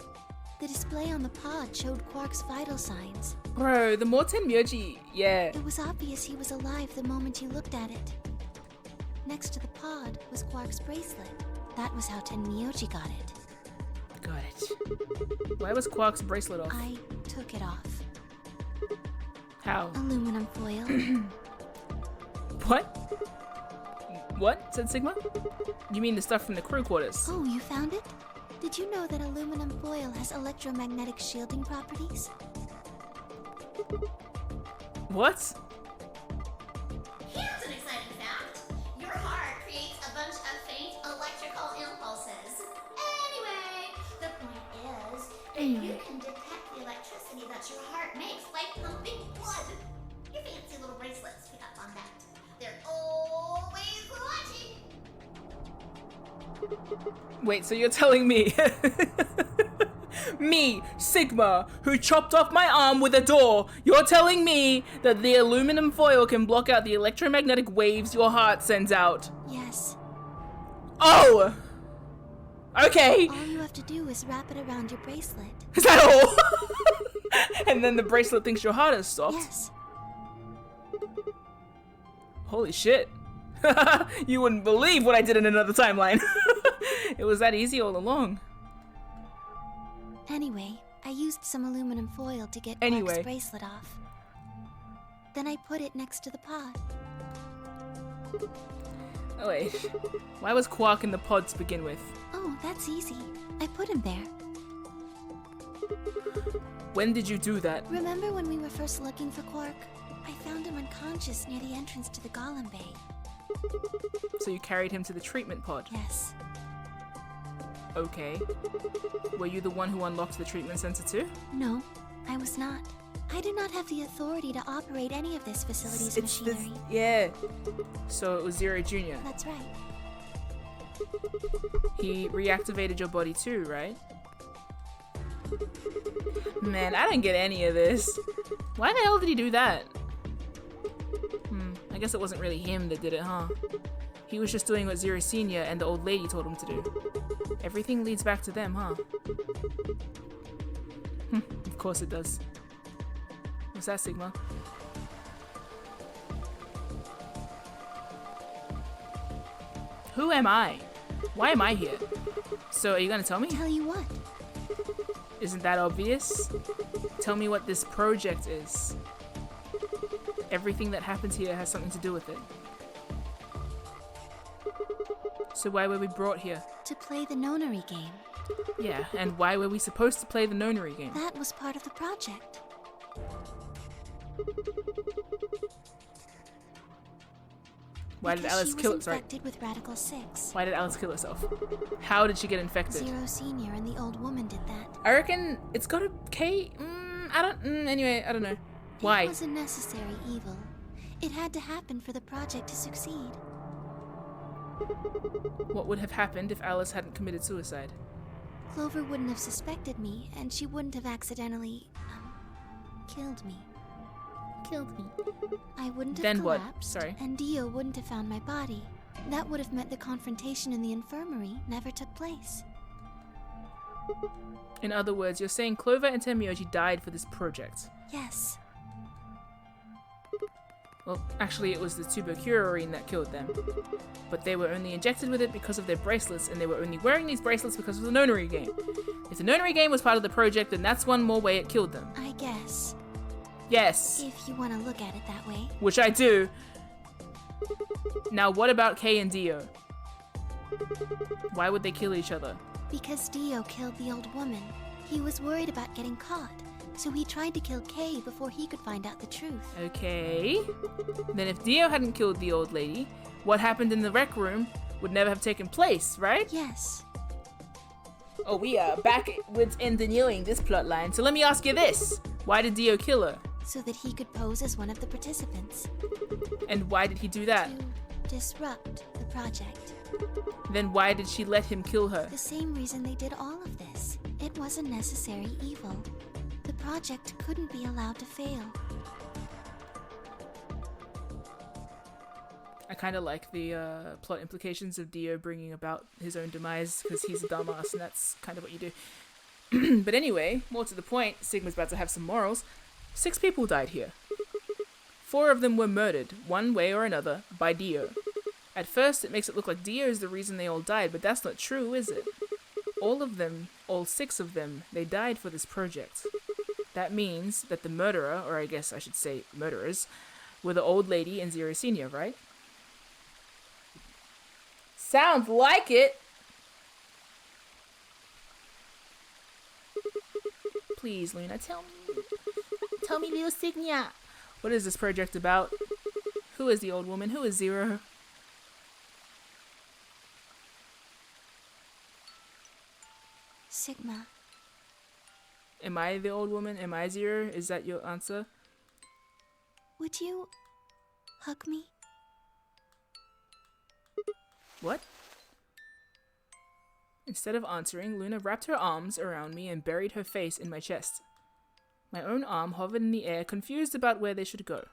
The display on the pod showed Quark's vital signs. Bro, the more Tenmyoji, yeah. It was obvious he was alive the moment you looked at it. Next to the pod was Quark's bracelet. That was how Tenmyoji got it. Got it. Why was Quark's bracelet off? I took it off. How? Aluminum foil. What? What? Said Sigma? You mean the stuff from the crew quarters? Oh, you found it? Did you know that aluminum foil has electromagnetic shielding properties? What? Here's an exciting fact. Your heart creates a bunch of faint electrical impulses. Anyway, the point is that you can detect the electricity that your heart makes by pumping blood. Your fancy little bracelets pick up on that. They're always watching. Wait, so you're telling me me, Sigma, who chopped off my arm with a door, you're telling me that the aluminum foil can block out the electromagnetic waves your heart sends out? Yes. Oh! Okay! All you have to do is wrap it around your bracelet. Is that all? And then the bracelet thinks your heart has stopped? Yes. Holy shit. You wouldn't believe what I did in another timeline. It was that easy all along. Anyway, I used some aluminum foil to get Anyway. Quark's bracelet off. Then I put it next to the pod. Oh wait, why was Quark in the pod to begin with? Oh, that's easy. I put him there. When did you do that? Remember when we were first looking for Quark? I found him unconscious near the entrance to the Golem Bay. So you carried him to the treatment pod? Yes. Okay. Were you the one who unlocked the treatment center too? No, I was not. I do not have the authority to operate any of this facility's machinery. Yeah. So it was Zero Jr. That's right. He reactivated your body too, right? Man, I didn't get any of this. Why the hell did he do that? I guess it wasn't really him that did it, huh? He was just doing what Zero Senior and the old lady told him to do. Everything leads back to them, huh? Of course it does. What's that, Sigma? Who am I? Why am I here? So, are you gonna tell me? Tell you what? Isn't that obvious? Tell me what this project is. Everything that happens here has something to do with it. So why were we brought here? To play the nonary game. Yeah, and why were we supposed to play the nonary game? That was part of the project. Why did Alice kill herself? Infected with Radical 6. Why did Alice kill herself? How did she get infected? Zero Senior and the old woman did that. I reckon it's got a K. Anyway, I don't know. Why? It was a necessary evil. It had to happen for the project to succeed. What would have happened if Alice hadn't committed suicide? Clover wouldn't have suspected me, and she wouldn't have accidentally, killed me. Killed me. I wouldn't have Then what? collapsed, Sorry. and Dio wouldn't have found my body. That would have meant the confrontation in the infirmary never took place. In other words, you're saying Clover and Tenmyoji died for this project. Yes. Well, actually, it was the tuberculin that killed them. But they were only injected with it because of their bracelets, and they were only wearing these bracelets because of the nonary game. If the nonary game was part of the project, then that's one more way it killed them. I guess. Yes. If you want to look at it that way. Which I do. Now, what about Kay and Dio? Why would they kill each other? Because Dio killed the old woman. He was worried about getting caught, so he tried to kill Kay before he could find out the truth. Okay. Then if Dio hadn't killed the old lady, what happened in the rec room would never have taken place, right? Yes. Oh, we are back with engineering this plotline. So let me ask you this. Why did Dio kill her? So that he could pose as one of the participants. And why did he do that? To disrupt the project. Then why did she let him kill her? The same reason they did all of this. It was a necessary evil. The project couldn't be allowed to fail. I kind of like the plot implications of Dio bringing about his own demise because he's a dumbass and that's kind of what you do. But anyway, more to the point, Sigma's about to have some morals. 6 people died here. 4 of them were murdered, one way or another, by Dio. At first, it makes it look like Dio is the reason they all died, but that's not true, is it? All of them, all 6 of them, they died for this project. That means that the murderer, or I guess I should say murderers, were the old lady and Zero Senior, right? Sounds like it! Please, Luna, tell me. Tell me, little Signia. What is this project about? Who is the old woman? Who is Zero? Sigma. Am I the old woman? Am I Zero? Is that your answer? Would you hug me? What? Instead of answering, Luna wrapped her arms around me and buried her face in my chest. My own arm hovered in the air, confused about where they should go.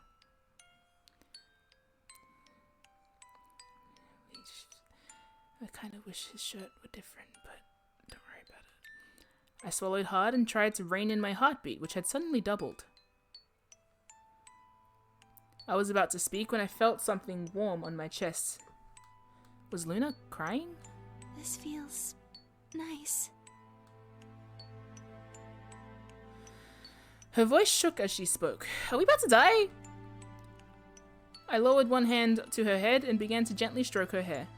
I kind of wish his shirt were different, but don't worry about it. I swallowed hard and tried to rein in my heartbeat, which had suddenly doubled. I was about to speak when I felt something warm on my chest. Was Luna crying? This feels nice. Her voice shook as she spoke. Are we about to die? I lowered one hand to her head and began to gently stroke her hair.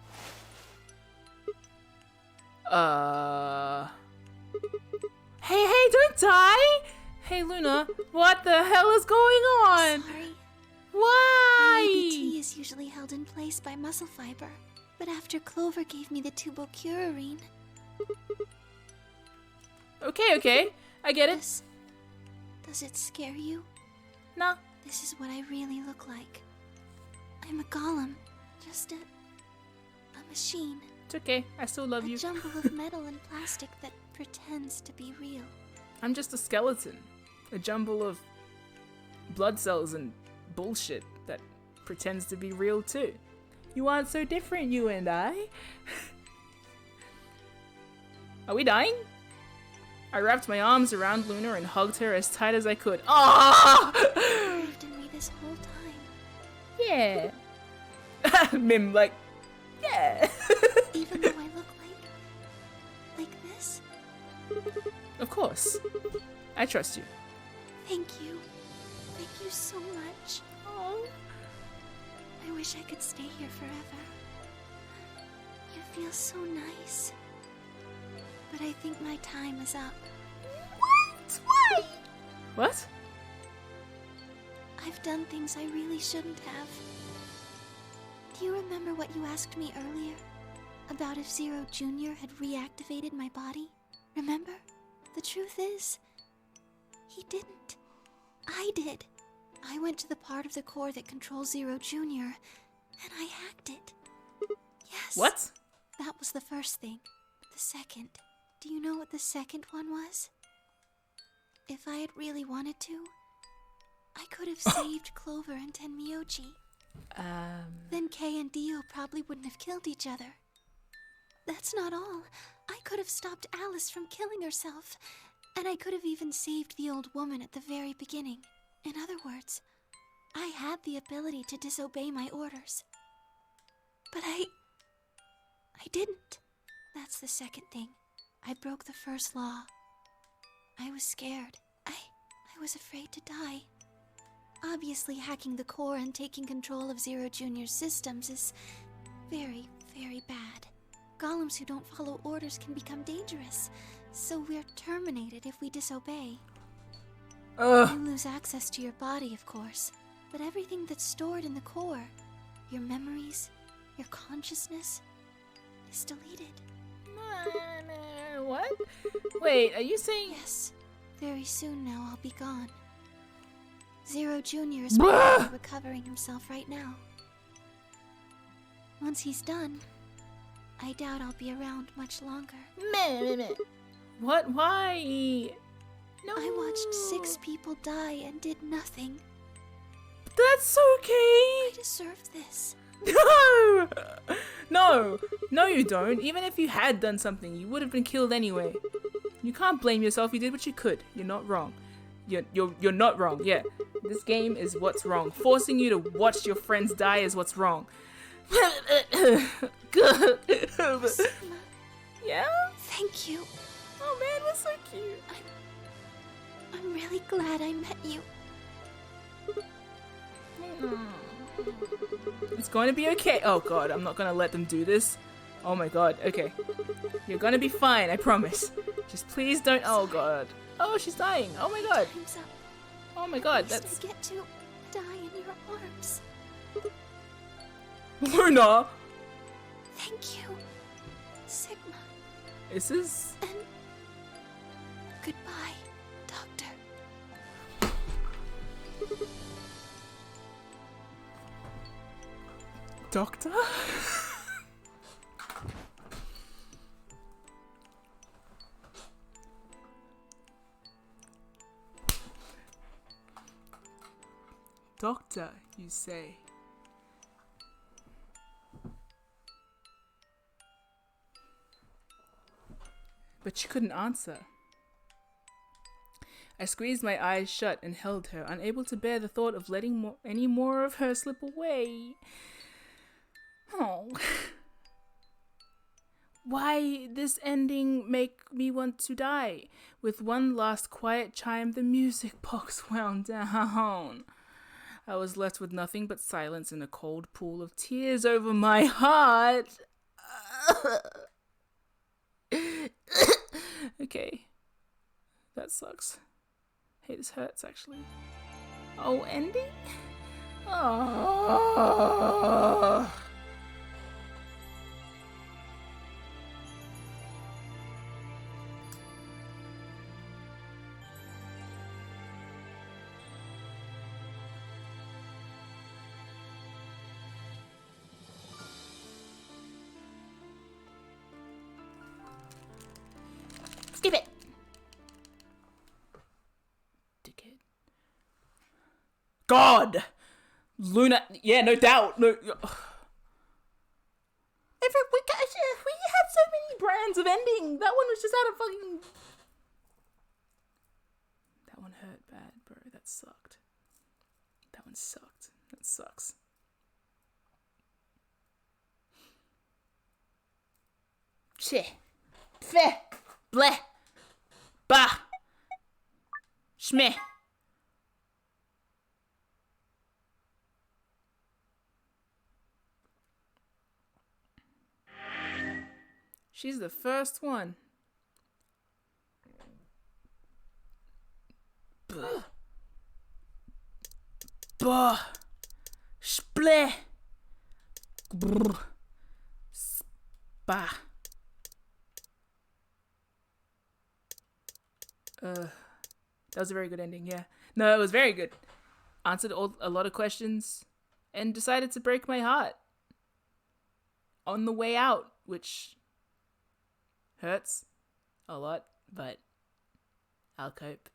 Hey, don't die! Hey, Luna, what the hell is going on? Sorry. Why? My ABT is usually held in place by muscle fiber, but after Clover gave me the tubocurarine... Okay, I get it. Does it scare you? Nah. This is what I really look like. I'm a golem, just a machine. It's okay, I still love you. A jumble of metal and plastic that pretends to be real. I'm just a skeleton. A jumble of blood cells and bullshit that pretends to be real too. You aren't so different, you and I. Are we dying? I wrapped my arms around Luna and hugged her as tight as I could. Ah! You believed in me this whole time. Yeah. MIM, like, yeah. Even though I look like this? Of course. I trust you. Thank you. Thank you so much. Oh. I wish I could stay here forever. You feel so nice. But I think my time is up. What? Why? What? I've done things I really shouldn't have. Do you remember what you asked me earlier? About if Zero Jr. had reactivated my body? Remember? The truth is, he didn't. I did. I went to the part of the core that controls Zero Jr. and I hacked it. Yes. What? That was the first thing. The second. Do you know what the second one was? If I had really wanted to, I could have saved Clover and Tenmyoji. Then Kay and Dio probably wouldn't have killed each other. That's not all. I could have stopped Alice from killing herself, and I could have even saved the old woman at the very beginning. In other words, I had the ability to disobey my orders. But I didn't. That's the second thing. I broke the first law. I was scared. I was afraid to die. Obviously, hacking the core and taking control of Zero Jr.'s systems is very, very bad. Golems who don't follow orders can become dangerous, so we're terminated if we disobey. You lose access to your body, of course, but everything that's stored in the core, your memories, your consciousness, is deleted. What? Wait, are you saying... Yes. Very soon now I'll be gone. Zero Jr. is probably recovering himself right now. Once he's done, I doubt I'll be around much longer. What? Why? No. I watched 6 people die and did nothing. That's okay. I deserve this. No! No, you don't. Even if you had done something, you would have been killed anyway. You can't blame yourself. You did what you could. You're not wrong. You're not wrong. Yeah. This game is what's wrong. Forcing you to watch your friends die is what's wrong. Good. Yeah? Thank you. Oh man, we're so cute. I'm really glad I met you. It's going to be okay. Oh god, I'm not going to let them do this. Oh my god, okay. You're going to be fine, I promise. Just please don't. Oh god. Oh, she's dying. Oh my god. Time's up. Oh my god, At least that's... I get to die in your arms. Luna! Thank you, Sigma. This is... And goodbye, Doctor. Doctor? Doctor, you say? But she couldn't answer. I squeezed my eyes shut and held her, unable to bear the thought of letting any more of her slip away. Oh. Why this ending make me want to die? With one last quiet chime, the music box wound down. I was left with nothing but silence and a cold pool of tears over my heart. Okay. That sucks. Hey, this hurts actually. Oh, ending? Oh. Skip it. Dickhead. God! Luna, yeah, no doubt. No. We had so many brands of ending. That one was just out of fucking... That one hurt bad, bro. That sucked. That one sucked. That sucks. Sheh. Feh. Bleh. Bah. Shmeh. She's the first one. Buh. Bah. Spleh. Brr. Spa. That was a very good ending, yeah. No, it was very good. Answered a lot of questions and decided to break my heart on the way out, which hurts a lot, but I'll cope.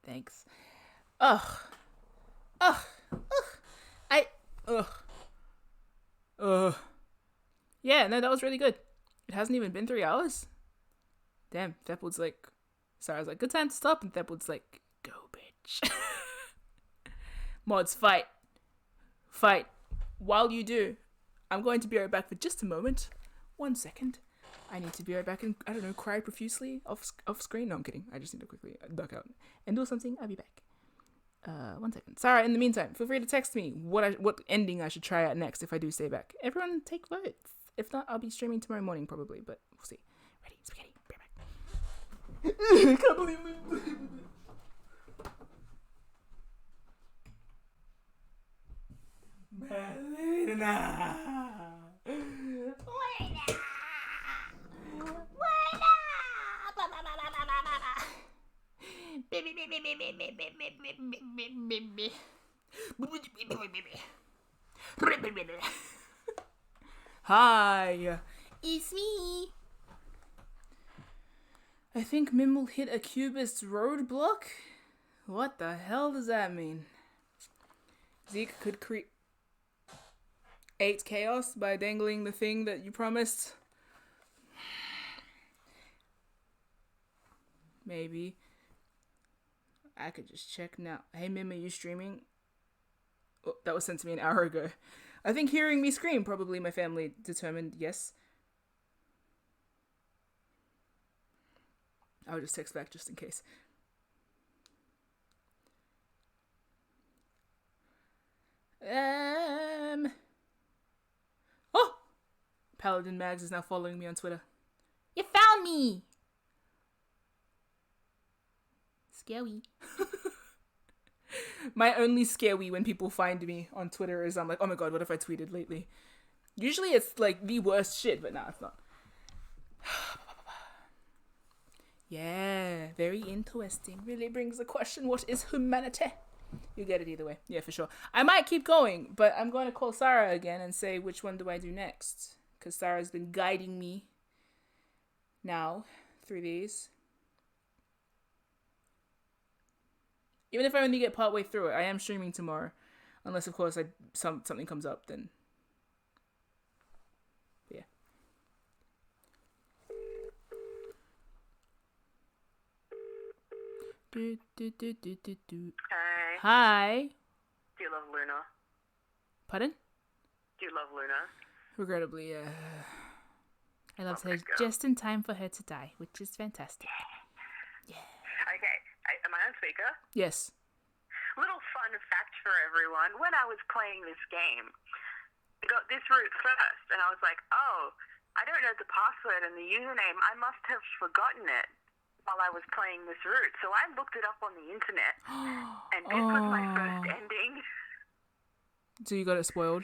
Thanks. Ugh. Ugh. Ugh. Ugh. Yeah, no, that was really good. It hasn't even been 3 hours. Damn, Thepwood's like... Sorry, I was like, good time to stop, and Thepwood's like, go, bitch. Mods, fight. Fight. While you do, I'm going to be right back for just a moment. 1 second. I need to be right back and, I don't know, cry profusely off screen. No, I'm kidding. I just need to quickly duck out and do something. I'll be back. 1 second. Sarah, in the meantime, feel free to text me what ending I should try out next if I do stay back. Everyone take votes. If not, I'll be streaming tomorrow morning probably, but we'll see. Ready? Spaghetti. Be right back. I can't believe it. Hi, it's me. I think MIM will hit a cubist roadblock? What the hell does that mean? Zeke could create chaos by dangling the thing that you promised. Maybe. I could just check now. Hey, Mim, are you streaming? Oh, that was sent to me an hour ago. I think hearing me scream, probably my family determined yes. I'll just text back just in case. Oh! Paladin Mags is now following me on Twitter. You found me! Scary. My only scary when people find me on Twitter is I'm like, oh my god, what have I tweeted lately? Usually it's like the worst shit, but nah, it's not. Yeah, very interesting. Really brings the question, what is humanity? You get it either way. Yeah, for sure. I might keep going, but I'm going to call Sarah again and say, which one do I do next? Because Sarah's been guiding me now through these. Even if I only get partway through it, I am streaming tomorrow. Unless, of course, something comes up, then... But yeah. Hey. Hi. Do you love Luna? Pardon? Do you love Luna? Regrettably, I loved Oh her my God. just in time for her to die, which is fantastic. Okay, am I on speaker? Yes. Little fun fact for everyone. When I was playing this game, I got this route first, and I was like, oh, I don't know the password and the username. I must have forgotten it while I was playing this route. So I looked it up on the internet, and this was my first ending. So you got it spoiled?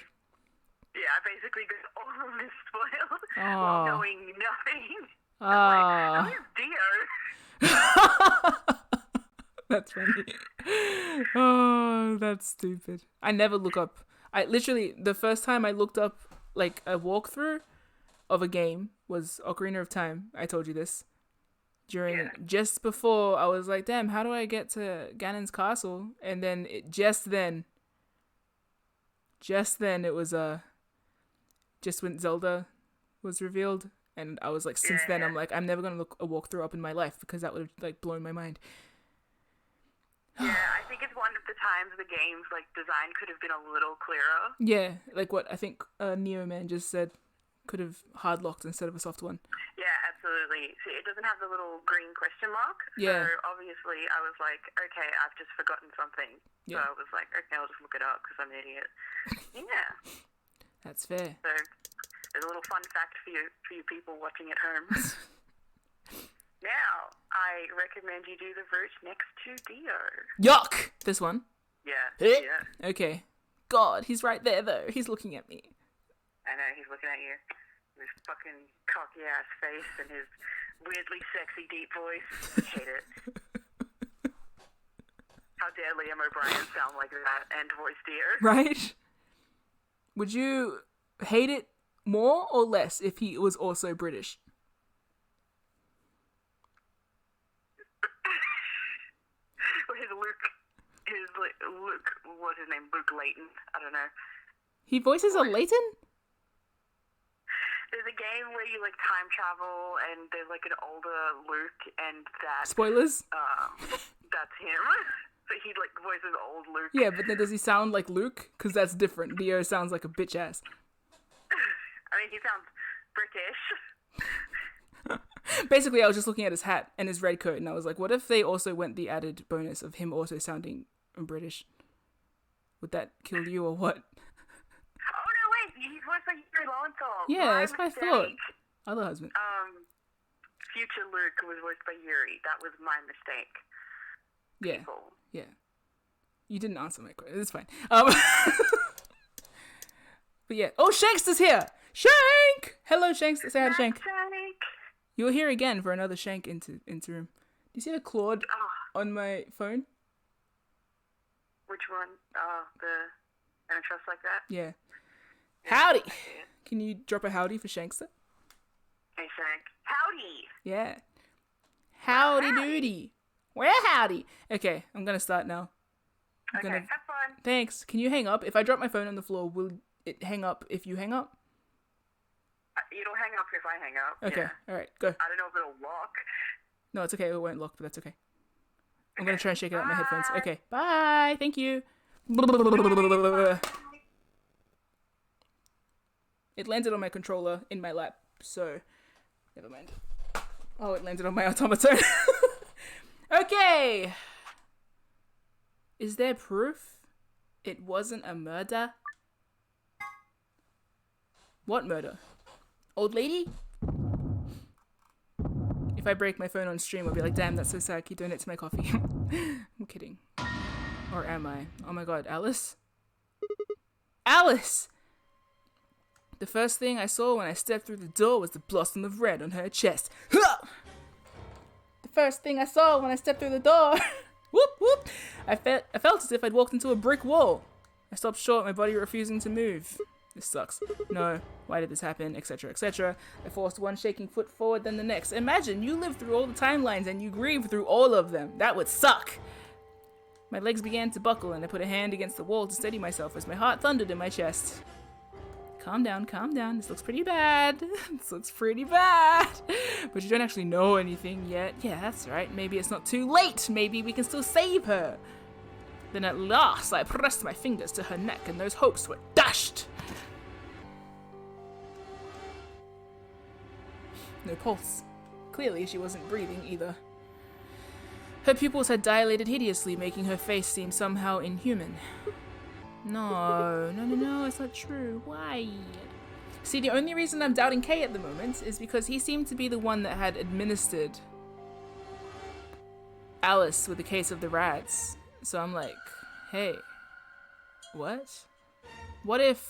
Yeah, I basically got all of this spoiled Aw. while knowing nothing. Ah. Who's Dio? That's funny. Oh, that's stupid. I never look up. I literally, the first time I looked up like a walkthrough of a game was Ocarina of Time. I told you this. Just before I was like, damn, how do I get to Ganon's castle? And then just then it was just when Zelda was revealed, and I was like, since then I'm like, I'm never gonna look a walkthrough up in my life because that would have like blown my mind. Yeah, I think it's one of the times the game's like design could have been a little clearer. Yeah, like what I think Neo Man just said, could have hard locked instead of a soft one. Yeah, absolutely. See, it doesn't have the little green question mark. Yeah. So obviously I was like, okay, I've just forgotten something. Yeah. So I was like, okay, I'll just look it up because I'm an idiot. Yeah. That's fair. So there's a little fun fact for you people watching at home. Now, I recommend you do the route next to Dio. Yuck! This one? Yeah. Eh? Yeah. Okay. God, he's right there though. He's looking at me. I know, he's looking at you. His fucking cocky ass face and his weirdly sexy deep voice. I hate it. How dare Liam O'Brien sound like that and voice Dio? Right? Would you hate it more or less if he was also British? Luke, what's his name? Luke Layton. I don't know. He voices a Leighton? There's a game where you like time travel and there's like an older Luke and that... Spoilers? That's him. So he like voices old Luke. Yeah, but then does he sound like Luke? Because that's different. Dio sounds like a bitch ass. I mean, he sounds British. Basically, I was just looking at his hat and his red coat, and I was like, what if they also went the added bonus of him also sounding British? Would that kill you or what? Oh, no, wait. He's voiced by Yuri Lowenthal. Yeah, that's what I thought. Mistake. Other husband. Future Luke was voiced by Yuri. That was my mistake. Yeah. People. Yeah. You didn't answer my question. It's fine. But yeah. Oh, Shanks is here! Shank! Hello, Shanks. Say hi to Shank. You're here again for another Shank interim. Do you see the Claude on my phone? Which one? The And Trust Like That? Yeah. Howdy! Can you drop a howdy for Shankster? Hey, Shank. Howdy! Yeah. Howdy doody. Well, howdy. Okay, I'm gonna start now. Okay, have fun. Thanks. Can you hang up? If I drop my phone on the floor, will it hang up if you hang up? It'll hang up if I hang up. Okay, Yeah. alright, go. I don't know if it'll lock. No, it's okay. It won't lock, but that's okay. I'm gonna try and shake it out my headphones. Okay, bye. Thank you. It landed on my controller in my lap, so never mind. Oh, it landed on my automaton. Okay. Is there proof it wasn't a murder? What murder? Old lady? If I break my phone on stream, I'll be like, damn, that's so sad. Can you donate to my coffee? I'm kidding. Or am I? Oh my god, Alice? Alice! The first thing I saw when I stepped through the door was the blossom of red on her chest. The first thing I saw when I stepped through the door. Whoop, whoop. I felt as if I'd walked into a brick wall. I stopped short, my body refusing to move. This sucks. No, why did this happen, etc, etc. I forced one shaking foot forward, then the next. Imagine you lived through all the timelines and you grieved through all of them. That would suck. My legs began to buckle and I put a hand against the wall to steady myself as my heart thundered in my chest. Calm down, calm down. This looks pretty bad. This looks pretty bad. But you don't actually know anything yet. Yeah, that's right. Maybe it's not too late. Maybe we can still save her. Then at last, I pressed my fingers to her neck and those hopes were dashed. No pulse. Clearly, she wasn't breathing either. Her pupils had dilated hideously, making her face seem somehow inhuman. No, it's not true. Why? See, the only reason I'm doubting Kay at the moment is because he seemed to be the one that had administered Alice with the case of the rats. So I'm like, hey, what? What if...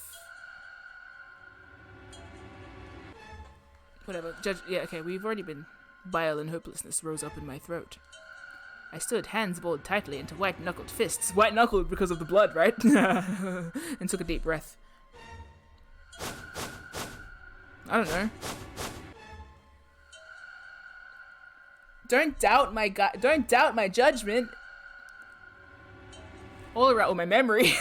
Whatever. Yeah, okay, we've already been... Bile and hopelessness rose up in my throat. I stood, hands balled tightly into white-knuckled fists. White-knuckled because of the blood, right? And took a deep breath. I don't know. Don't doubt my judgment. All around, or my memory.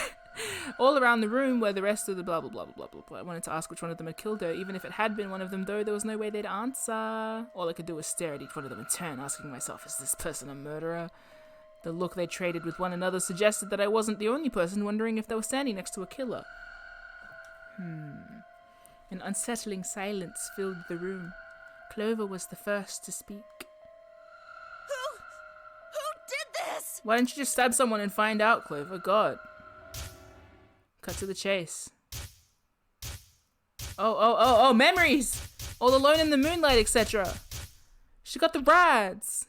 All around the room were the rest of the blah blah blah blah blah blah. I wanted to ask which one of them had killed her. Even if it had been one of them, though, there was no way they'd answer. All I could do was stare at each one of them in turn, asking myself, is this person a murderer? The look they traded with one another suggested that I wasn't the only person wondering if they were standing next to a killer. An unsettling silence filled the room. Clover was the first to speak. Who did this? Why don't you just stab someone and find out, Clover? God. Cut to the chase. Oh, memories! All alone in the moonlight, etc. She got the rads.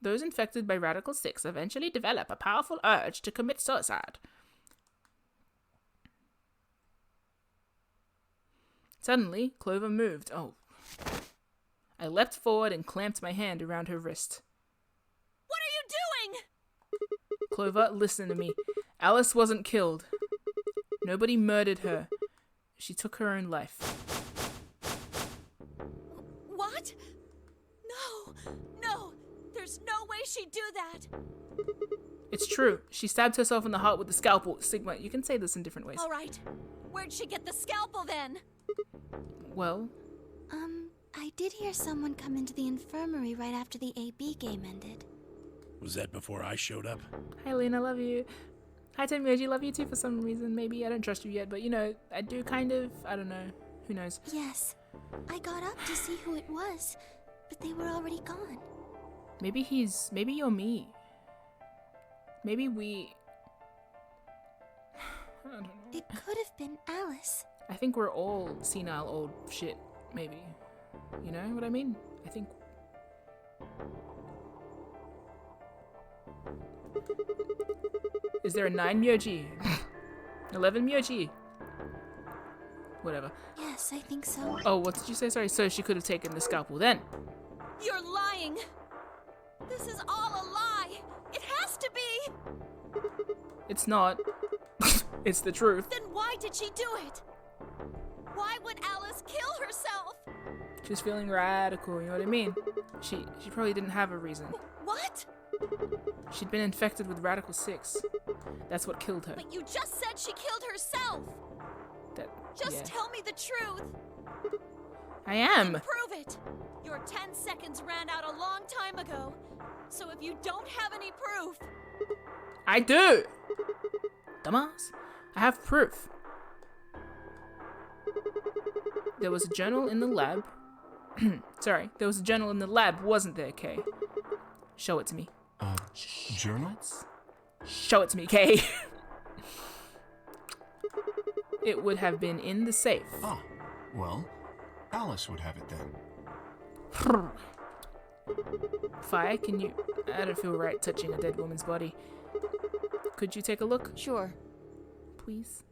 Those infected by Radical 6 eventually develop a powerful urge to commit suicide. Suddenly, Clover moved. Oh. I leapt forward and clamped my hand around her wrist. What are you doing? Clover, listen to me. Alice wasn't killed. Nobody murdered her. She took her own life. What? No. There's no way she'd do that. It's true. She stabbed herself in the heart with the scalpel. Sigma, you can say this in different ways. All right. Where'd she get the scalpel then? Well... I did hear someone come into the infirmary right after the AB game ended. Was that before I showed up? Hi, Lynn, I love you. Hi, Tomoji, love you too for some reason. Maybe I don't trust you yet, but you know, I do kind of. I don't know. Who knows? Yes. I got up to see who it was, but they were already gone. Maybe you're me. Maybe we... I don't know. It could have been Alice. I think we're all senile old shit, maybe. You know what I mean? I think... Is there a 9 Myoji? 11 Myoji? Whatever. Yes, I think so. Oh, what did you say? Sorry. So she could have taken the scalpel then. You're lying. This is all a lie. It has to be. It's not. It's the truth. Then why did she do it? Why would Alice kill herself? She's feeling radical, you know what I mean? She probably didn't have a reason. What? She'd been infected with Radical 6. That's what killed her. But you just said she killed herself. Just tell me the truth. I am. Prove it! Your 10 seconds ran out a long time ago. So if you don't have any proof... I do! Dumbass. I have proof. There was a journal in the lab. Sorry, there was a journal in the lab, wasn't there, Kay? Show it to me. Journal? Show it to me, Kay. It would have been in the safe. Ah, well, Alice would have it then. Fire, can you... I don't feel right touching a dead woman's body. Could you take a look? Sure. Please?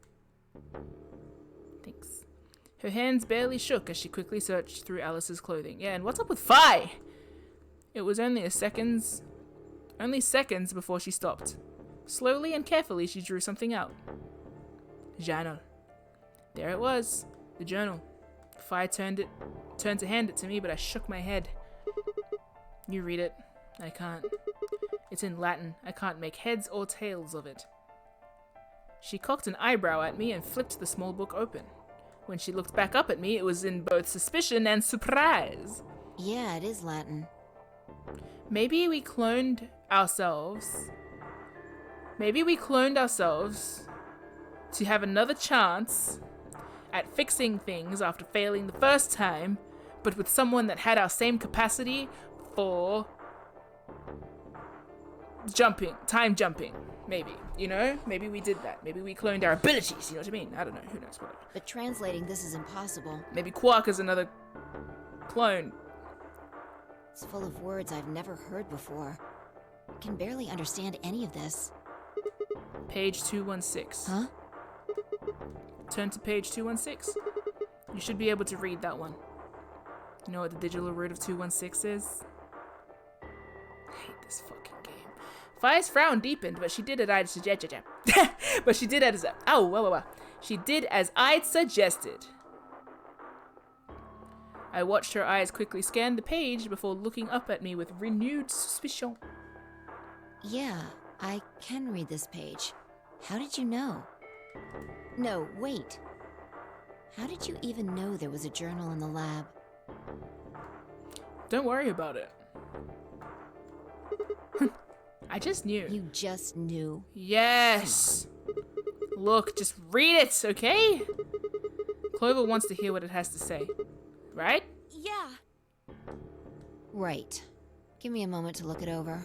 Thanks. Her hands barely shook as she quickly searched through Alice's clothing. Yeah, and what's up with Fi? It was only seconds before she stopped. Slowly and carefully, she drew something out. Journal. There it was. The journal. Fi turned to hand it to me, but I shook my head. You read it. I can't. It's in Latin. I can't make heads or tails of it. She cocked an eyebrow at me and flipped the small book open. When she looked back up at me, it was in both suspicion and surprise. Yeah, it is Latin. Maybe we cloned ourselves. Maybe we cloned ourselves to have another chance at fixing things after failing the first time, but with someone that had our same capacity for time jumping. Maybe, you know? Maybe we did that. Maybe we cloned our abilities, you know what I mean? I don't know, who knows, whatever. But translating this is impossible. Maybe Quark is another clone. It's full of words I've never heard before. I can barely understand any of this. Page 216. Huh? Turn to page 216. You should be able to read that one. You know what the digital root of 216 is? I hate this fucking game. Fire's frown deepened, but she did as I'd suggested. But she did as She did as I'd suggested. I watched her eyes quickly scan the page before looking up at me with renewed suspicion. Yeah, I can read this page. How did you know? No, wait. How did you even know there was a journal in the lab? Don't worry about it. I just knew. You just knew? Yes! Look, just read it, okay? Clover wants to hear what it has to say. Right? Yeah. Right. Give me a moment to look it over.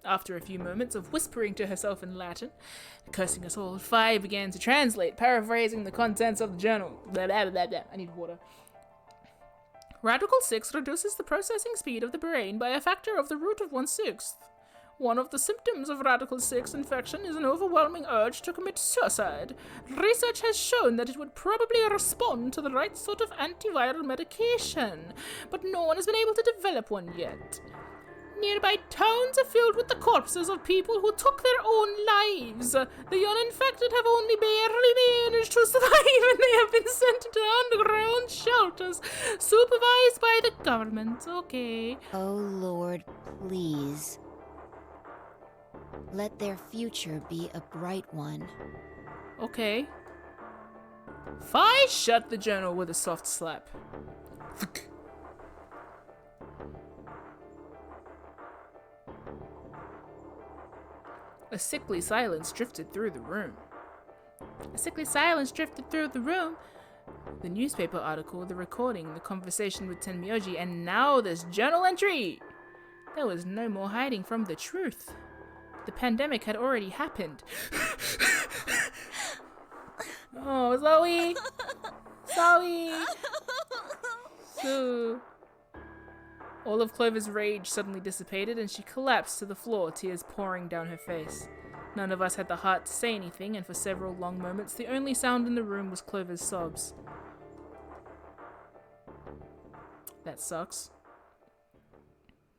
After a few moments of whispering to herself in Latin, cursing us all, Fi began to translate, paraphrasing the contents of the journal. Blah, blah, blah, blah. I need water. Radical 6 reduces the processing speed of the brain by a factor of the root of 1/6. One of the symptoms of Radical 6 infection is an overwhelming urge to commit suicide. Research has shown that it would probably respond to the right sort of antiviral medication, but no one has been able to develop one yet. Nearby towns are filled with the corpses of people who took their own lives. The uninfected have only barely managed to survive, and they have been sent to underground shelters supervised by the government. Okay. Oh, Lord, please. Let their future be a bright one. Okay. Fi shut the journal with a soft slap. A sickly silence drifted through the room. A sickly silence drifted through the room. The newspaper article, the recording, the conversation with Tenmyoji, and now this journal entry! There was no more hiding from the truth. The pandemic had already happened. Oh, Zoe! Zoe! So... All of Clover's rage suddenly dissipated, and she collapsed to the floor, tears pouring down her face. None of us had the heart to say anything, and for several long moments, the only sound in the room was Clover's sobs. That sucks.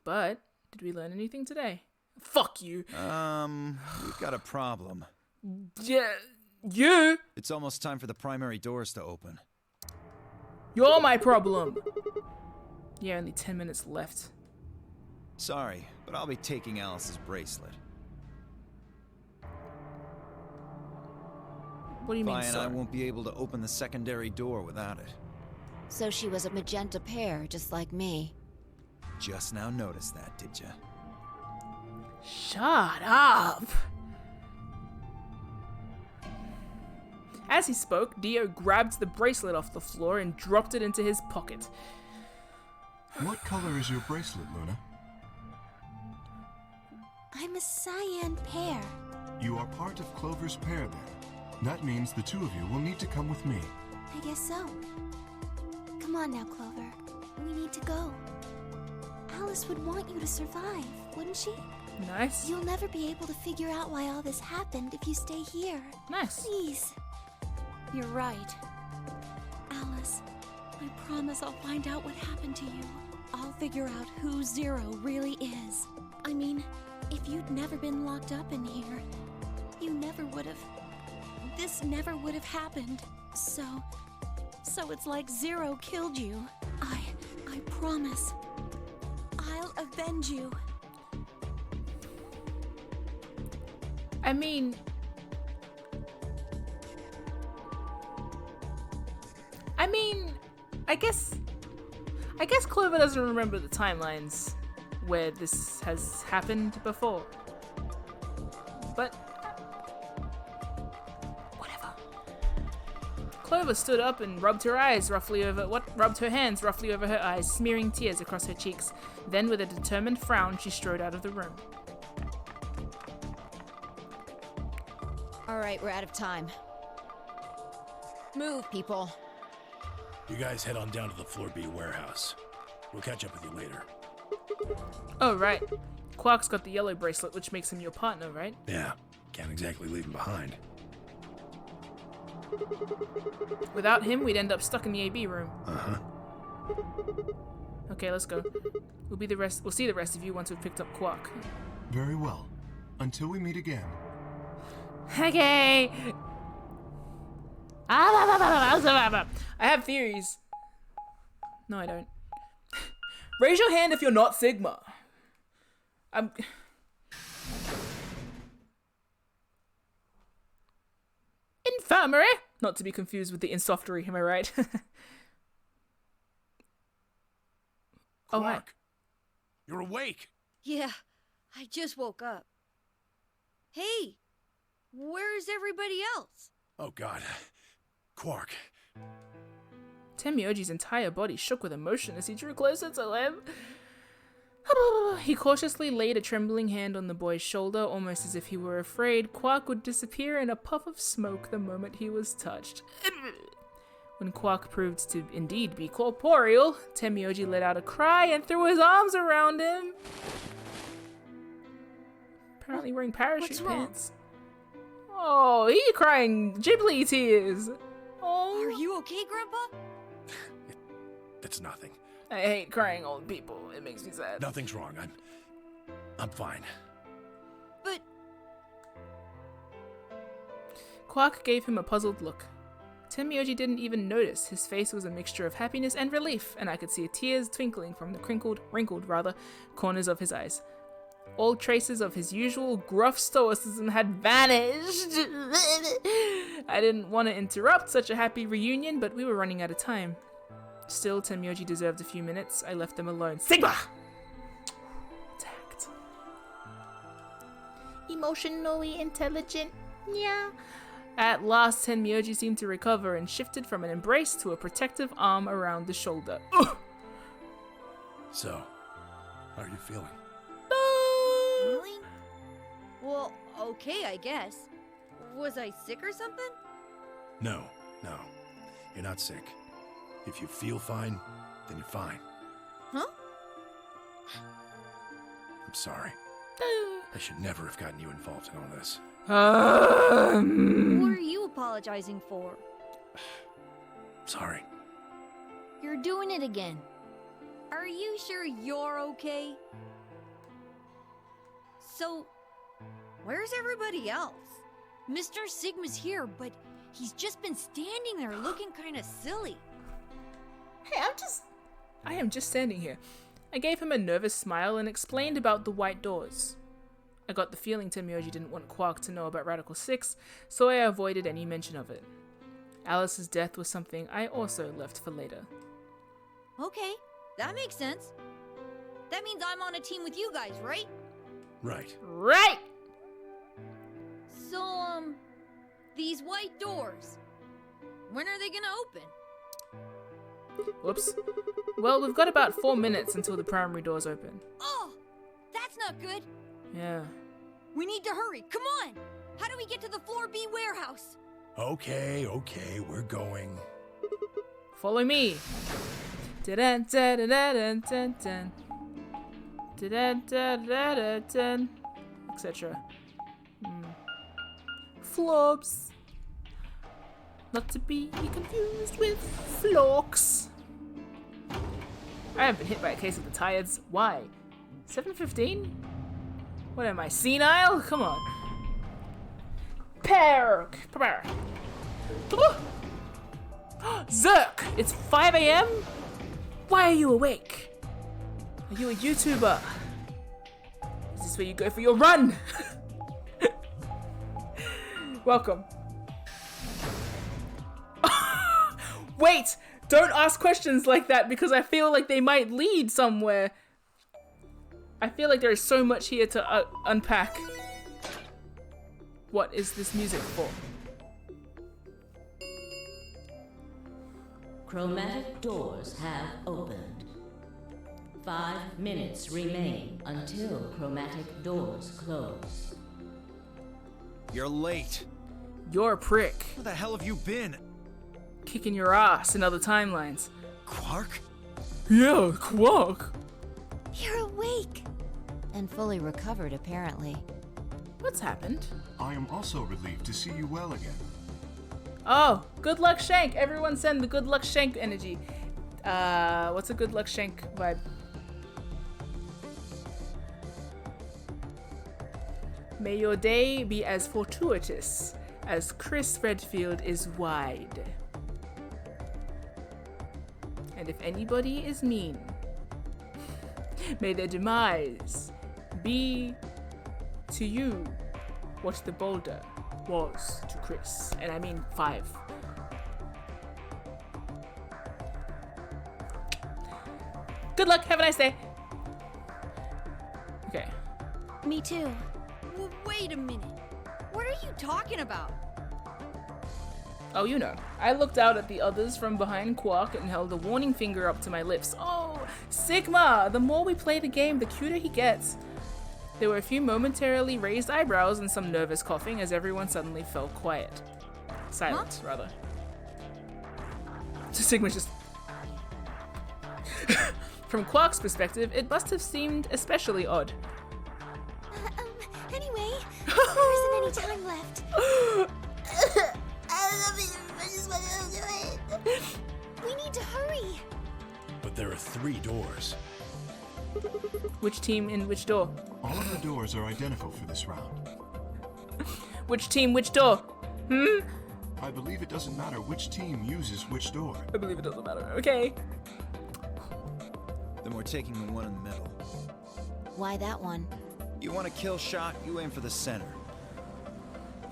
But, did we learn anything today? Fuck you! We've got a problem. Yeah, you? It's almost time for the primary doors to open. You're my problem! Yeah, only 10 minutes left. Sorry, but I'll be taking Alice's bracelet. What do you mean, Vi and sorry? I won't be able to open the secondary door without it. So she was a magenta pear, just like me. Just now noticed that, did ya? Shut up! As he spoke, Dio grabbed the bracelet off the floor and dropped it into his pocket. What color is your bracelet, Luna? I'm a cyan pear. You are part of Clover's pair, then. That means the two of you will need to come with me. I guess so. Come on now, Clover. We need to go. Alice would want you to survive, wouldn't she? Nice. You'll never be able to figure out why all this happened if you stay here. Nice. Please. You're right. Alice, I promise I'll find out what happened to you. I'll figure out who Zero really is. I mean, if you'd never been locked up in here, you never would have... This never would have happened. So it's like Zero killed you. I promise. I'll avenge you. I mean... I guess Clover doesn't remember the timelines where this has happened before. But whatever. Clover stood up and rubbed her hands roughly over her eyes, smearing tears across her cheeks. Then, with a determined frown, she strode out of the room. All right, we're out of time. Move, people. You guys head on down to the Floor B warehouse. We'll catch up with you later. Oh, right. Quark's got the yellow bracelet, which makes him your partner, right? Yeah, can't exactly leave him behind. Without him, we'd end up stuck in the AB room. Uh-huh. Okay, let's go. We'll see the rest of you once we've picked up Quark. Very well. Until we meet again. Okay. I have theories. No, I don't. Raise your hand if you're not Sigma. Infirmary? Not to be confused with the insoftery, am I right? Oh, hi. Quark, you're awake. Yeah, I just woke up. Hey, where's everybody else? Oh God, Quark. Tenmyoji's entire body shook with emotion as he drew closer to him. He cautiously laid a trembling hand on the boy's shoulder, almost as if he were afraid Quark would disappear in a puff of smoke the moment he was touched. When Quark proved to indeed be corporeal, Tenmyoji let out a cry and threw his arms around him. Apparently wearing parachute pants. Oh, he crying Ghibli tears. Oh. Are you okay, Grandpa? It's nothing. I hate crying old people. It makes me sad. Nothing's wrong. I'm fine. But... Quark gave him a puzzled look. Tenmyoji didn't even notice. His face was a mixture of happiness and relief, and I could see tears twinkling from the wrinkled corners of his eyes. All traces of his usual gruff stoicism had vanished. I didn't want to interrupt such a happy reunion, but we were running out of time. Still, Tenmyoji deserved a few minutes. I left them alone. Sigma! Tact. Emotionally intelligent. Yeah. At last, Tenmyoji seemed to recover and shifted from an embrace to a protective arm around the shoulder. Ugh! So, how are you feeling? Really? Well, okay, I guess. Was I sick or something? No. You're not sick. If you feel fine, then you're fine. Huh? I'm sorry. I should never have gotten you involved in all this. What are you apologizing for? Sorry. You're doing it again. Are you sure you're okay? So, where's everybody else? Mr. Sigma's here, but he's just been standing there looking kind of silly. Hey, I am just standing here. I gave him a nervous smile and explained about the white doors. I got the feeling Tenmyoji didn't want Quark to know about Radical 6, so I avoided any mention of it. Alice's death was something I also left for later. Okay, that makes sense. That means I'm on a team with you guys, right? Right. Right! So, these white doors, when are they gonna open? Whoops. Well, we've got about 4 minutes until the primary doors open. Oh, that's not good. Yeah. We need to hurry. Come on. How do we get to the Floor B warehouse? Okay, we're going. Follow me. Dun dun dun dun dun dun. Dun dun dun dun, etc. Flops. Not to be confused with flocks. I have been hit by a case of the tired's. Why? 7:15? What am I, senile? Come on. Perk. Zerk! It's 5 a.m.? Why are you awake? Are you a YouTuber? Is this where you go for your run? Welcome. Wait! Don't ask questions like that because I feel like they might lead somewhere. I feel like there is so much here to unpack. What is this music for? Chromatic doors have opened. 5 minutes remain until chromatic doors close. You're late. You're a prick. Where the hell have you been? Kicking your ass in other timelines. Quark? Yeah, Quark. You're awake. And fully recovered, apparently. What's happened? I am also relieved to see you well again. Oh, good luck Shank. Everyone send the good luck Shank energy. What's a good luck Shank vibe? May your day be as fortuitous as Chris Redfield is wide. And if anybody is mean, may their demise be to you what the boulder was to Chris. And I mean 5. Good luck, have a nice day. Okay. Me too. Wait a minute. What are you talking about? Oh, you know. I looked out at the others from behind Quark and held a warning finger up to my lips. Oh, Sigma! The more we play the game, the cuter he gets. There were a few momentarily raised eyebrows and some nervous coughing as everyone suddenly fell quiet. Silent, rather. Sigma's just... From Quark's perspective, it must have seemed especially odd. Anyway, there isn't any time left. We need to hurry. But there are 3 doors. Which team in which door? All of the doors are identical for this round. Which team, which door? I believe it doesn't matter which team uses which door. I believe it doesn't matter. Okay. Then we're taking the one in the middle. Why that one? You want a kill shot, you aim for the center.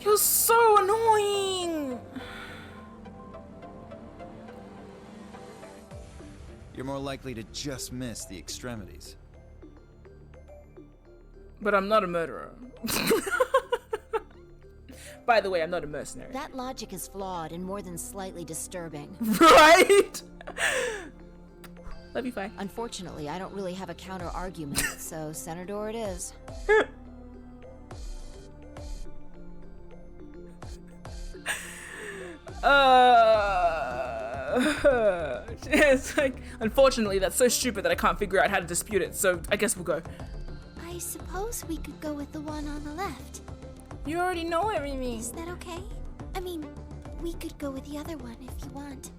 You're so annoying! You're more likely to just miss the extremities. But I'm not a murderer. By the way, I'm not a mercenary. That logic is flawed and more than slightly disturbing. Right? Love you, Fi. Unfortunately, I don't really have a counter-argument, so center door it is. It's like, unfortunately, that's so stupid that I can't figure out how to dispute it, so I guess we'll go. I suppose we could go with the one on the left. You already know everything. Is that okay? I mean, we could go with the other one if you want.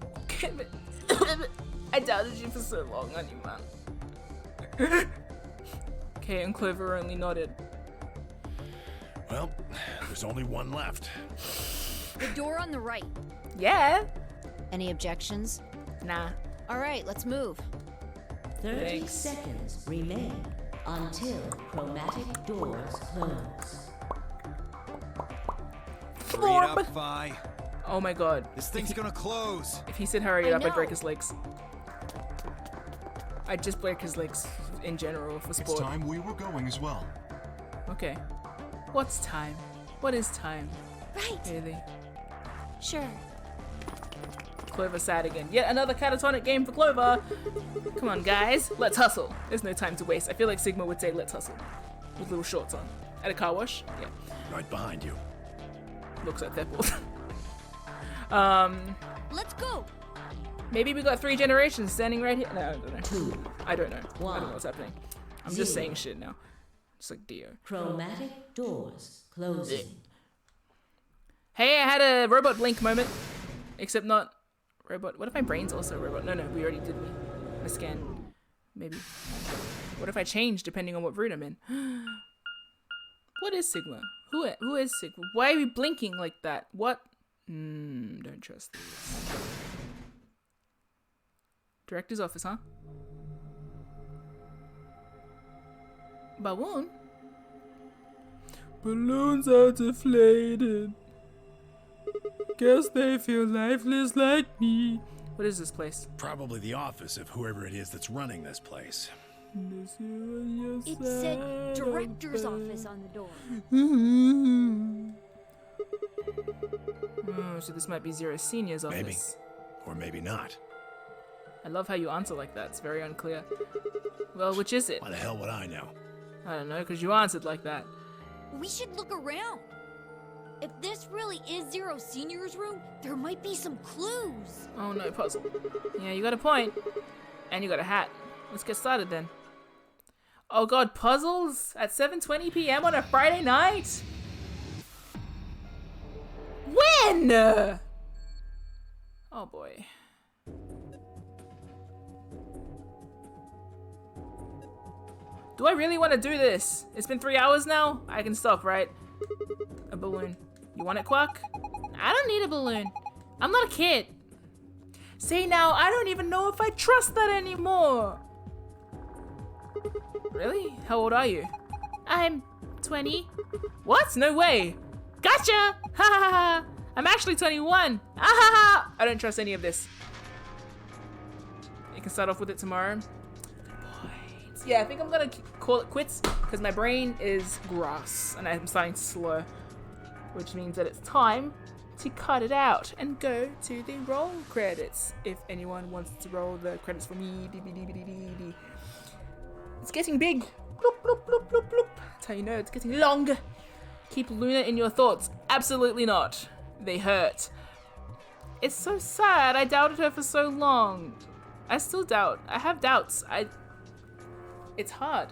I doubted you for so long, honey man. Okay, and Clover only nodded. Well, there's only one left. The door on the right. Yeah. Any objections? Nah. All right, let's move. 30 seconds remain until chromatic doors close. Hurry it up, Vi. Oh my god. This thing's gonna close. If he said hurry it up, I'd break his legs. I just break his legs in general for sport. It's time we were going as well. Okay. What's time? What is time? Right. Really? Sure. Clover sad again. Yet another catatonic game for Clover. Come on, guys. Let's hustle. There's no time to waste. I feel like Sigma would say let's hustle. With little shorts on. At a car wash? Yeah. Right behind you. Looks like Thepple. Let's go. Maybe we got 3 generations standing right here. No, I don't know. 2. I don't know. One. I don't know what's happening. I'm just saying shit now. Just like Dio. Chromatic doors closing. Hey, I had a robot blink moment. Except not robot. What if my brain's also a robot? No, we already did my scan. Maybe. What if I change depending on what route I'm in? What is Sigma? Who is Sigma? Why are we blinking like that? What? Don't trust this. Director's office, huh? Balloon? Balloons are deflated. Guess they feel lifeless like me. What is this place? Probably the office of whoever it is that's running this place. It said director's office on the door. So this might be Zero Senior's office. Maybe. Or maybe not. I love how you answer like that. It's very unclear. Well, which is it? Why the hell would I know? I don't know, because you answered like that. We should look around. If this really is Zero Senior's room, there might be some clues. Oh no, puzzle. Yeah, you got a point. And you got a hat. Let's get started then. Oh god, puzzles? At 7:20 p.m. on a Friday night? When? Oh boy. Do I really want to do this? It's been 3 hours now? I can stop, right? A balloon. You want it, Quack? I don't need a balloon. I'm not a kid. See now, I don't even know if I trust that anymore. Really? How old are you? I'm 20. What? No way. Gotcha! Ha ha ha! I'm actually 21. Ah ha ha! I don't trust any of this. You can start off with it tomorrow. Yeah, I think I'm gonna call it quits because my brain is grass and I'm starting to slur, which means that it's time to cut it out and go to the roll credits. If anyone wants to roll the credits for me, it's getting big. Bloop, bloop, bloop, bloop, bloop. That's how you know it's getting long. Keep Luna in your thoughts. Absolutely not. They hurt. It's so sad. I doubted her for so long. I still doubt. I have doubts. It's hard.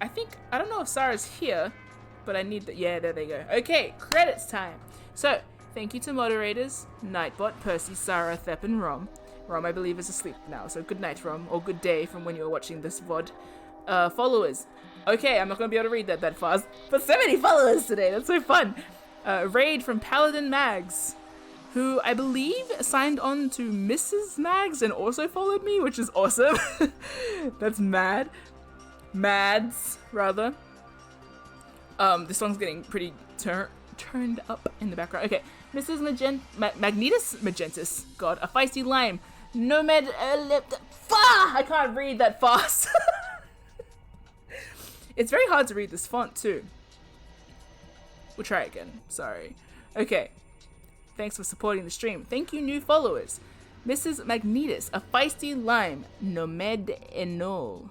I don't know if Sarah's here, but I need that. Yeah, there they go. Okay, credits time. So, thank you to moderators, Nightbot, Percy, Sarah, Thep, and Rom. Rom, I believe, is asleep now, so good night, Rom, or good day from when you're watching this VOD. Followers. Okay, I'm not going to be able to read that fast, but so many followers today. That's so fun. Raid from Paladin Mags, who I believe signed on to Mrs. Mags and also followed me, which is awesome. That's mad. Mads, rather. This song's getting pretty turned up in the background. Okay, Mrs. Magnetus Magentus. God, a feisty lime. Nomad. I can't read that fast. It's very hard to read this font too. We'll try again. Sorry. Okay. Thanks for supporting the stream. Thank you, new followers. Mrs. Magnetus, a feisty lime. Nomad Enol.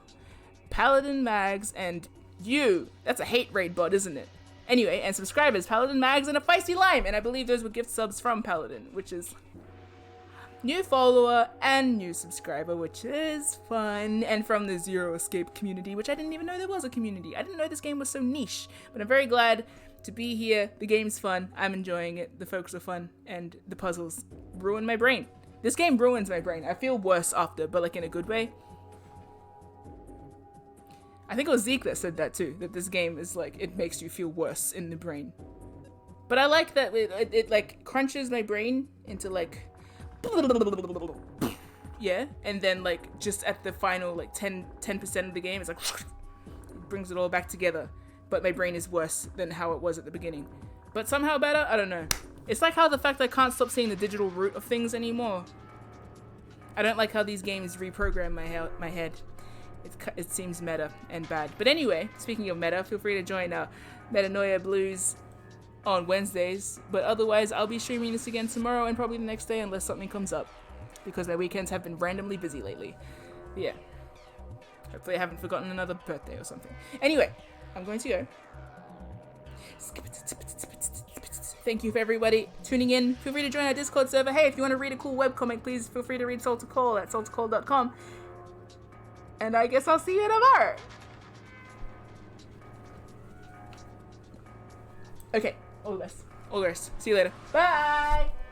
Paladin Mags, and you. That's a hate raid bot, isn't it? Anyway, and subscribers, Paladin Mags and a feisty lime, and I believe those were gift subs from Paladin, which is new follower and new subscriber, which is fun, and from the Zero Escape community, which I didn't even know there was a community. I didn't know this game was so niche, but I'm very glad to be here. The game's fun. I'm enjoying it. The folks are fun, and the puzzles ruin my brain. This game ruins my brain. I feel worse after, but like in a good way. I think it was Zeke that said that too, that this game is like, it makes you feel worse in the brain. But I like that it like crunches my brain into like, yeah, and then like just at the final like 10% of the game, it's like, it brings it all back together. But my brain is worse than how it was at the beginning. But somehow better, I don't know. It's like how the fact that I can't stop seeing the digital root of things anymore. I don't like how these games reprogram my head. It seems meta and bad. But anyway, speaking of meta, feel free to join Metanoia Blues on Wednesdays. But otherwise, I'll be streaming this again tomorrow and probably the next day unless something comes up. Because my weekends have been randomly busy lately. Yeah. Hopefully I haven't forgotten another birthday or something. Anyway, I'm going to go. Thank you for everybody tuning in. Feel free to join our Discord server. Hey, if you want to read a cool webcomic, please feel free to read Soul to Call at soultocall.com. And I guess I'll see you tomorrow. Okay, all the best. All the best. See you later. Bye!